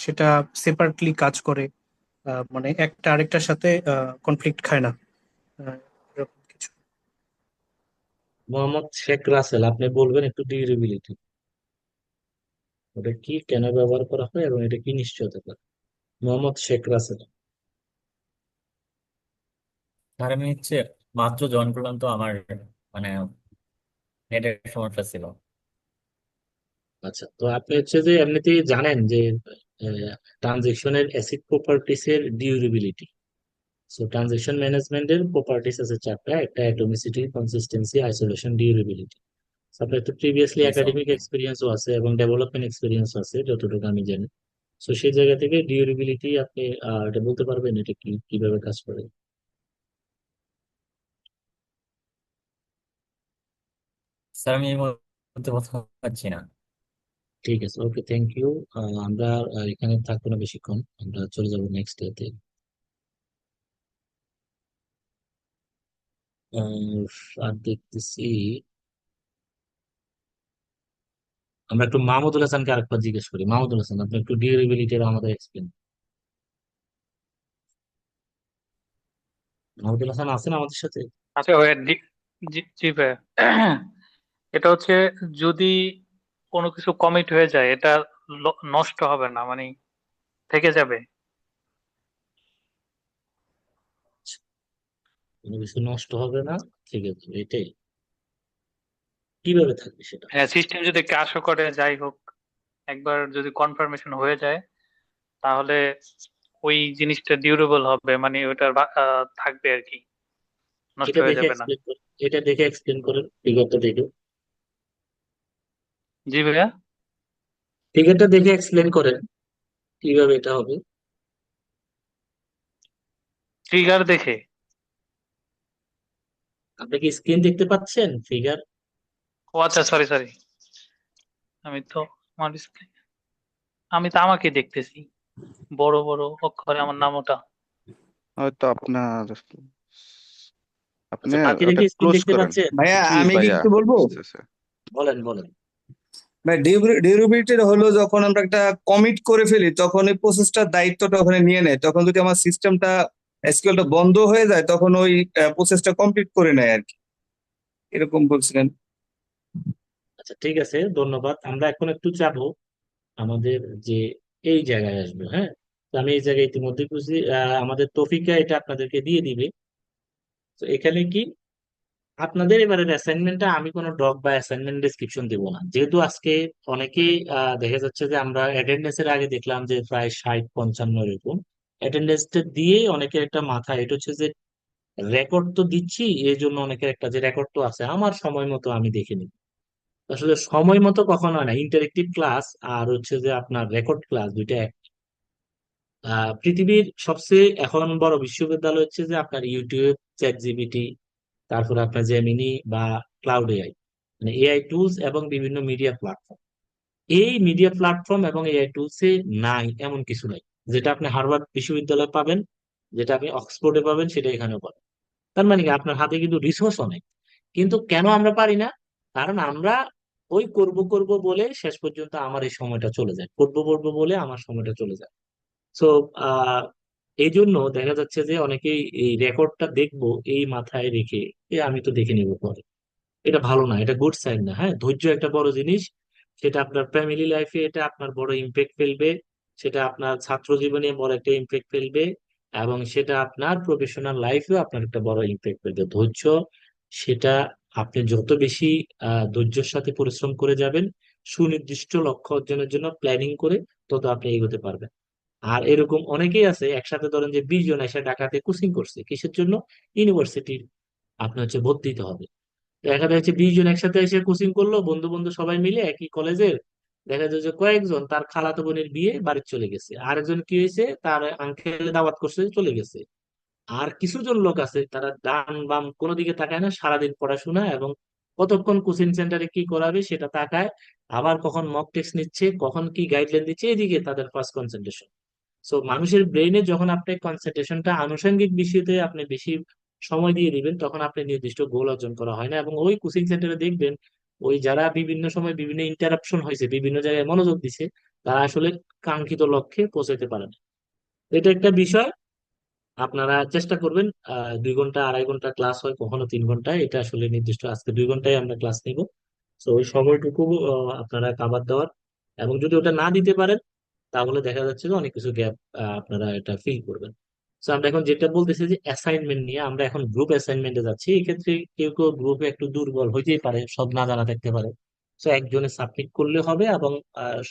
সেটা সেপারেটলি কাজ করে, মানে একটা আরেকটার সাথে কনফ্লিক্ট খায় না, এরকম কিছু। মোহাম্মদ শেখ রাসেল, আপনি বলবেন একটু ডিউরেবিলিটি, ওটা কি, কেন ব্যবহার করা হয় এবং এটা কি নিশ্চয়তা করে? মোহাম্মদ শেখ রাসেল। স্যার আমি মাত্র জয়েন করলাম, তো আমার মানে নেটের সমস্যা ছিল। আচ্ছা, তো আপনি হচ্ছে যে এমনিতেই জানেন যে ট্রানজেকশনের অ্যাসিড প্রপার্টিস এর ডিউরেবিলিটি। সো ট্রানজেকশন ম্যানেজমেন্টের প্রপার্টিস আছে চারটা: একটা অ্যাটমিসিটি, কনসিস্টেন্সি, আইসোলেশন, ডিউরেবিলিটি। আপনার তো প্রিভিয়াসলি জি স্যার। একাডেমিক এক্সপিরিয়েন্সও আছে এবং ডেভেলপমেন্ট এক্সপিরিয়েন্স আছে যতটুকু আমি জানি। সো সেই জায়গা থেকে ডিউরেবিলিটি আপনি এটা বলতে পারবেন এটা কি, কিভাবে কাজ করে? স্যার আমি এই মুহূর্তে কথা পাচ্ছি না। ঠিক আছে, ওকে, থ্যাংক ইউ। আমরা এখানে থাকবো না বেশিক্ষণ, আমরা চলে যাবো নেক্সট ডেতে। আর দেখতেছি আমরা একটু মাহমুদুল হাসানকে আরেকবার জিজ্ঞেস করি। মাহমুদুল হাসান, আপনি একটু ডিউরেবিলিটি আমাদের এক্সপ্লেন। মাহমুদুল হাসান আছেন আমাদের সাথে? আচ্ছা ভাইয়া, জি জি ভাইয়া। এটা হচ্ছে যদি কোনো কিছু কমিট হয়ে যায়, এটা নষ্ট হবে না, মানে থেকে যাবে। কোনো কিছু নষ্ট হবে না, ঠিক আছে, এটাই। কিভাবে থাকবে সেটা? হ্যাঁ, সিস্টেম যদি ক্র্যাশও করে, যাই হোক, একবার যদি কনফার্মেশন হয়ে যায়, তাহলে ওই জিনিসটা ডিউরেবল হবে, মানে ওটার থাকবে আর কি, নষ্ট এটা হয়ে দেখে যাবে না। এক্সপ্লেন করেন, এটা দেখে এক্সপ্লেন করেন ফিগারটা দেখে। জি ভাইয়া। ফিগারটা দেখে এক্সপ্লেন করেন কিভাবে এটা হবে। ট্রিগার দেখে? আপনি কি স্ক্রিন দেখতে পাচ্ছেন ফিগার? ও আচ্ছা, সরি সরি, আমি তো আমার আমি তো আমাকে দেখতেছি বড় বড় অক্ষরে আমার নাম ওটা। হয়তো আপনি আচ্ছা, বাকি ওটা দেখে স্ক্রিন ক্লোজ দেখতে করেন। পাচ্ছেন? ভাইয়া জি আমি কি ভাইয়া, কিছু বলবো? বুঝতেছে। বলেন বলেন। মানে ডিউরেবিলিটির হলো যখন আমরা একটা কমিট করে ফেলি তখন এই প্রসেসটার দায়িত্বটা ওখানে নিয়ে নেয়, তখন যদি আমার সিস্টেমটা এসকিউএলটা বন্ধ হয়ে যায় তখন ওই প্রসেসটা কমপ্লিট করে নেয় আর কি, এরকম বলছিলেন। আচ্ছা, ঠিক আছে, ধন্যবাদ। আমরা এখন একটু যাবো আমাদের যে এই জায়গায় আসবো। হ্যাঁ, তো আমি এই জায়গায় ইতিমধ্যে বুঝি, আমাদের তৌফিকা এটা আপনাদেরকে দিয়ে দিবে। তো এখানে কি আপনাদের এবারের অ্যাসাইনমেন্টটা আমি কোনো ডক বা অ্যাসাইনমেন্ট ডেসক্রিপশন দেবো না, যেহেতু আজকে অনেকেই দেখা যাচ্ছে যে আমরা অ্যাটেন্ডেন্সের আগে দেখলাম যে প্রায় 60-55 এরকম অ্যাটেন্ডেন্সটা দিয়ে অনেকের একটা মাথা এটা হচ্ছে যে রেকর্ড তো দিচ্ছি, এই জন্য অনেকের একটা যে রেকর্ড তো আছে আমার সময় মতো আমি দেখে নিই। আসলে সময় মতো কখনো হয় না। ইন্টারেক্টিভ ক্লাস আর হচ্ছে যে আপনার রেকর্ড ক্লাস দুইটা এক। পৃথিবীর সবচেয়ে এখন বড় বিশ্ববিদ্যালয় হচ্ছে যে আপনার ইউটিউব, চ্যাট জিপিটি, তারপরে আপনার জেমিনি বা ক্লাউড এআই, মানে এআই টুলস এবং বিভিন্ন মিডিয়া প্ল্যাটফর্ম। এই মিডিয়া প্ল্যাটফর্ম এবং এআই টুলসে নাই এমন কিছু নাই। যেটা আপনি হার্ভার্ড বিশ্ববিদ্যালয়ে পাবেন, যেটা আপনি অক্সফোর্ডে পাবেন, সেটা এখানেও পাবেন। তার মানে কি আপনার হাতে কিন্তু রিসোর্স অনেক, কিন্তু কেন আমরা পারি না? কারণ আমরা ওই করব করব বলে শেষ পর্যন্ত আমার এই সময়টা চলে যায়, করবো করবো বলে আমার সময়টা চলে যায়। সো এই জন্য দেখা যাচ্ছে যে অনেকেই এই রেকর্ডটা দেখবো এই মাথায় রেখে আমি তো দেখে নিবো পরে। এটা ভালো না, এটা গুড সাইন না। হ্যাঁ, ধৈর্য একটা বড় জিনিস। সেটা আপনার ফ্যামিলি লাইফে এটা আপনার বড় ইম্প্যাক্ট ফেলবে, সেটা আপনার ছাত্র জীবনে বড় একটা ইম্প্যাক্ট ফেলবে, এবং সেটা আপনার প্রফেশনাল লাইফেও আপনার একটা বড় ইম্প্যাক্ট ফেলবে। ধৈর্য, সেটা আপনি যত বেশি ধৈর্যের সাথে পরিশ্রম করে যাবেন, সুনির্দিষ্ট লক্ষ্য অর্জনের জন্য প্ল্যানিং করে, তত আপনি এগোতে পারবেন। আর এরকম অনেকেই আছে একসাথে ধরেন যে 20 জন এসে ঢাকাতে কোচিং করছে, কিসের জন্য? ইউনিভার্সিটির আপনি হচ্ছে ভর্তি দিতে হবে। দেখা যাচ্ছে 20 জন একসাথে এসে কোচিং করলো, বন্ধু বন্ধু সবাই মিলে একই কলেজের। দেখা যায় যে কয়েকজন তার খালাতো বোনের বিয়ে বাড়ি চলে গেছে, আরেকজন কি হয়েছে তার আঙ্কেল দাওয়াত করছে চলে গেছে। আর কিছু জন লোক আছে তারা ডান বাম কোনো দিকে তাকায় না, সারাদিন পড়াশোনা এবং কতক্ষণ কোচিং সেন্টারে কি করাবে সেটা তাকায়, আবার কখন মক টেস্ট নিচ্ছে, কখন কি গাইডলাইন দিচ্ছে, এদিকে তাদের ফার্স্ট কনসেন্ট্রেশন। সো মানুষের ব্রেইনে যখন আপনি কনসেন্ট্রেশনটা আনুষঙ্গিক বিষয়তে আপনি বেশি সময় দিয়ে দিবেন, তখন আপনি নির্দিষ্ট গোল অর্জন করা হয় না। এবং ওই কোচিং সেন্টারে দেখবেন ওই যারা বিভিন্ন সময় বিভিন্ন ইন্টারাপশন হয়েছে, বিভিন্ন জায়গায় মনোযোগ দিছে, তারা আসলে কাঙ্ক্ষিত লক্ষ্যে পৌঁছাতে পারে না। এটা একটা বিষয়। আপনারা চেষ্টা করবেন 2 ঘন্টা 2.5 ঘন্টা ক্লাস হয়, কখনো 3 ঘন্টা, এটা আসলে নির্দিষ্ট আজকে 2 ঘন্টায় আমরা ক্লাস নিব। তো ওই সময়টুকু আপনারা কাভার দেওয়ার, এবং যদি ওটা না দিতে পারেন তাহলে দেখা যাচ্ছে যে অনেক কিছু গ্যাপ আপনারা এটা ফিল করবেন। তো আমরা এখন যেটা বলতেছি যে অ্যাসাইনমেন্ট নিয়ে, আমরা এখন গ্রুপ অ্যাসাইনমেন্টে যাচ্ছি। এক্ষেত্রে কেউ কেউ গ্রুপে একটু দুর্বল হইতেই পারে, সব না জানা থাকতে পারে। তো একজনে সাবমিট করলে হবে, এবং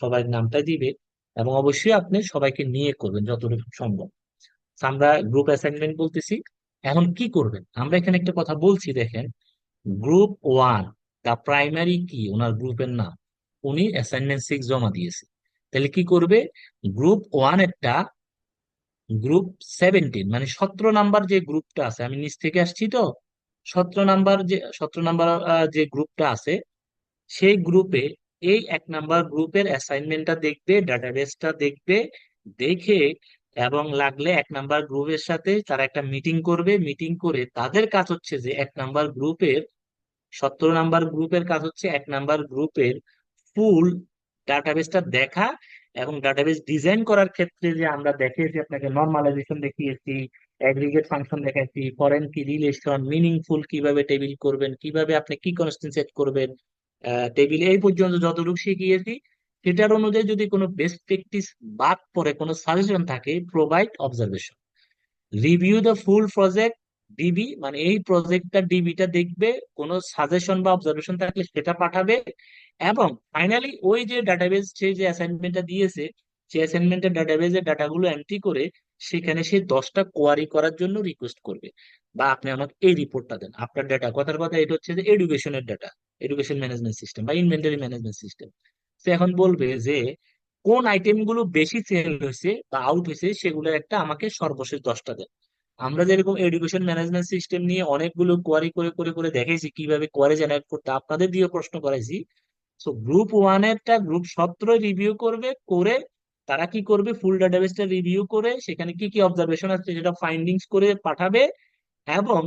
সবাই নামটা দিবে, এবং অবশ্যই আপনি সবাইকে নিয়ে করবেন যতটুকু সম্ভব। তো আমরা গ্রুপ অ্যাসাইনমেন্ট বলতেছি। এখন কি করবেন, আমরা এখানে একটা কথা বলছি দেখেন, গ্রুপ 1, দা প্রাইমারি কি ওনার গ্রুপের নাম, উনি অ্যাসাইনমেন্ট 6 জমা দিয়েছে। তাহলে কি করবে? গ্রুপ 1 একটা গ্রুপ 17, মানে 17 নাম্বার যে গ্রুপটা আছে, আমি নিচ থেকে আসছি তো, 17 নাম্বার যে গ্রুপটা আছে, সেই গ্রুপে এই 1 নাম্বার গ্রুপের অ্যাসাইনমেন্টটা দেখবে, ডাটাবেসটা দেখবে, দেখে এবং লাগলে 1 নাম্বার গ্রুপের সাথে তারা একটা মিটিং করবে। মিটিং করে তাদের কাজ হচ্ছে যে 17 নাম্বার গ্রুপের কাজ হচ্ছে 1 নাম্বার গ্রুপের ফুল ডাটাবেসটা দেখা, এবং ডাটাবেস ডিজাইন করার ক্ষেত্রে যে আমরা দেখিয়েছি আপনাকে, নর্মালাইজেশন দেখিয়েছি, অ্যাগ্রিগেট ফাংশন দেখাচ্ছি, ফরেন কি, রিলেশন, মিনিংফুল কিভাবে টেবিল করবেন, কিভাবে আপনি কি কনস্ট্যান্ট সেট করবেন টেবিল, এই পর্যন্ত যতটুকু শিখিয়েছি। সেটার অনুযায়ী যদি কোনো বেস্ট প্র্যাকটিস বাদ পড়ে, কোনো সাজেশন থাকে, provide observation, review the full project DB, মানে এই প্রজেক্টটা ডিবিটা দেখবে, কোনো সাজেশন বা অবজারভেশন থাকলে সেটা পাঠাবে। এবং ফাইনালি ওই যে ডাটাবেজ, সে যে অ্যাসাইনমেন্টটা দিয়েছে, সেই অ্যাসাইনমেন্টের ডাটাবেজের ডাটাগুলো এন্ট্রি করে সেখানে সে 10টা কোয়ারি করার জন্য রিকোয়েস্ট করবে, বা আপনি আমাকে এই রিপোর্টটা দেন, আপনার ডাটা, কথার কথা এটা হচ্ছে যে এডুকেশনের ডাটা, এডুকেশন ম্যানেজমেন্ট সিস্টেম বা ইনভেন্টরি ম্যানেজমেন্ট সিস্টেম। সে এখন বলবে যে কোন আইটেম গুলো বেশি সেল হয়েছে বা আউট হয়েছে, সেগুলো একটা আমাকে সর্বশেষ 10টা দেন। আমরা যেরকম এডুকেশন ম্যানেজমেন্ট সিস্টেম নিয়ে অনেকগুলো কোয়ারি করে করে করে দেখেছি কিভাবে কোয়ারি জেনারেট করতে, আপনাদের দিয়ে প্রশ্ন করাইছি। সো গ্রুপ 1 এরটা গ্রুপ 17 রিভিউ করবে, করে তারা কি করবে, ফুল ডাটাবেসটা রিভিউ করে সেখানে কি কি অবজারভেশন আছে সেটা ফাইন্ডিংস করে পাঠাবে, এবং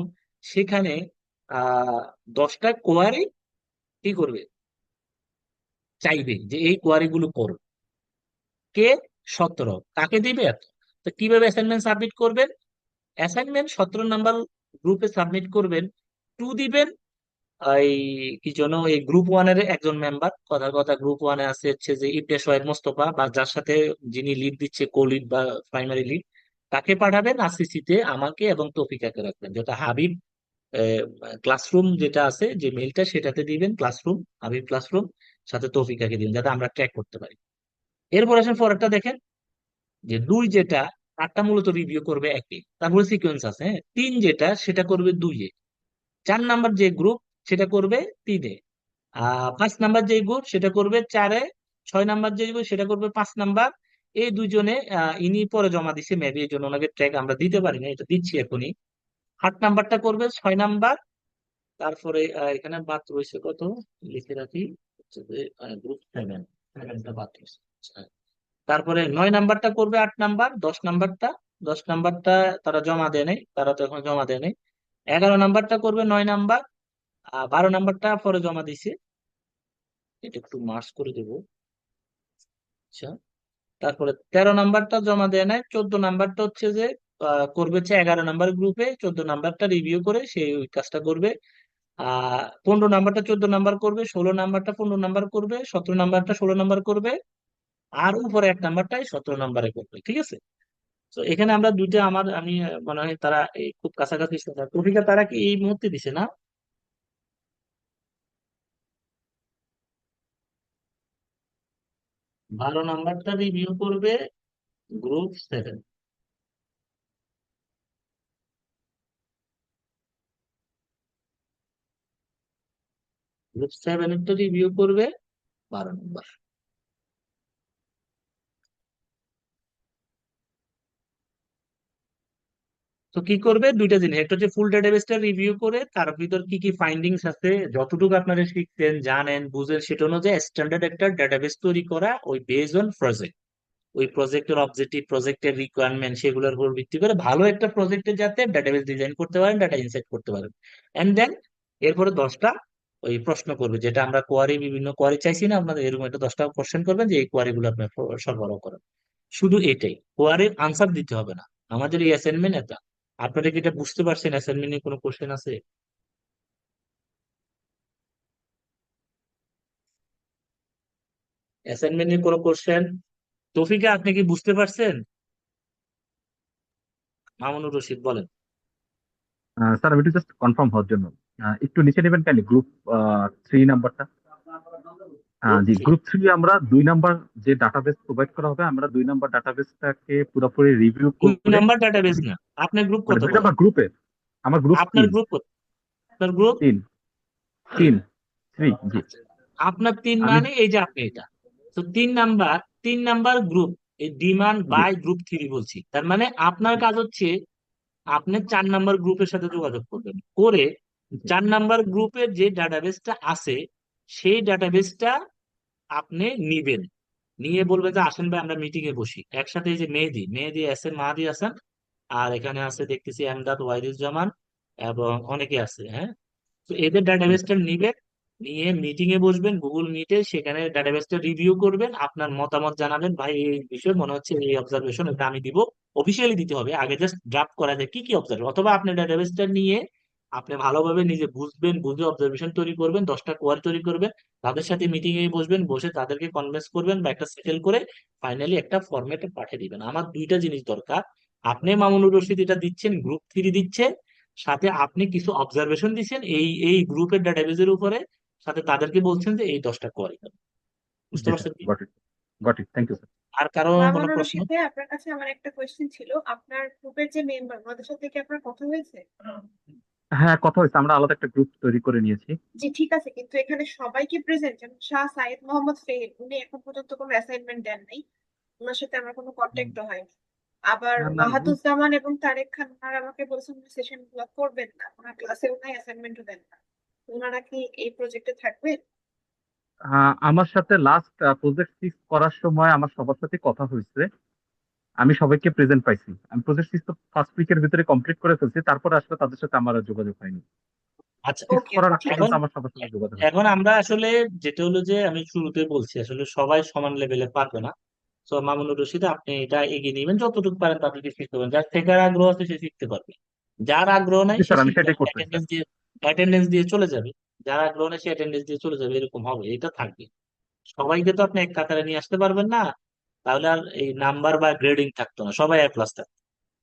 সেখানে 10টা কোয়ারি কি করবে, চাইবে যে এই কোয়ারি গুলো করো, কে? 17। কাকে দিবে এত? তো কিভাবে অ্যাসাইনমেন্ট সাবমিট করবেন? অ্যাসাইনমেন্ট 17 নাম্বার গ্রুপে সাবমিট করবেন। টু দিবেন এই কি জন্য এই গ্রুপ ওয়ানের একজন মেম্বার, কথার কথা গ্রুপ ওয়ানে আছে হচ্ছে যে ইবনে সোহেব মোস্তফা, বা যার সাথে যিনি লিড দিচ্ছে, কো লিড বা প্রাইমারি লিড, তাকে পাঠাবেন। আরসিসিতে আমাকে এবং তৌফিকাকে রাখবেন, যেটা হাবিব ক্লাসরুম যেটা আছে যে মেইলটা সেটাতে দিবেন, ক্লাসরুম, হাবিব ক্লাসরুম, সাথে তৌফিকাকে দিবেন যাতে আমরা ট্র্যাক করতে পারি। এরপর আসেন পরেরটা দেখেন, যে 2 যেটা, 8টা মূলত রিভিউ করবে একে, তারপরে সিকোয়েন্স আছে, হ্যাঁ। 3 যেটা সেটা করবে 2-এ। 4 নাম্বার যে গ্রুপ সেটা করবে 3-এ। 5 নাম্বার যে গ্রুপ সেটা করবে 4-এ। 6 নাম্বার যে গ্রুপ সেটা করবে 5 নাম্বার। এই দুজনে ইনি পরে জমা দিছে মেবি, এই জন্য ওনাকে ট্র্যাক আমরা দিতে পারি না, এটা দিচ্ছি এখনই। 8 নাম্বারটা করবে 6 নাম্বার। তারপরে এখানে বাদ রয়েছে কত, লিখে রাখি, হচ্ছে যে গ্রুপ 7টা বাদ রয়েছে। আচ্ছা। তারপরে 9 নাম্বারটা করবে 8 নাম্বার, 10 নাম্বারটা, 10 নাম্বারটা তারা জমা দেয় নাই, তারা তো এখন জমা দেয় নাই। 11 নাম্বারটা করবে 9 নাম্বার, 12 নাম্বারটা পরে জমা দিছে, এটা একটু মার্চ করে দেবো। আচ্ছা। তারপরে 13 নাম্বারটা জমা দেয় নাই। 14 নাম্বারটা হচ্ছে যে করবে হচ্ছে 11 নাম্বার গ্রুপে, 14 নাম্বারটা রিভিউ করে সে ওই কাজটা করবে। 15 নাম্বারটা 14 নাম্বার করবে, 16 নাম্বারটা 15 নাম্বার করবে, 17 নাম্বারটা 16 নাম্বার করবে, আর উপরে 1 নাম্বারটাই 17 নাম্বারে করবে, ঠিক আছে। তো এখানে আমরা দুইটা আমি মনে হয় তারা এই খুব কাছাকাছি টপিকা তারা কি এই মুহূর্তে দিছে না? 12 নাম্বারটা রিভিউ করবে গ্রুপ 7। গ্রুপ 7 রিভিউ করবে 12 নাম্বার। তো কি করবে? দুইটা জিনিস, একটা হচ্ছে ফুল ডেটাবেসটা রিভিউ করে তার ভিতর কি কি ফাইন্ডিংস আছে, যতটুকু আপনারা শিখছেন, জানেন, বুঝেন, সেটা অনুযায়ী স্ট্যান্ডার্ড একটা ডেটাবেস তৈরি করা, ওই বেজ অন প্রজেক্ট, ওই প্রজেক্টের অবজেক্টিভ, প্রজেক্টের রিকোয়ারমেন্ট, সেগুলোর উপর ভিত্তি করে ভালো একটা প্রজেক্টে যাতে ডেটাবেস ডিজাইন করতে পারেন, ডাটা ইনসাইট করতে পারেন। এন্ড দেন এরপরে 10টা ওই প্রশ্ন করবে, যেটা আমরা কোয়ারি, বিভিন্ন কোয়ারি চাইছি না আপনাদের, এরকম একটা 10টা কোশ্চেন করবেন যে এই কোয়ারি গুলো আপনি সরবরাহ করেন। শুধু এটাই, কোয়ারির আনসার দিতে হবে না। আমাদের এই অ্যাসাইনমেন্ট এটা। আপনারা কি এটা বুঝতে পারছেন? অ্যাসাইনমেন্টে কোনো কোশ্চেন আছে? অ্যাসাইনমেন্টে কোনো কোশ্চেন? তৌফিকা, আপনি কি বুঝতে পারছেন? মামুনুর রশিদ বলেন। স্যার আমি একটু জাস্ট কনফার্ম হওয়ার জন্য একটু নিচে নেবেন কাইন্ডলি গ্রুপ 3 নাম্বারটা। গ্রুপ জি 3? গ্রুপ 3 আমরা 2 নাম্বার যে ডাটাবেস প্রোভাইড করা হবে, আমরা 2 নাম্বার ডাটাবেসটাকে পুরোপুরি রিভিউ 2 করে নাম্বার ডাটাবেস না, আপনার গ্রুপ মানে কত 2 বলেন? নাম্বার গ্রুপে, আমার গ্রুপ আপনার 3। গ্রুপ কত? আপনার গ্রুপ 3 3? 3 জি। আচ্ছা, আপনার 3 আমি মানে এই যে আপনি এটা, তো 3 নাম্বার গ্রুপ, এই ডিমান্ড জি বাই গ্রুপ 3 বলছি, তার মানে আপনার জি কাজ হচ্ছে আপনি 4 নাম্বার গ্রুপের সাথে যোগাযোগ করবেন, করে জি 4 নাম্বার গ্রুপের যে ডাটাবেসটা আছে সেই ডাটাবেসটা আপনি নিবেন, নিয়ে বলবেন যে আসেন ভাই আমরা মিটিং এ বসি একসাথে। এই যে মেহেদি, মেহেদি আছেন, মাহাদি আছেন, আর এখানে আছে দেখতেছি এমদাদ ওয়াহিদুজ্জামান, এবং অনেকে আছে, হ্যাঁ। তো এদের ডাটাবেসটা নিবেন, নিয়ে মিটিং এ বসবেন গুগল মিটে, সেখানে ডাটাবেসটা রিভিউ করবেন, আপনার মতামত জানাবেন, ভাই এই বিষয়ে মনে হচ্ছে এই অবজারভেশন, এটা আমি দিব। অফিসিয়ালি দিতে হবে, আগে জাস্ট ড্রাফট করা যায় কি কি অবজার্ভ, অথবা আপনি ডাটাবেসটা নিয়ে আপনি ভালোভাবে নিজে বুঝবেন, বুঝে অবজারভেশন তৈরি করবেন, 10টা কোয়ারি তৈরি করবেন, তাদের সাথে মিটিং এ বসবেন, বসে তাদেরকে কনভিন্স করবেন বা একটা সেটেল করে ফাইনালি একটা ফরম্যাটে পাঠিয়ে দিবেন। আমার দুইটা জিনিস দরকার, আপনি মামুনুর রশিদ এটা দিচ্ছেন, গ্রুপ 3 দিচ্ছে, সাথে আপনি কিছু অবজারভেশন দিচ্ছেন এই এই গ্রুপের ডাটাবেজের উপরে, সাথে তাদেরকে বলছেন যে এই 10টা কোয়ারি। বুঝতে জি স্যার, পারছেন কি? Got it, thank you sir. আর কারো কোনো মামুনুর প্রশ্ন? রশিদ ভাই, আপনার কাছে আমার একটা কোয়েশ্চেন ছিল। আপনার গ্রুপের যে মেম্বার, ওদের সাথে কি আপনার কথা হয়েছে? হ্যাঁ কথা হয়েছে, আমরা আলাদা একটা গ্রুপ তৈরি করে নিয়েছি। জি ঠিক আছে, কিন্তু এখানে সবাই কি প্রেজেন্ট? যেমন শাহ সাইদ মোহাম্মদ ফেহিম, উনি এখন পর্যন্ত কোনো অ্যাসাইনমেন্ট দেন নাই, ওনার সাথে আমার কোনো কন্ট্যাক্টও হয়নি। আবার না গ্রুপ মাহাতুজ্জামান এবং তারেক খান, ওনারা আমাকে বলেছেন সেশন গুলো করবেন না, ওনার ক্লাসেও নাই, অ্যাসাইনমেন্টও দেন না। ওনারা কি এই প্রজেক্টে থাকবেন? আমার সাথে লাস্ট প্রজেক্ট 6 করার সময় আমার সবার সাথে কথা হয়েছে, আমি সবাইকে প্রেজেন্ট পাইছি। আমি প্রজেক্ট 6 তো ফার্স্ট উইকের ভিতরে কমপ্লিট করে ফেলছি, তারপরে আসলে তাদের সাথে আমার আর যোগাযোগ হয়নি। আচ্ছা, ফিক্স ওকে করার আগ ঠিক এখন পর্যন্ত আছে। আমার সবার সাথে যোগাযোগ আছে। এখন আমরা আসলে যেটা হলো যে আমি শুরুতে বলছি আসলে সবাই সমান লেভেলে পারবে না। তো মামুনুর রশিদ, আপনি এটা এগিয়ে নিবেন, যতটুকু পারেন ততটুকু শিখতে পারেন। যার শেখার আগ্রহ আছে সে শিখতে পারবে, যার আগ্রহ নাই জি সে স্যার, আমি শিখবে সেটাই না, করতেছি স্যার। অ্যাটেন্ডেন্স দিয়ে চলে যাবে। যার আগ্রহ নেই সে অ্যাটেন্ডেন্স দিয়ে চলে যাবে, এরকম হবে, এটা থাকবে। সবাইকে তো আপনি এক কাতারে নিয়ে আসতে পারবেন না, তাহলে আর এই নাম্বার বা গ্রেডিং থাকতো না, সবাই A+ থাকতো,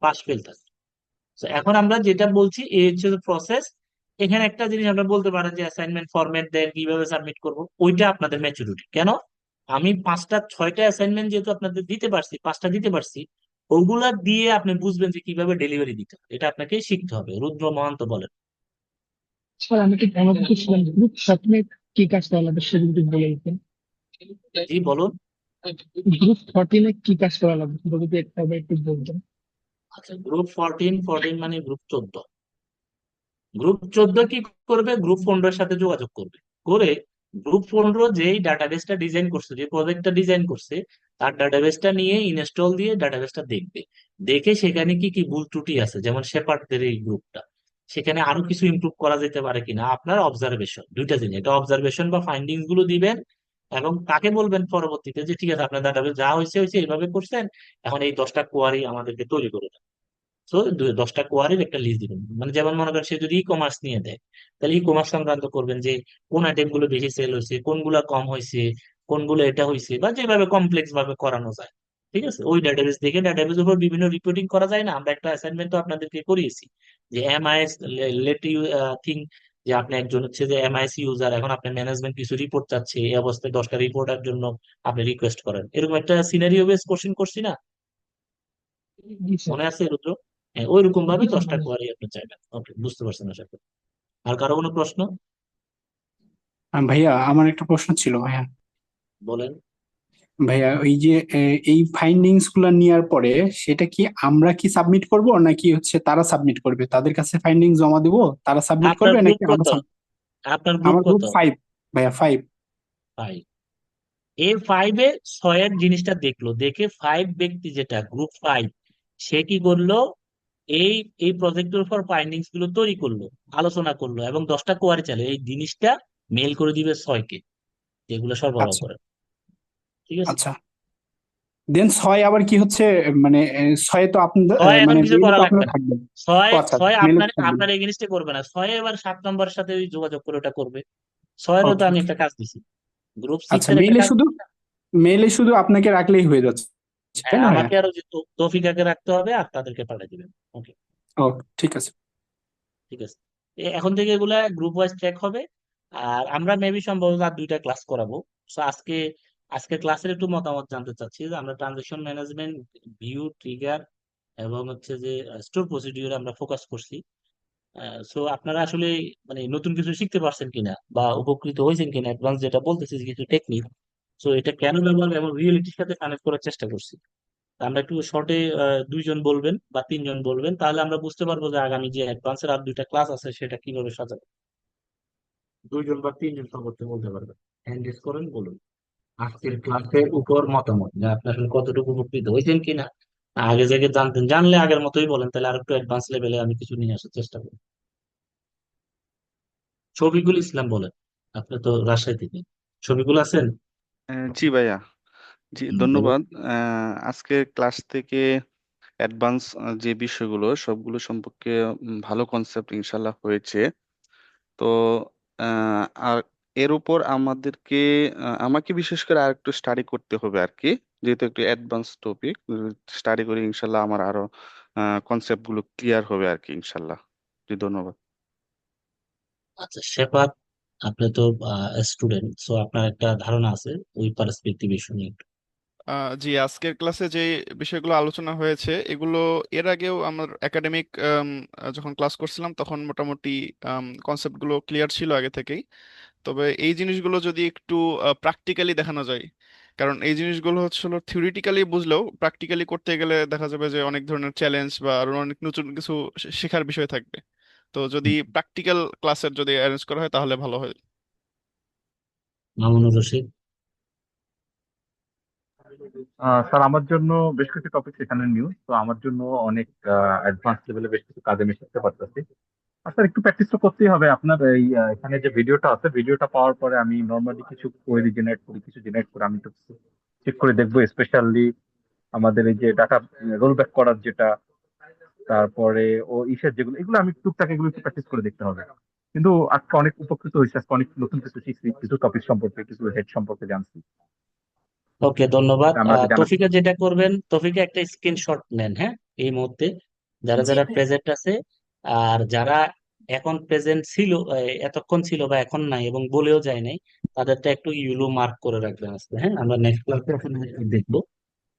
পাস ফেল থাকতো। তো এখন আমরা যেটা বলছি এই হচ্ছে প্রসেস। এখানে একটা জিনিস আমরা বলতে পারেন যে অ্যাসাইনমেন্ট ফরম্যাট দেন কিভাবে সাবমিট করব, ওইটা আপনাদের ম্যাচুরিটি। কেন আমি 5টা 6টা অ্যাসাইনমেন্ট যেহেতু আপনাদের দিতে পারছি, 5টা দিতে পারছি, ওগুলা দিয়ে আপনি বুঝবেন যে কিভাবে ডেলিভারি দিতে হয়, এটা আপনাকে শিখতে হবে। রুদ্র মহান্ত বলেন। স্যার আমি কি আমাকে কিছু গ্রুপ সাবমিট কি কাজ করা লাগবে সেগুলো একটু বলে দিতেন। জি বলুন। গ্রুপ 14 কি কাজ করা লাগবে যদি একটু বলতেন। আচ্ছা, গ্রুপ 14 মানে গ্রুপ 14। গ্রুপ 14 কি করবে, গ্রুপ 15 সাথে যোগাযোগ করবে, করে গ্রুপ 15 যেই ডাটাবেসটা ডিজাইন করছে, যে প্রজেক্টটা ডিজাইন করছে, তার ডাটাবেসটা নিয়ে ইনস্টল দিয়ে ডাটাবেসটা দেখবে। দেখে সেখানে কি কি ভুল ত্রুটি আছে, যেমন শেপার্ডদের এই গ্রুপটা, সেখানে আরো কিছু ইমপ্রুভ করা যেতে পারে কিনা, আপনার অবজারভেশন, দুইটা জিনিস, এটা অবজারভেশন বা ফাইন্ডিংস গুলো দিবেন। এবং তাকে বলবেন পরবর্তীতে যে ঠিক আছে আপনার ডাটাবেস যা হয়েছে হয়েছে এইভাবে করছেন, এখন এই 10টা কোয়ারি আমাদেরকে তৈরি করে দেন। তো 10টা কোয়ারির একটা লিস্ট দিবেন। মানে যেমন মনে করেন সে যদি ই কমার্স নিয়ে দেয়, তাহলে ই কমার্স সংক্রান্ত করবেন যে কোন আইটেম গুলো বেশি সেল হয়েছে, কোনগুলা কম হয়েছে, কোনগুলো এটা হয়েছে, বা যেভাবে কমপ্লেক্স ভাবে করানো যায়। ঠিক আছে, ওই ডাটাবেস দেখে ডাটাবেস উপর বিভিন্ন রিপোর্টিং করা যায় না, আমরা একটা অ্যাসাইনমেন্ট তো আপনাদেরকে করিয়েছি যে এমআইএস লেট ইউ থিঙ্ক, যে আপনি একজন হচ্ছে যে এমআইএস ইউজার, এখন আপনার ম্যানেজমেন্ট কিছু রিপোর্ট চাচ্ছে, এই অবস্থায় 10টা রিপোর্টের জন্য আপনি রিকোয়েস্ট করেন, এরকম একটা সিনারিও বেস কোশ্চেন করছি না, জি স্যার। মনে আছে রুদ্র? হ্যাঁ, ওইরকম ভাবে জি স্যার 10টা মনে আছে। কোয়ারি আপনি চাইবেন। ওকে, বুঝতে পারছেন আশা করি। আর কারো কোনো প্রশ্ন? ভাইয়া আমার একটা প্রশ্ন ছিল ভাইয়া। বলেন। ভাইয়া ওই যে এই ফাইন্ডিংস গুলা নেওয়ার পরে সেটা কি আমরা কি সাবমিট করব নাকি হচ্ছে তারা সাবমিট করবে, তাদের কাছে ফাইন্ডিংস জমা দিব, তারা সাবমিট আপনার করবে গ্রুপ নাকি আমরা কত? আপনার গ্রুপ আমার কত? গ্রুপ 5 ভাইয়া 5। 5। এই 5-এ 6-এর জিনিসটা দেখলো, দেখে 5 ব্যক্তি, যেটা গ্রুপ 5, সে কি করলো, এই এই প্রজেক্টের উপর ফাইন্ডিংস গুলো তৈরি করলো, আলোচনা করলো, এবং 10টা কোয়ারি চাইলো, এই জিনিসটা মেল করে দিবে 6কে, যেগুলো সরবরাহ আচ্ছা করে। ঠিক আছে। আচ্ছা। দেন 6 আবার কি হচ্ছে, মানে 6 তো আপনাদের 6 এখন মানে কিছু মেইলে করা তো লাগবে আপনারা না। থাকবেন। ছয় ও আচ্ছা, ছয় মেইলে আপনার তো থাকবেন। আপনার এই জিনিসটা করবে না, 6 এবার 7 নম্বরের সাথে ওই যোগাযোগ করে ওটা করবে। 6-এরও তো ওকে আমি ওকে। একটা কাজ দিছি, গ্রুপ আচ্ছা, 6-এর একটা কাজ। মেইলে শুধু আপনাকে রাখলেই হয়ে যাচ্ছে, তাই হ্যাঁ, না ভাইয়া? আমাকে আরো যে তৌফিকাকে রাখতে হবে আর তাদেরকে পাঠিয়ে দিবেন। ওকে, ওকে ঠিক আছে। ঠিক আছে। এখন থেকে এগুলা গ্রুপ ওয়াইজ ট্র্যাক হবে। আর আমরা মেবি সম্ভবত আর 2টা ক্লাস করাবো। তো আজকে ক্লাসের একটু মতামত জানতে চাচ্ছি, যে আমরা ট্রানজেকশন ম্যানেজমেন্ট, ভিউ, ট্রিগার, এবং হচ্ছে যে স্টোর প্রসিডিউর আমরা ফোকাস করছি। সো আপনারা আসলে মানে নতুন কিছু শিখতে পারছেন কিনা বা উপকৃত হয়েছেন কিনা, অ্যাডভান্স যেটা বলতেছি যে কিছু টেকনিক, সো এটা কেন ব্যবহার এবং রিয়েলিটির সাথে কানেক্ট করার চেষ্টা করছি। তা আমরা একটু শর্টে 2জন বলবেন বা 3জন বলবেন, তাহলে আমরা বুঝতে পারবো যে আগামী যে অ্যাডভান্সের আর 2টা ক্লাস আছে সেটা কিভাবে সাজাবো। 2জন বা 3জন সর্বোচ্চ বলতে পারবেন। হ্যান্ড রেজ করেন, বলুন আজকের ক্লাসের উপর মতামত, যে আপনি আসলে কতটুকু উপকৃত হয়েছেন কিনা। আগে থেকে জানতেন, জানলে আগের মতোই বলেন, তাহলে আর একটু অ্যাডভান্স লেভেলে আমি কিছু নিয়ে আসার চেষ্টা করব। শফিকুল ইসলাম বলেন, আপনি তো রাজশাহী থেকে। শফিকুল আছেন? জি ভাইয়া, জি বলুন। ধন্যবাদ। আজকের ক্লাস থেকে অ্যাডভান্স যে বিষয়গুলো সবগুলো সম্পর্কে ভালো কনসেপ্ট ইনশাল্লাহ হয়েছে। তো আর এর উপর আমাকে বিশেষ করে আর একটু স্টাডি করতে হবে আর কি, যেহেতু একটু অ্যাডভান্স টপিক। স্টাডি করে ইনশাল্লাহ আমার আরো কনসেপ্ট গুলো ক্লিয়ার হবে আর কি ইনশাল্লাহ। জি ধন্যবাদ। আচ্ছা শেফাত, আপনি তো স্টুডেন্ট, সো আপনার একটা ধারণা আছে ওই পার্সপেক্টিভ ইস্যু নিয়ে একটু। জি, আজকের ক্লাসে যে বিষয়গুলো আলোচনা হয়েছে এগুলো এর আগেও আমার একাডেমিক যখন ক্লাস করছিলাম তখন মোটামুটি কনসেপ্টগুলো ক্লিয়ার ছিল আগে থেকেই। তবে এই জিনিসগুলো যদি একটু প্র্যাকটিক্যালি দেখানো যায়, কারণ এই জিনিসগুলো হচ্ছে হলো থিওরিটিক্যালি বুঝলেও প্র্যাকটিক্যালি করতে গেলে দেখা যাবে যে অনেক ধরনের চ্যালেঞ্জ বা আরো অনেক নতুন কিছু শেখার বিষয় থাকবে। তো যদি প্র্যাকটিক্যাল ক্লাসের যদি অ্যারেঞ্জ করা হয় তাহলে ভালো হয়। মামুনুর রশিদ। স্যার আমার জন্য বেশ কিছু টপিক এখানে নিউ, তো আমার জন্য অনেক অ্যাডভান্স লেভেলে বেশ কিছু কাজ আমি শিখতে পারতেছি। স্যার একটু প্র্যাকটিস তো করতেই হবে আপনার এই এখানে যে ভিডিওটা আছে, ভিডিওটা পাওয়ার পরে আমি নর্মালি কিছু কোয়েরি জেনারেট করি, কিছু জেনারেট করে আমি একটু চেক করে দেখবো, স্পেশালি আমাদের এই যে ডাটা রোল ব্যাক করার যেটা, তারপরে ও ইসের যেগুলো, এগুলো আমি টুকটাক এগুলো একটু প্র্যাকটিস করে দেখতে হবে। কিন্তু আজকে অনেক উপকৃত হয়েছে, আজকে অনেক নতুন কিছু শিখছি, কিছু টপিক সম্পর্কে, কিছু হেড সম্পর্কে জানছি। ওকে, ধন্যবাদ। আমরা জানা। তৌফিকা যেটা করবেন, তৌফিকা একটা স্ক্রিনশট নেন, হ্যাঁ, এই মুহূর্তে যারা জি যারা ভাই। প্রেজেন্ট আছে আর যারা এখন প্রেজেন্ট ছিল, এতক্ষণ ছিল বা এখন নাই এবং বলেও যায় নাই, তাদেরটা একটু ইউলো মার্ক করে রাখবেন আজকে, হ্যাঁ, আমরা নেক্সট ক্লাসে দেখবো।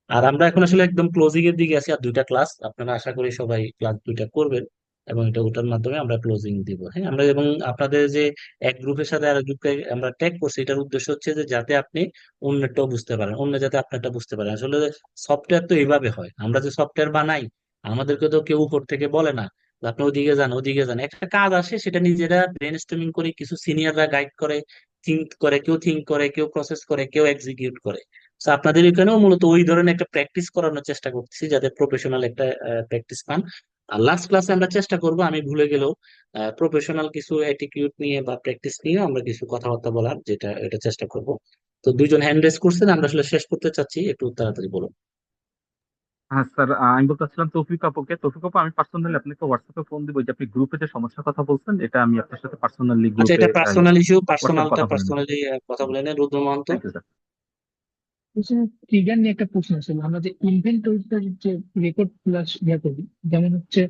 আর আমরা এখন আসলে একদম ক্লোজিং এর দিকে আছি, আর দুইটা ক্লাস আপনারা আশা করি সবাই ক্লাস দুইটা করবেন এবং এটা ওটার মাধ্যমে আমরা ক্লোজিং দিব, হ্যাঁ। আমরা এবং আপনাদের যে এক গ্রুপের সাথে আর গ্রুপকে আমরা ট্যাগ করছি, এটার উদ্দেশ্য হচ্ছে যে যাতে আপনি অন্যটাও বুঝতে পারেন, অন্য যাতে আপনারটা বুঝতে পারেন। আসলে সফটওয়্যার তো এইভাবে হয়, আমরা যে সফটওয়্যার বানাই আমাদেরকে তো কেউ উপর থেকে বলে না যে আপনি ওদিকে যান ওদিকে যান, একটা কাজ আসে সেটা নিজেরা ব্রেন স্টর্মিং করে, কিছু সিনিয়ররা গাইড করে, থিঙ্ক করে, কেউ প্রসেস করে, কেউ এক্সিকিউট করে। তো আপনাদের এখানেও মূলত ওই ধরনের একটা প্র্যাকটিস করানোর চেষ্টা করতেছি যাতে প্রফেশনাল একটা প্র্যাকটিস পান। আর লাস্ট ক্লাসে আমরা চেষ্টা করব, আমি ভুলে গেলেও প্রফেশনাল কিছু অ্যাটিটিউড নিয়ে বা প্র্যাকটিস নিয়ে আমরা কিছু কথাবার্তা বলার, যেটা এটা চেষ্টা করব। তো দুইজন হ্যান্ড রেজ করছেন, আমরা আসলে শেষ করতে চাচ্ছি, একটু তাড়াতাড়ি বলুন। হ্যাঁ স্যার, আমি বলতে চাচ্ছিলাম তৌফিক আপুকে। তৌফিক আপু, আমি পার্সোনালি আপনাকে হোয়াটসঅ্যাপে ফোন দিব, যে আপনি গ্রুপে যে সমস্যার কথা বলছেন, এটা আমি আপনার সাথে পার্সোনালি আচ্ছা, গ্রুপে এটা পার্সোনাল ইস্যু, হোয়াটসঅ্যাপে কথা বলে নেব। পার্সোনালি কথা বলে নেন, Rudra Mahanta. Thank you sir. Trigger নিয়ে একটা প্রশ্ন ছিল, আমরা যে ইনভেন্টরিটার যে রেকর্ড প্লাস ইয়ে করি, যেমন হচ্ছে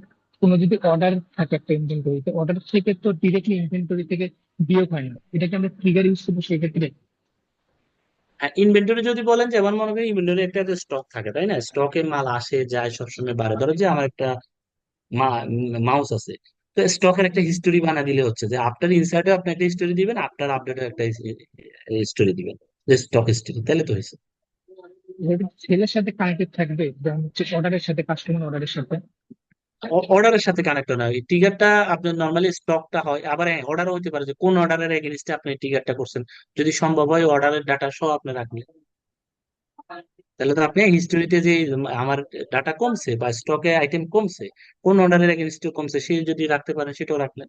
কোনো যদি অর্ডার থাকে একটা ইনভেন্টরিতে, অর্ডার থেকে তো ডিরেক্টলি ইনভেন্টরি থেকে বিয়োগ হয় না, এটাকে আমরা ট্রিগার ইউজ করবো সেক্ষেত্রে? ইনভেন্টরি যদি বলেন, যেমন মনে করেন ইনভেন্টরি একটা স্টক থাকে, তাই না, স্টকে মাল আসে যায় সবসময় বাড়ে, ধরো যে আমার একটা মাউস আছে, তো স্টকের একটা হিস্টোরি বানা দিলে হচ্ছে যে আফটার ইনসার্টে আপনি একটা হিস্টোরি দিবেন, আফটার আপডেটে একটা হিস্টোরি দিবেন, যে স্টক হিস্টোরি, তাহলে তো হয়েছে। এটা সেলের সাথে কানেক্টেড থাকবে, যেমন হচ্ছে অর্ডারের সাথে, কাস্টমার অর্ডারের সাথে? অর্ডারের সাথে কানেক্ট না, এই ট্রিগারটা আপনার নর্মালি স্টকটা হয়, আবার অর্ডারও হতে পারে যে কোন অর্ডারের এগেইনস্টে আপনি ট্রিগারটা করছেন, যদি সম্ভব হয় অর্ডারের ডাটা সহ আপনি রাখলেন, তাহলে তো আপনি হিস্টোরিতে যে আমার ডাটা কমছে বা স্টকে আইটেম কমছে, কোন অর্ডারের এগেইনস্টে কমছে সেই যদি রাখতে পারেন সেটাও রাখলেন।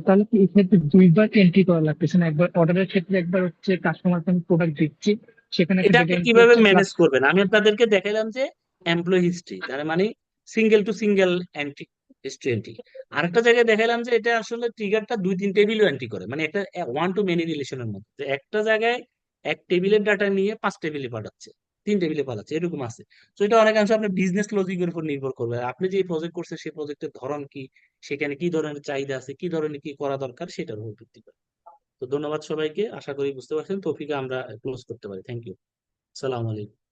তাহলে কি এক্ষেত্রে দুইবার এন্ট্রি করা লাগতেছে না? একবার অর্ডারের ক্ষেত্রে, একবার হচ্ছে কাস্টমারকে আমি প্রোডাক্ট দিচ্ছি, সেখানে একটা এটা ডেটা আপনি এন্ট্রি কিভাবে হচ্ছে প্লাস। ম্যানেজ করবেন, আমি আপনাদেরকে দেখাইলাম যে এমপ্লয় হিস্ট্রি, তার মানে single to single entry, history entry. আরেকটা জায়গায় দেখাইলাম যে এটা আসলে ট্রিগারটা দুই তিন টেবিলও এন্ট্রি করে, মানে একটা ওয়ান টু মেনি রিলেশনের মধ্যে, যে একটা জায়গায় এক টেবিলের ডাটা নিয়ে 5 টেবিলে পাঠাচ্ছে, 3 টেবিলে পাঠাচ্ছে, এরকম আছে। তো এটা অনেকাংশে আপনার বিজনেস লজিকের উপর নির্ভর করবে, আপনি যে প্রজেক্ট করছেন সেই প্রজেক্টের ধরন কি, সেখানে কি ধরনের চাহিদা আছে, কি ধরনের কি করা দরকার, সেটার উপর ভিত্তি করে। তো ধন্যবাদ সবাইকে, আশা করি বুঝতে পারছেন। তৌফিকা আমরা ক্লোজ করতে পারি। Thank you. সালাম আলাইকুম।